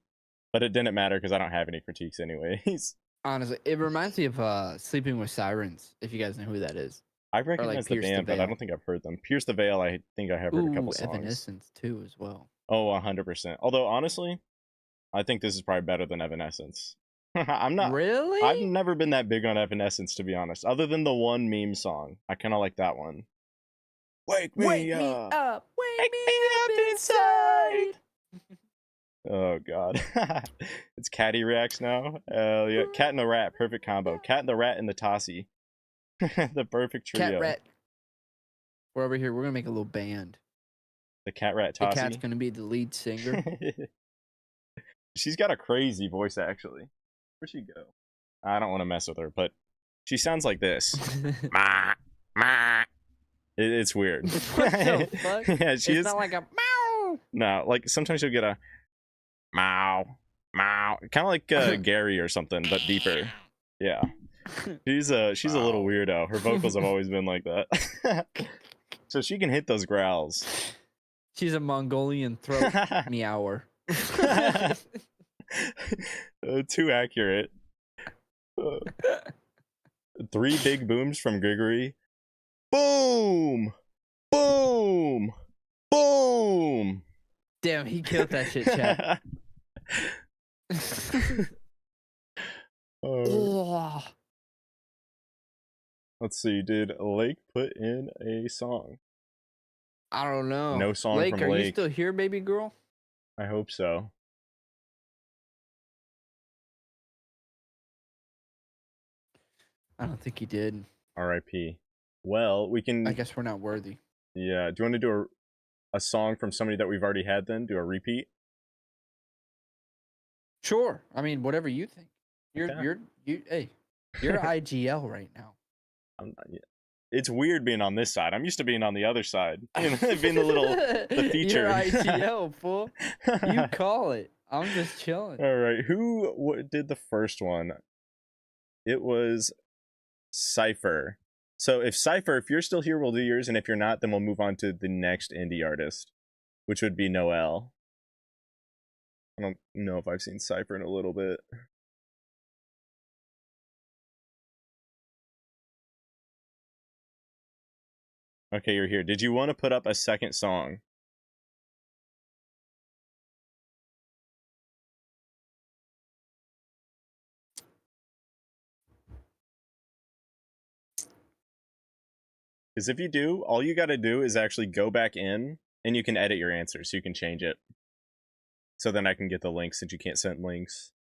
But it didn't matter because I don't have any critiques anyways. Honestly, it reminds me of Sleeping with Sirens, if you guys know who that is. I recognize the Pierce the band, but I Veil. don't think I've heard them. Pierce the Veil, I think I have heard a couple Ooh, songs. Evanescence too, as well. Oh, 100%. Although, honestly, I think this is probably better than Evanescence. I'm not. Really? I've never been that big on Evanescence, to be honest. Other than the one meme song. I kind of like that one. Wake me up. Wake me up inside. Oh, God. It's Catty Reacts now. Yeah, Cat and the Rat. Perfect combo. Cat and the Rat and the Tossie. The perfect trio. Cat Rat. We're over here. We're gonna make a little band. The Cat Rat The Tossie. cat's gonna be the lead singer. She's got a crazy voice, actually. Where'd she go? I don't want to mess with her, but she sounds like this. Ma, ma. It's weird. What the fuck? Yeah, she It's is. not like a meow. No, like sometimes you'll get a meow, meow, kind of like Gary or something, but deeper. Yeah, she's a little weirdo. Her vocals have always been like that. So she can hit those growls. She's a Mongolian throat meower. Too accurate. 3 big booms from Grigory. Boom! Boom! Boom! Damn, he killed that shit, chat. Oh. Let's see. Did Lake put in a song? I don't know. No song Lake, from are you Lake. still here, baby girl? I hope so. I don't think he did. R.I.P. Well, we can. I guess we're not worthy. Yeah. Do you want to do a song from somebody that we've already had? Then do a repeat. Sure. I mean, whatever you think. Okay. Hey, you're IGL right now. I'm not, yeah. It's weird being on this side. I'm used to being on the other side. You know, being the feature. You're IGL, fool. You call it. I'm just chilling. All right. Who did the first one? It was Cypher. So if you're still here, we'll do yours, and if you're not, then we'll move on to the next indie artist, which would be Noel. I don't know if I've seen Cypher in a little bit. Okay, you're here. Did you want to put up a second song? Because if you do, all you got to do is actually go back in and you can edit your answer, so you can change it. So then I can get the links since you can't send links.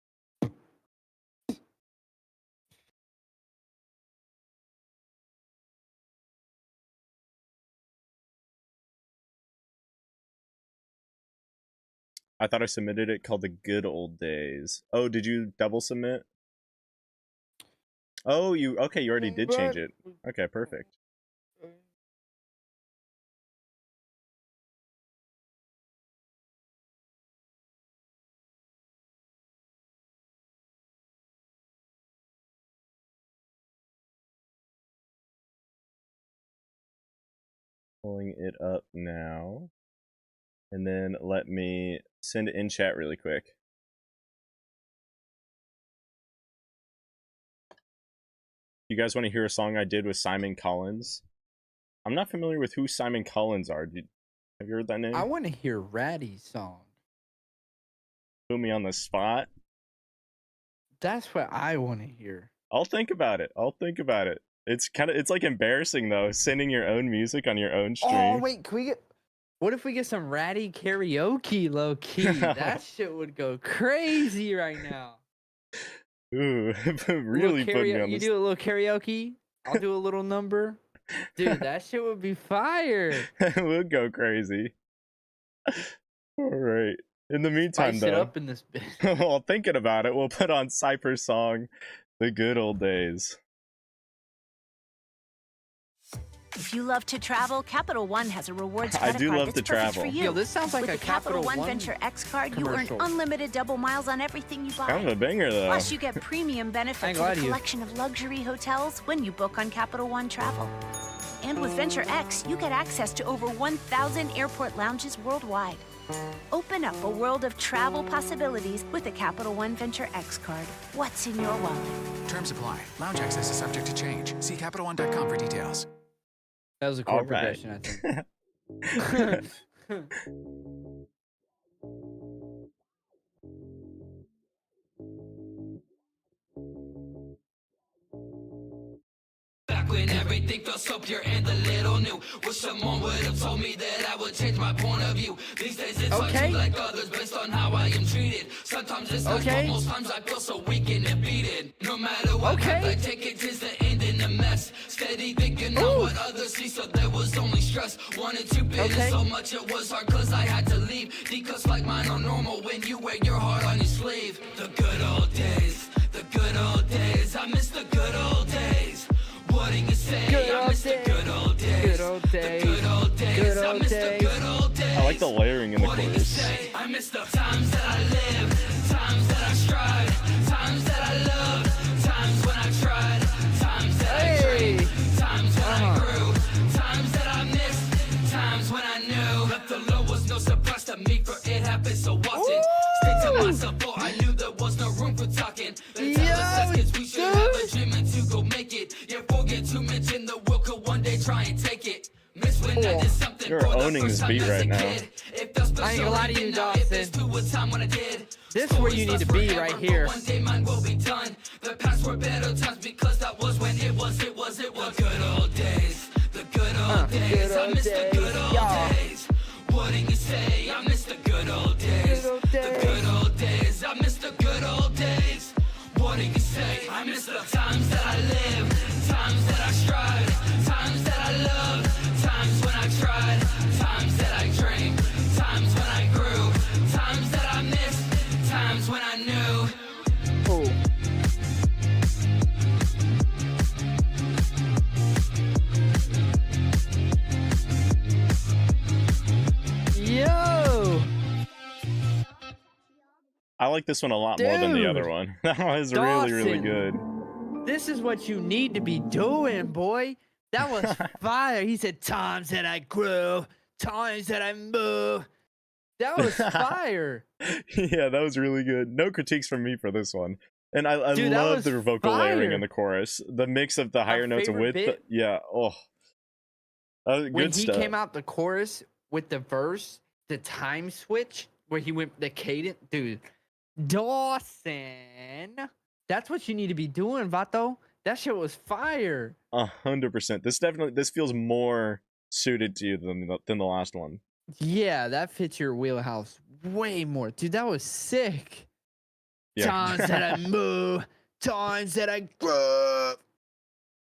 I thought I submitted it called The Good Old Days. Oh, did you double submit? Oh, you already did change it. Okay, perfect. Pulling it up now. And then let me send it in chat really quick. You guys want to hear a song I did with Simon Collins? I'm not familiar with who Simon Collins are. Have you heard that name? I want to hear Ratty's song. Put me on the spot. That's what I want to hear. I'll think about it. It's like embarrassing though, sending your own music on your own stream. Oh wait, can we get? What if we get some Ratty karaoke, low key? That shit would go crazy right now. Ooh, really put me on You the do a little karaoke. I'll do a little number. Dude, that shit would be fire. We'll go crazy. All right. In the meantime, Spice it though, up in this bitch. while thinking about it, we'll put on Cypher's song, "The Good Old Days." If you love to travel, Capital One has a rewards I credit do card love that's to perfect travel. for you. Yo, this sounds like With a the Capital One One Venture X card, you earn commercial. unlimited double miles on everything you buy. Kind of a banger, though. Plus, you get premium I benefits ain't with gonna lie a to you. collection of luxury hotels when you book on Capital One Travel. And with Venture X, you get access to over 1,000 airport lounges worldwide. Open up a world of travel possibilities with a Capital One Venture X card. What's in your wallet? Terms apply. Lounge access is subject to change. See CapitalOne.com for details. That was a All chord right. progression, I think. Back when everything felt so pure and a little new. Wish someone would have told me that I would change my point of view. These days it's hard Okay. to like others based on how I am treated. Sometimes it's like Okay. most times I feel so weak and defeated. No matter what Okay. path I take, it is the end in a mess. Steady thinking on what others see, so there was only stress. Wanted to be Okay. so much it was hard cause I had to leave. Because like mine are normal when you wear your heart on your sleeve. The good old days, the good old days. I miss the good old days. What do you say? Good I old miss the days. good old days. Good old The days. good old days. Good I old miss days. the good old days. I like the layering in the What do you chorus. say? I miss the times that I lived, times that I strive, times that I loved, times when I tried, times that I dreamed, times when I grew, times that I missed, times when I knew that the low was no surprise to me, for it happened so often. Stay to myself, for I knew there was no room for talking. They tell us as kids we should have a dream and to go make it. Yeah, forget to mention the world could one day try and take it. Miss when I did something You're for the owning first this time beat as right a now. kid. It felt I ain't gonna lie to you, now if it's Dawson. to a time when I did. This is where you need to be Stories right last here. forever, but one day mine will be done. The past were better times because that was when it was the good old days. The good old days. I miss the good old Y'all. days. What do you say? I miss the good old days. Good old The days. good old days. I miss the good old days. What do you say? I miss the times that I lived, times that I strived, times that I loved, times when I tried, times that I dreamed, times when I grew, times that I missed, times when I knew. Oh. Yo! I like this one a lot more than the other Dude. one. That one is really, really Dawson. good. This is what you need to be doing, boy. That was fire. He said, times that I grew, times that I moved. That was fire. Yeah, that was really good. No critiques from me for this one. And I Dude, that love was the vocal layering fire. in the chorus. The mix of the higher notes favorite with bit- yeah, oh. Good When he stuff. came out the chorus with the verse, the time switch, where he went the cadence, dude. Dawson. That's what you need to be doing, Vato. That shit was fire. 100%. This feels more suited to you than the last one. Yeah, that fits your wheelhouse way more. Dude, that was sick. Yeah. Times that I move, times that I grow.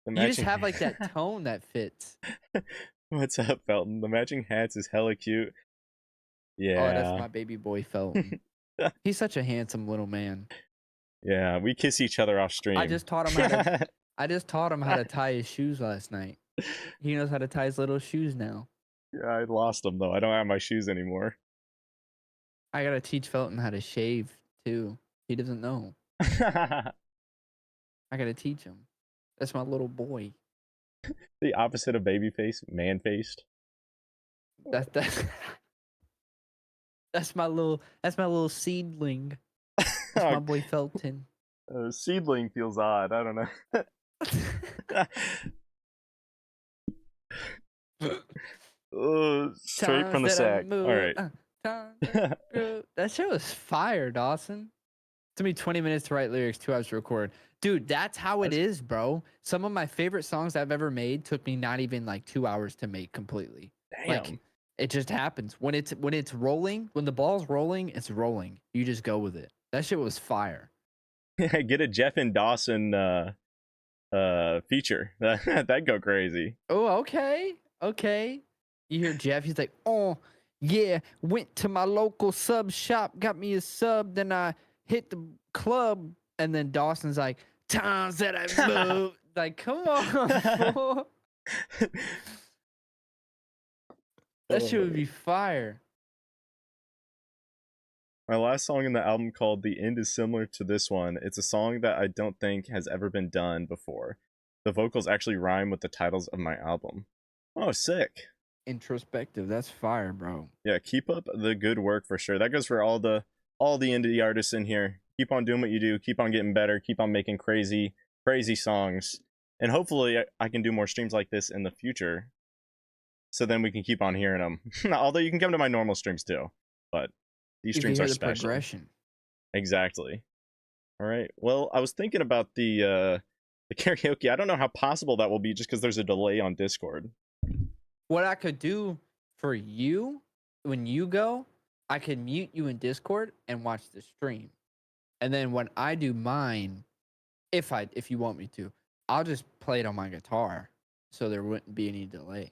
The You just matching- have like that tone that fits. What's up, Felton? The matching hats is hella cute. Yeah. Oh, that's my baby boy Felton. He's such a handsome little man. Yeah, we kiss each other off stream. I just taught him how to I just taught him how to tie his shoes last night. He knows how to tie his little shoes now. Yeah, I lost them though. I don't have my shoes anymore. I gotta teach Felton how to shave too. He doesn't know. I gotta teach him. That's my little boy. The opposite of babyface, man-faced. That's that's my little seedling. That's my boy Felton. Seedling feels odd. I don't know. Straight from the Times that I sack. All move, right. times that I groove. That shit was fire, Dawson. It took me 20 minutes to write lyrics, 2 hours to record. Dude, that's how it is, bro. Some of my favorite songs I've ever made took me not even like 2 hours to make completely. Like, Damn. it just happens. When it's rolling, when the ball's rolling, it's rolling. You just go with it. That shit was fire. Get a Jeff and Dawson feature. That'd go crazy. Oh, okay. Okay. You hear Jeff, he's like, oh, yeah, went to my local sub shop, got me a sub, then I hit the club, and then Dawson's like, times that I moved. Like, come on, fool. That shit would be fire. My last song in the album, called The End, is similar to this one. It's a song that I don't think has ever been done before. The vocals actually rhyme with the titles of my album. Oh, sick. Introspective. That's fire, bro. Yeah, keep up the good work for sure. That goes for all the indie artists in here. Keep on doing what you do. Keep on getting better. Keep on making crazy songs. And hopefully I can do more streams like this in the future. So then we can keep on hearing them. Although you can come to my normal streams too. But these You can streams hear are the special. progression. Exactly. All right. Well, I was thinking about the karaoke. I don't know how possible that will be just because there's a delay on Discord. What I could do for you when you go, I could mute you in Discord and watch the stream. And then when I do mine, if you want me to, I'll just play it on my guitar so there wouldn't be any delay.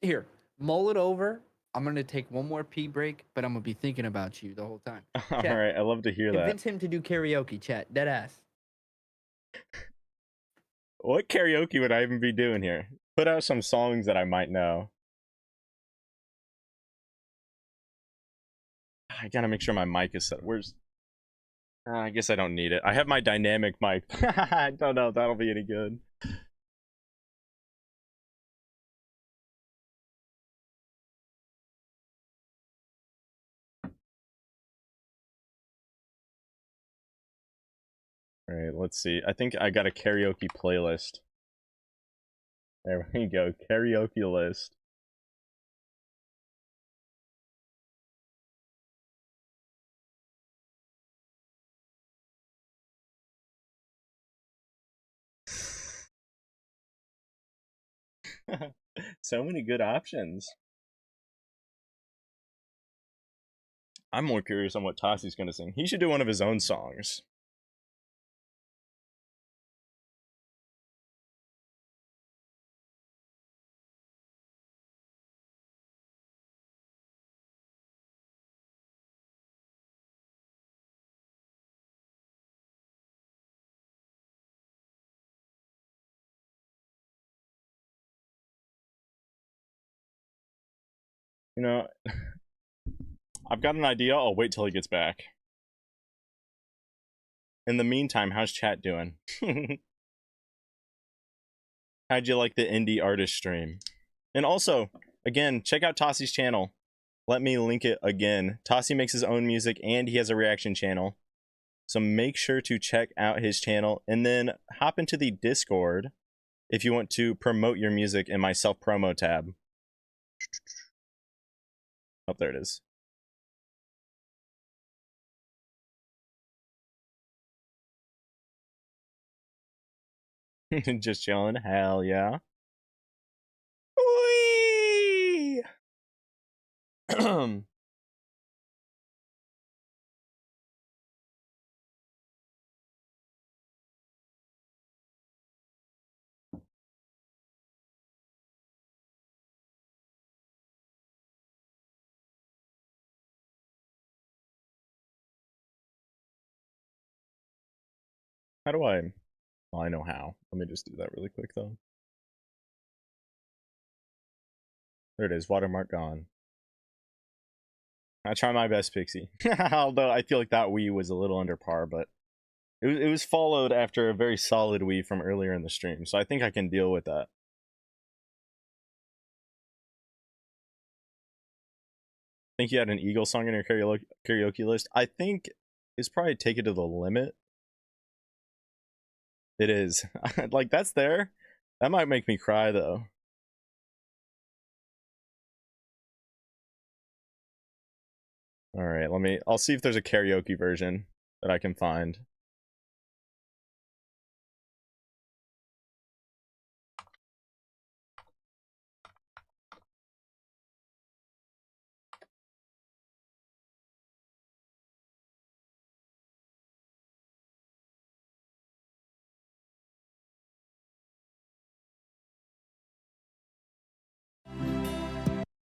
Here, mull it over. I'm going to take one more pee break, but I'm going to be thinking about you the whole time. All Chat, right. I love to hear that. convince him to do karaoke, chat. Dead ass. What karaoke would I even be doing here? Put out some songs that I might know. I gotta make sure my mic is set. Where's... I guess I don't need it. I have my dynamic mic. I don't know if that'll be any good. All right, let's see. I think I got a karaoke playlist. There we go. Karaoke list. So many good options. I'm more curious on what Tossi's gonna sing. He should do one of his own songs. You know, I've got an idea. I'll wait till he gets back. In the meantime, how's chat doing? How'd you like the indie artist stream? And also, again, check out Tossi's channel. Let me link it again. Tossi makes his own music and he has a reaction channel. So make sure to check out his channel and then hop into the Discord if you want to promote your music in my self-promo tab. Oh, there it is. Just chilling. Hell yeah. Whee! How do I... Well, I know how. Let me just do that really quick, though. There it is. Watermark gone. I try my best, Pixie. Although I feel like that Wii was a little under par, but it was followed after a very solid Wii from earlier in the stream, so I think I can deal with that. Think you had an Eagle song in your karaoke list? I think it's probably Take It to the Limit. It is. Like, that's there. That might make me cry, though. Alright, I'll see if there's a karaoke version that I can find.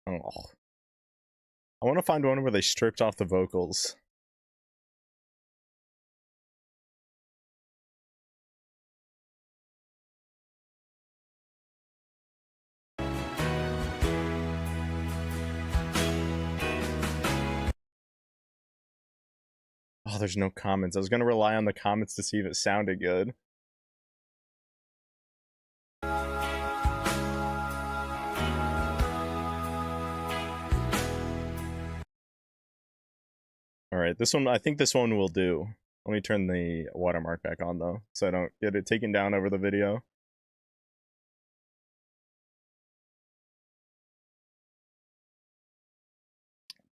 Oh. I want to find one where they stripped off the vocals. Oh, there's no comments. I was going to rely on the comments to see if it sounded good. Alright, this one, I think this one will do. Let me turn the watermark back on, though, so I don't get it taken down over the video.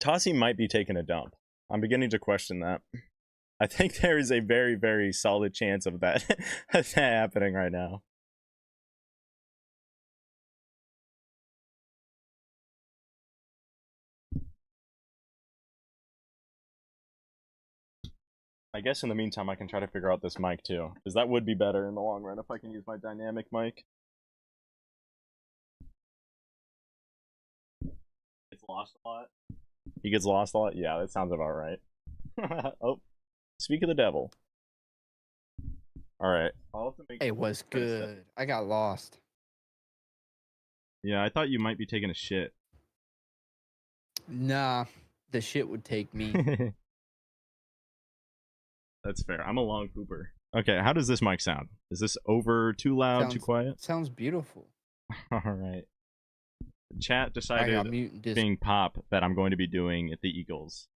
Tossie might be taking a dump. I'm beginning to question that. I think there is a very, very solid chance of that, of that happening right now. I guess in the meantime I can try to figure out this mic too, because that would be better in the long run if I can use my dynamic mic. It's lost a lot. He gets lost a lot? Yeah, that sounds about right. Oh, speak of the devil. Alright. It was good. I got lost. Yeah, I thought you might be taking a shit. Nah, the shit would take me. That's fair. I'm a long pooper. Okay, how does this mic sound? Is this over too loud, too quiet? Sounds beautiful. Alright. Chat I'll decided, mute this. being Pop, that I'm going to be doing the Eagles.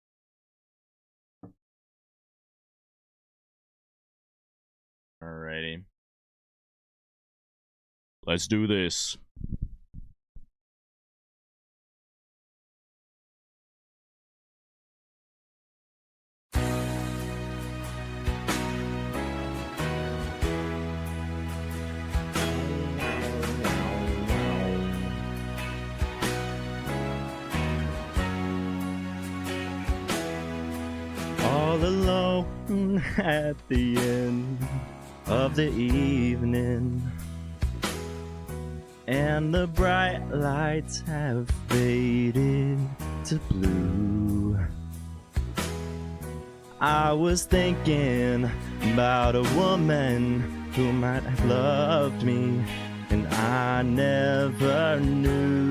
Alrighty. Let's do this. All alone at the end of the evening, and the bright lights have faded to blue. I was thinking about a woman who might have loved me, and I never knew.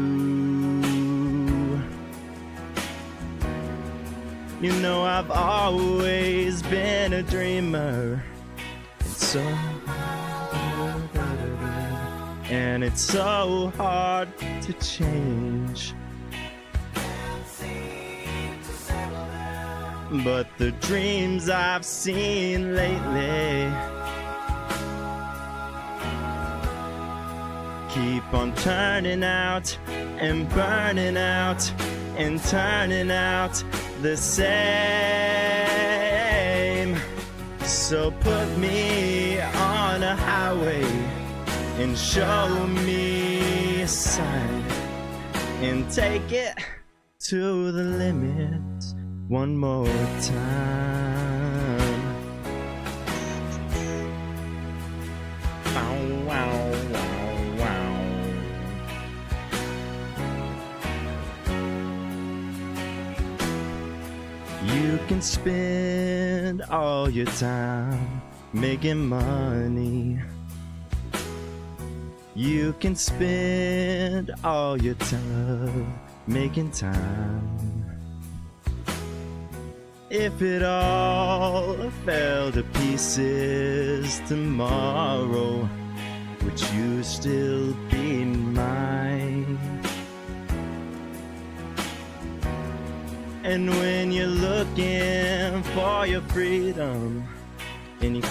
You know, I've always been a dreamer. And it's so hard to change. But the dreams I've seen lately keep on turning out and burning out and turning out the same. So put me on a highway and show me a sign, and take it to the limit one more time. Wow, wow, wow, wow. You can spend all your time making money. You can spend all your time making time. If it all fell to pieces tomorrow, would you still be mine? And when you're looking for your freedom and you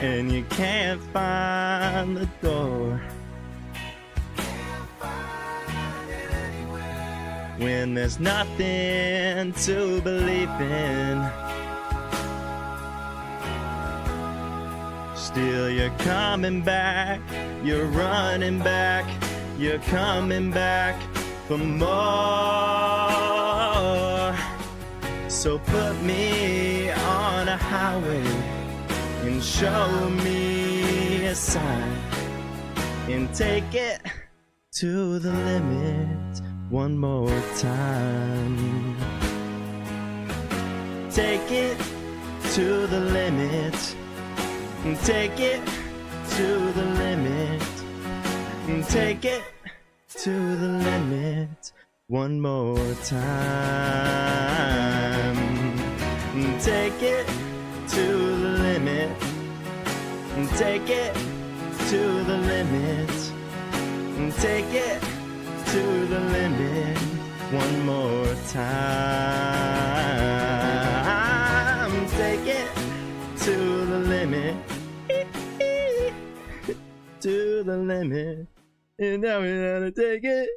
and you can't find the door. When there's nothing to believe in, still you're coming back, you're running back, you're coming back for more. So put me on a highway and show me a sign and take it to the limit one more time. Take it to the limit. Take it to the limit. Take it to the limit one more time. Take it to the limit. Take it to the limit. Take it to the limit one more time. Take it to the limit. To the limit. And now we gotta take it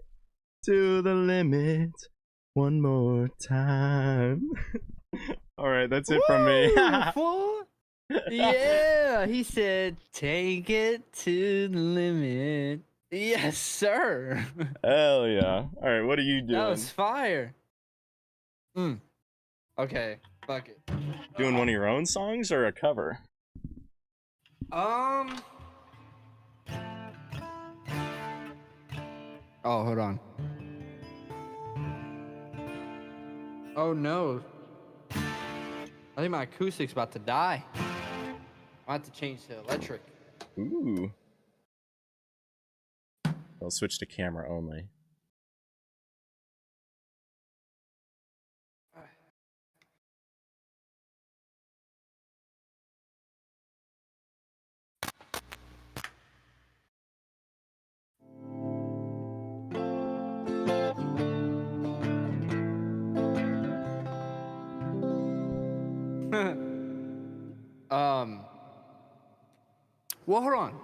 to the limit one more time. Alright, that's it from me. Fool. Yeah, he said, take it to the limit. Yes, sir. Hell yeah. Alright, what are you doing? That was fire. Okay, fuck it. Doing one of your own songs or a cover? Oh, hold on. Oh no. I think my acoustic's about to die. I have to change to electric. Ooh. I'll switch to camera only. Well, hold on.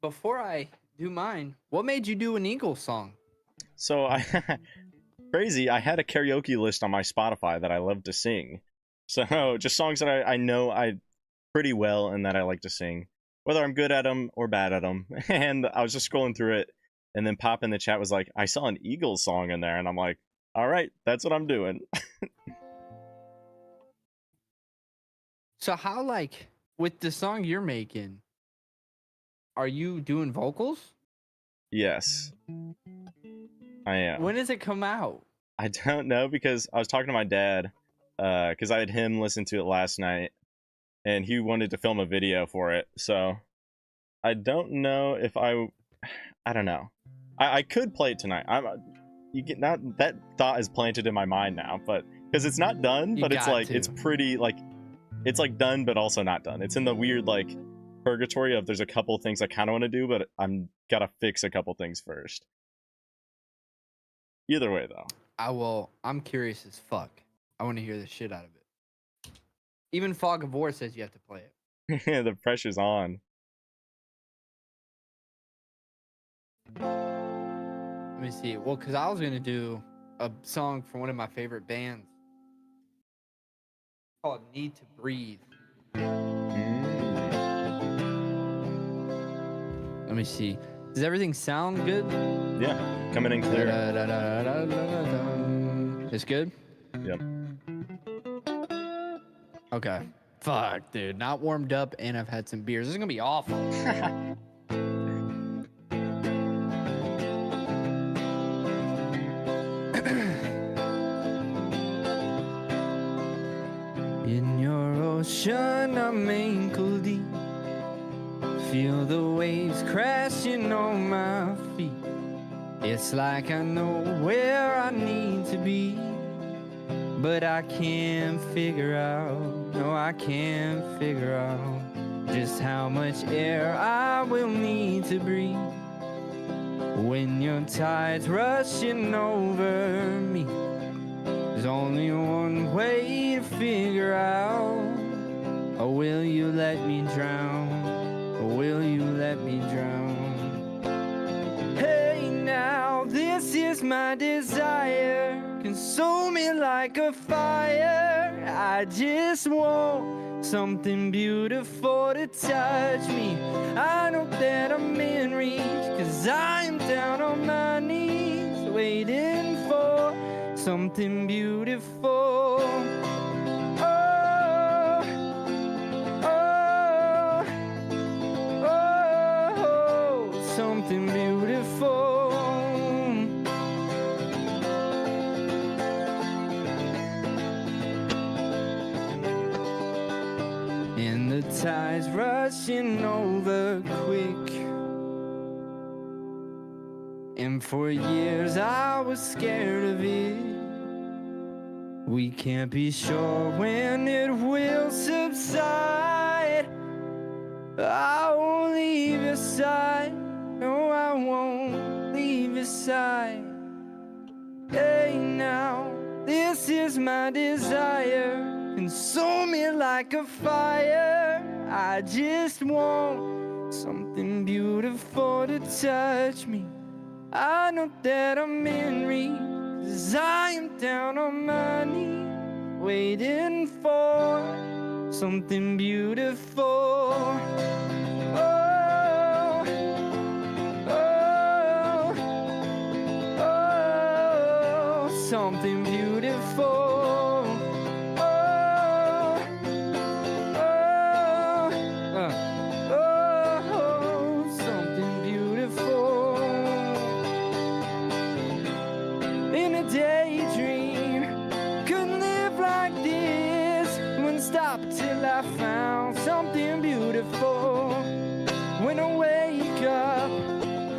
Before I do mine, what made you do an Eagles song? So crazy, I had a karaoke list on my Spotify that I love to sing. So just songs that I know I pretty well and that I like to sing, whether I'm good at them or bad at them. And I was just scrolling through it, and then Pop in the chat was like, I saw an Eagles song in there, and I'm like, all right, that's what I'm doing. So how, like, with the song you're making, are you doing vocals? Yes, I am. When does it come out? I don't know, because I was talking to my dad, because I had him listen to it last night, and he wanted to film a video for it. So I don't know if I don't know. I could play it tonight. You get that thought is planted in my mind now, but because it's not done, but it's like it's pretty like it's like done, but also not done. It's in the weird like purgatory of there's a couple things I kind of want to do, but I'm gotta fix a couple things first. Either way, though. I'm curious as fuck. I want to hear the shit out of it. Even Fog of War says you have to play it. The pressure's on. Let me see. Well, because I was going to do a song from one of my favorite bands called Need to Breathe. Let me see. Does everything sound good? Yeah, coming in clear. It's good? Yep. Okay. Fuck, dude. Not warmed up, and I've had some beers. This is going to be awful. In your ocean, I'm ankle deep. Feel the waves crashing on my feet. It's like I know where I need to be, but I can't figure out, no, I can't figure out just how much air I will need to breathe. When your tide's rushing over me, There's only one way to figure out. Oh, will you let me drown? Or will you let me drown? Hey now, this is my desire. Consume me like a fire. I just want something beautiful to touch me. I know that I'm in reach, 'cause I'm down on my knees, waiting for something beautiful. Oh, oh, oh, something beautiful. And the tide's rushing over quick. And for years I was scared of it. We can't be sure when it will subside. I won't leave your side. No, I won't leave your side. Hey now, this is my desire. Consume me like a fire. I just want something beautiful to touch me. I know that I'm in reach, 'cause I am down on my knees, waiting for something beautiful. Oh, oh, oh, something beautiful. Daydream, couldn't live like this. Wouldn't stop till I found something beautiful. When I wake up,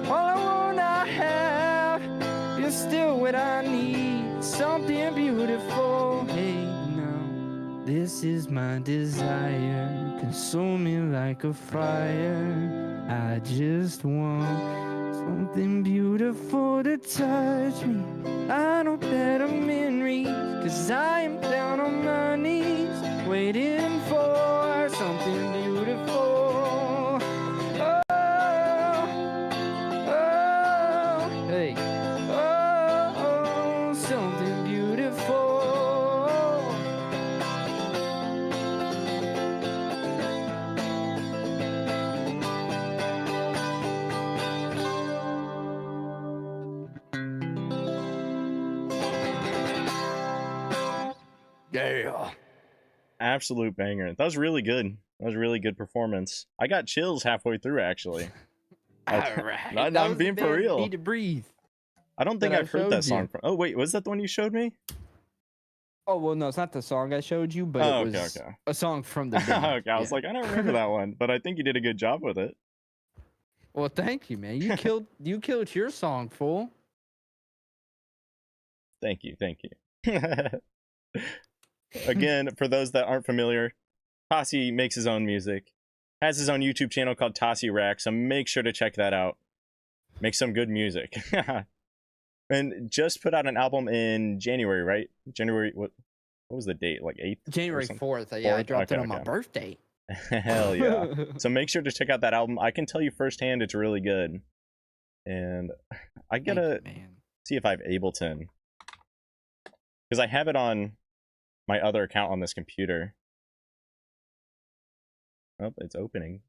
all I wanna have is still what I need, something beautiful. Hey now, this is my desire. Consume me like a fire. I just want something beautiful to touch me. I know that I'm in reach, 'cause I am down on my knees, waiting for something beautiful. Oh, oh, hey, oh, oh, something beautiful. Yeah. Absolute banger. That was really good. That was a really good performance. I got chills halfway through, actually. All right. I'm being for real. Need to breathe. I don't think that I I've heard that showed you. song. Oh, wait, was that the one you showed me? Oh well, no, it's not the song I showed you, but Oh, it okay, was okay. a song from the band. Okay, I was Yeah. like, I don't remember that one, but I think you did a good job with it. Well, thank you, man. You killed your song, fool. Thank you. Again, for those that aren't familiar, Tassi makes his own music, has his own YouTube channel called Tassi Reacts, so make sure to check that out. Make some good music. And just put out an album in January, right? January, what was the date? Like 8th? January 4th. Yeah, I 4th? dropped it Okay, on my okay. birthday. Hell yeah. So make sure to check out that album. I can tell you firsthand it's really good. And I Thank gotta you, man. see if I have Ableton. Because I have it on my other account on this computer. Oh, it's opening.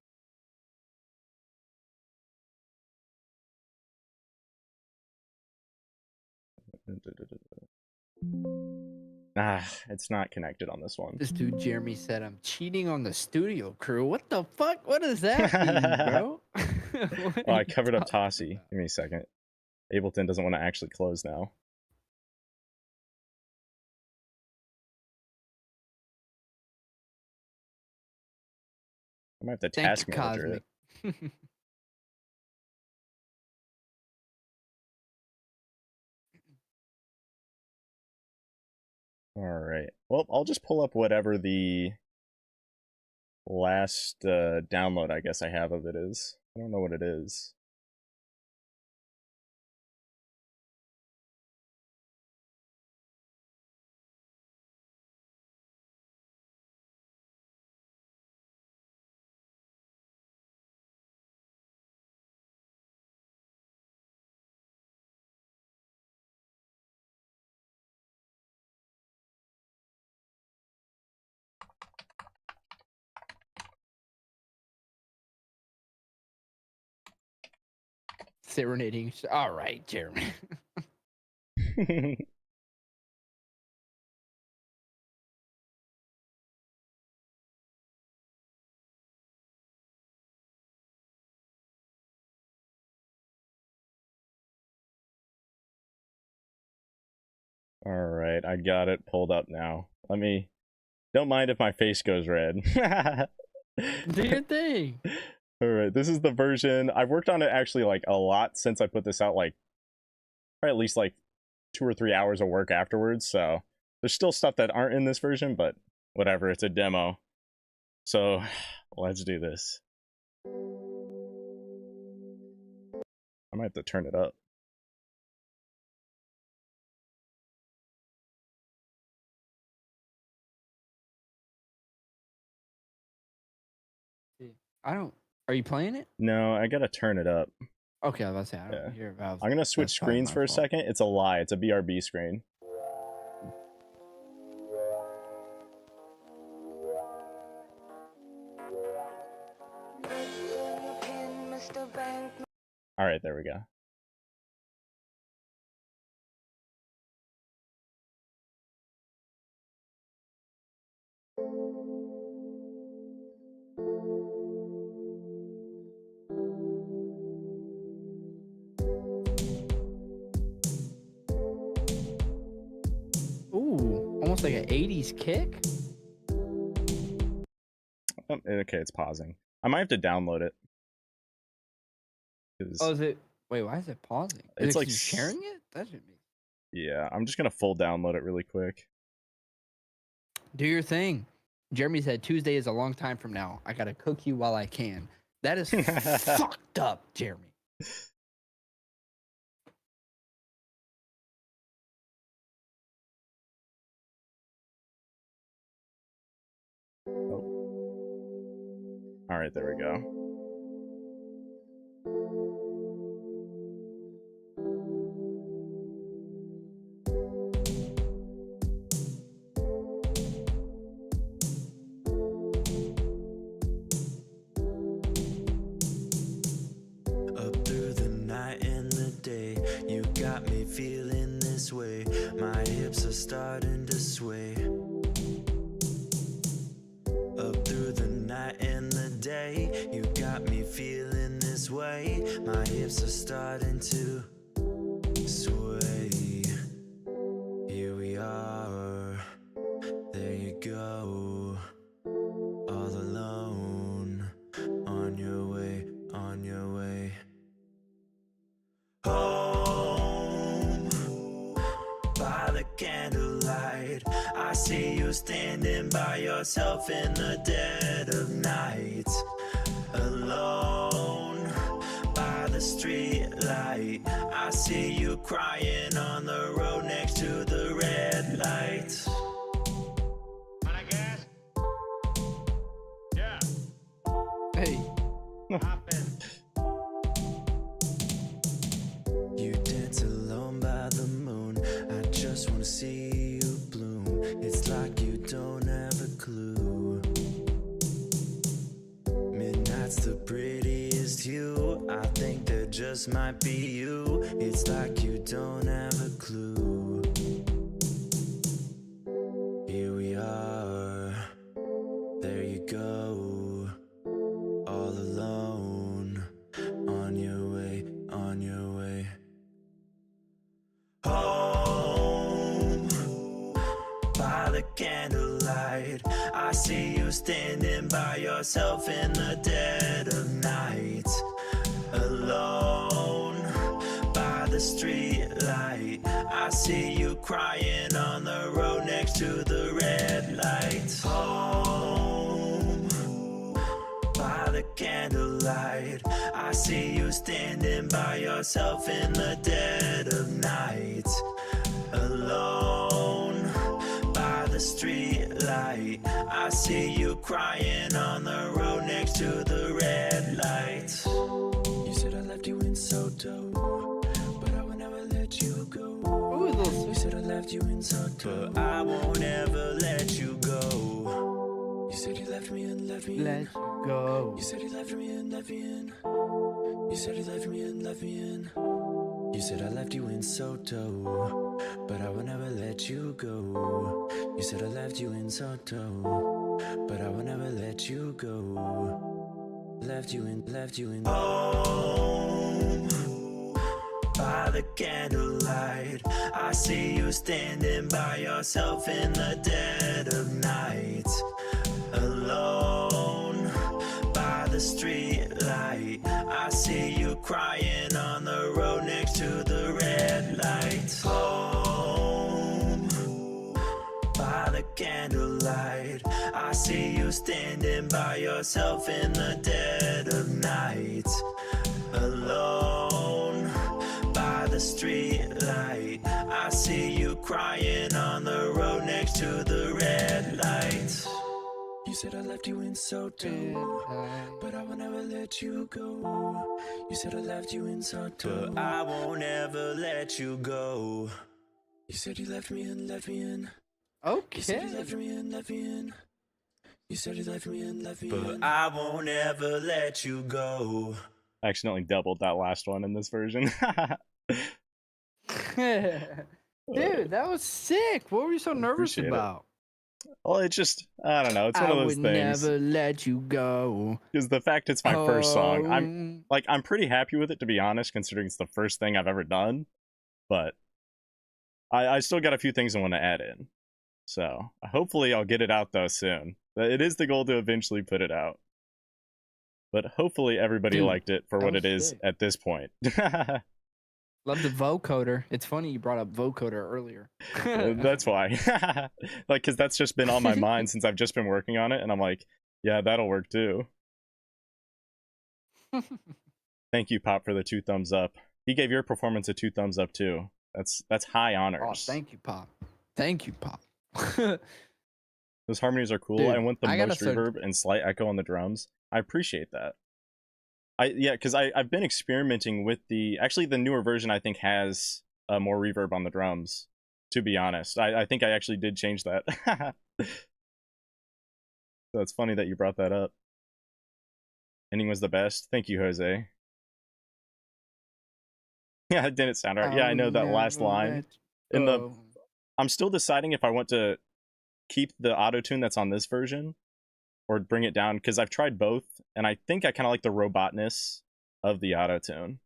Ah, it's not connected on this one. This dude Jeremy said I'm cheating on the studio crew. What the fuck? What does that mean, bro? What Oh, are I you covered up talking Tassi. Give me a second. Ableton doesn't want to actually close now. I might have to Thank task you, manager it. Cosmic. All right. Well, I'll just pull up whatever the last download I guess I have of it is. I don't know what it is. serenading. All right, Jeremy. All right, I got it pulled up now. Let me. Don't mind if my face goes red. Do your thing. All right, this is the version. I've worked on it actually like a lot since I put this out, like probably at least like 2 or 3 hours of work afterwards. So there's still stuff that aren't in this version, but whatever, it's a demo. So let's do this. I might have to turn it up. I don't. Are you playing it? No, I gotta turn it up. Okay, I was about to say I don't Yeah. hear about. I'm gonna switch That's probably screens my for a fault. second. It's a lie. It's a BRB screen. All right, there we go. Ooh, almost like an '80s kick. Okay, it's pausing. I might have to download it. 'Cause- Oh, is it? Wait, why is it pausing? Is It's it 'cause like you sharing it. That should be. yeah, I'm just gonna full download it really quick. Do your thing. Jeremy said Tuesday is a long time from now. I gotta cook you while I can. That is fucked up, Jeremy. All right, there we go. Up through the night and the day, you got me feeling this way. My hips are starting to sway. Up through the night and the day, you got me feeling this way. My hips are starting to sway. Here we are, there you go, all alone, on your way, on your way. Home, by the candlelight, I see you standing by yourself in the dead of night. Alone, by the street light, I see you crying on the road next to the red light. Hey, You dance alone by the moon. I just wanna see you bloom. It's like you don't have a clue. Midnight's the prettiest hue. I think that just might be you. It's like you don't have a clue. Here we are, there you go, all alone, on your way, on your way. Home, by the candlelight, I see you standing by yourself in the dead of night. Alone, by the street light, I see you crying on the road next to the red light. Home, by the candlelight, I see you standing by yourself in the dead of night. Alone, by the street light, I see you crying on the road next to the red light. You said I left you in so dope, but I would never let you go. ooh, little You said I left you in so dope, but I won't ever let you go. You said you left me and left me let in. you go. You said you left me and left me in. You You said you left me in. You said I left you in Soto, but I will never let you go. You said I left you in Soto, but I will never let you go. Left you in home by the candlelight. I see you standing by yourself in the dead of night, alone by the street light. I see you crying on the road next to the red light. Home by the candlelight. I see you standing by yourself in the dead of night, alone by the street light. I see you crying on the road next to the red light. You said I left you in Soto, but I will never let you go. You said I left you in Soto, but I won't ever let you go. You said you left me in. You said you left me in. You said you left me in, but I won't ever let you go. I accidentally doubled that last one in this version. Dude, that was sick. What were you so nervous Appreciate it. about? Well, it's just, I don't know. It's one of those I would things. never let you go. Because the fact it's my first song, Home. I'm pretty happy with it, to be honest, considering it's the first thing I've ever done. But I still got a few things I want to add in. So hopefully I'll get it out though soon. It is the goal to eventually put it out. But hopefully everybody Dude, liked it for that what was it is sick. at this point. Love the vocoder. It's funny you brought up vocoder earlier. That's why. Like, because that's just been on my mind since I've just been working on it. And I'm like, yeah, that'll work too. Thank you, Pop, for the 2 thumbs up. He gave your performance a 2 thumbs up too. That's high honors. Oh, thank you, Pop. Thank you, Pop. Those harmonies are cool. Dude, I want the I gotta most start- reverb and slight echo on the drums. I appreciate that. Because I've been experimenting with the newer version. I think has more reverb on the drums. To be honest, I think I actually did change that. So it's funny that you brought that up. Ending was the best. Thank you, Jose. Yeah, it didn't sound right. Yeah, I know that last line. I'm still deciding if I want to keep the auto tune that's on this version or bring it down, because I've tried both and I think I kind of like the robotness of the auto tune,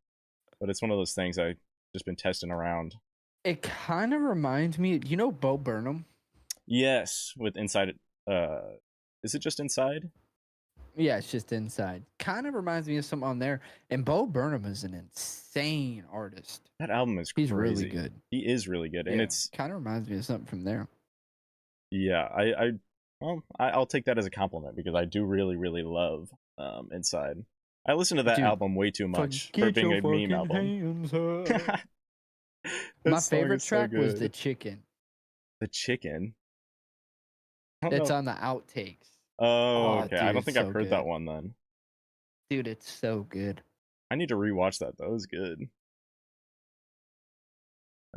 but it's one of those things I just been testing around. It kind of reminds me, you know, Bo Burnham. Yes, with Inside. Is it just Inside? Yeah, it's just Inside. Kind of reminds me of something on there. And Bo Burnham is an insane artist. That album is He's crazy. really good. He is really good, and Yeah, it's kind of reminds me of something from there. yeah. I'll take that as a compliment because I do really really love Inside. I listen to that Dude, album way too much for Get being your a meme fucking album. hands up. That My song favorite is so track was good. The Chicken. The Chicken. I don't It's know. on the outtakes. Oh, Oh, okay. I dude, don't think so I've heard good. that one then. Dude, it's so good. I need to rewatch that. That was good.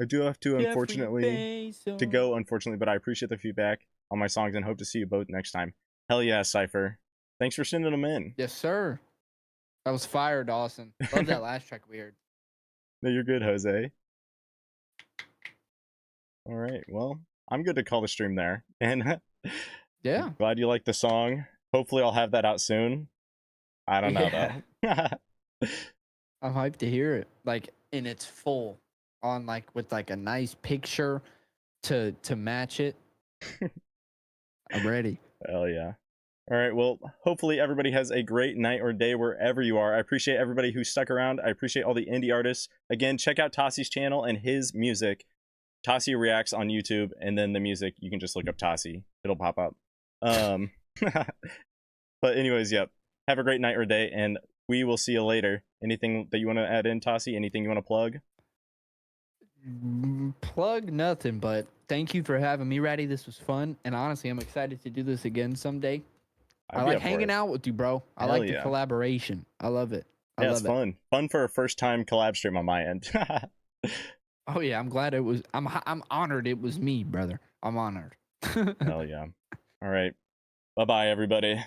I do have to, unfortunately, to go, unfortunately, but I appreciate the feedback on my songs and hope to see you both next time. Hell yeah, Cypher. Thanks for sending them in. Yes, sir. That was fire, Dawson. Love that last track we heard. No, you're good, Jose. All right. Well, I'm good to call the stream there. And Yeah. glad you liked the song. Hopefully I'll have that out soon. I don't know, though. I'm hyped to hear it. Like in its full on like with like a nice picture to match it. I'm ready. Hell yeah. All right. Well, hopefully everybody has a great night or day wherever you are. I appreciate everybody who stuck around. I appreciate all the indie artists. Again, check out Tossi's channel and his music. Tossi Reacts on YouTube, and then the music, you can just look up Tossi. It'll pop up. But anyways, yep. Have a great night or day, and we will see you later. Anything that you want to add in, Tossi? Anything you want to plug? Plug nothing, but thank you for having me, Ratty. This was fun, and honestly, I'm excited to do this again someday. I like hanging out with you, bro. I Hell like the yeah. collaboration. I love it. I Yeah, love it's it. fun. Fun for a first time collab stream on my end. Oh yeah, I'm glad it was. I'm honored it was me, brother. I'm honored. Hell yeah. All right. Bye bye, everybody.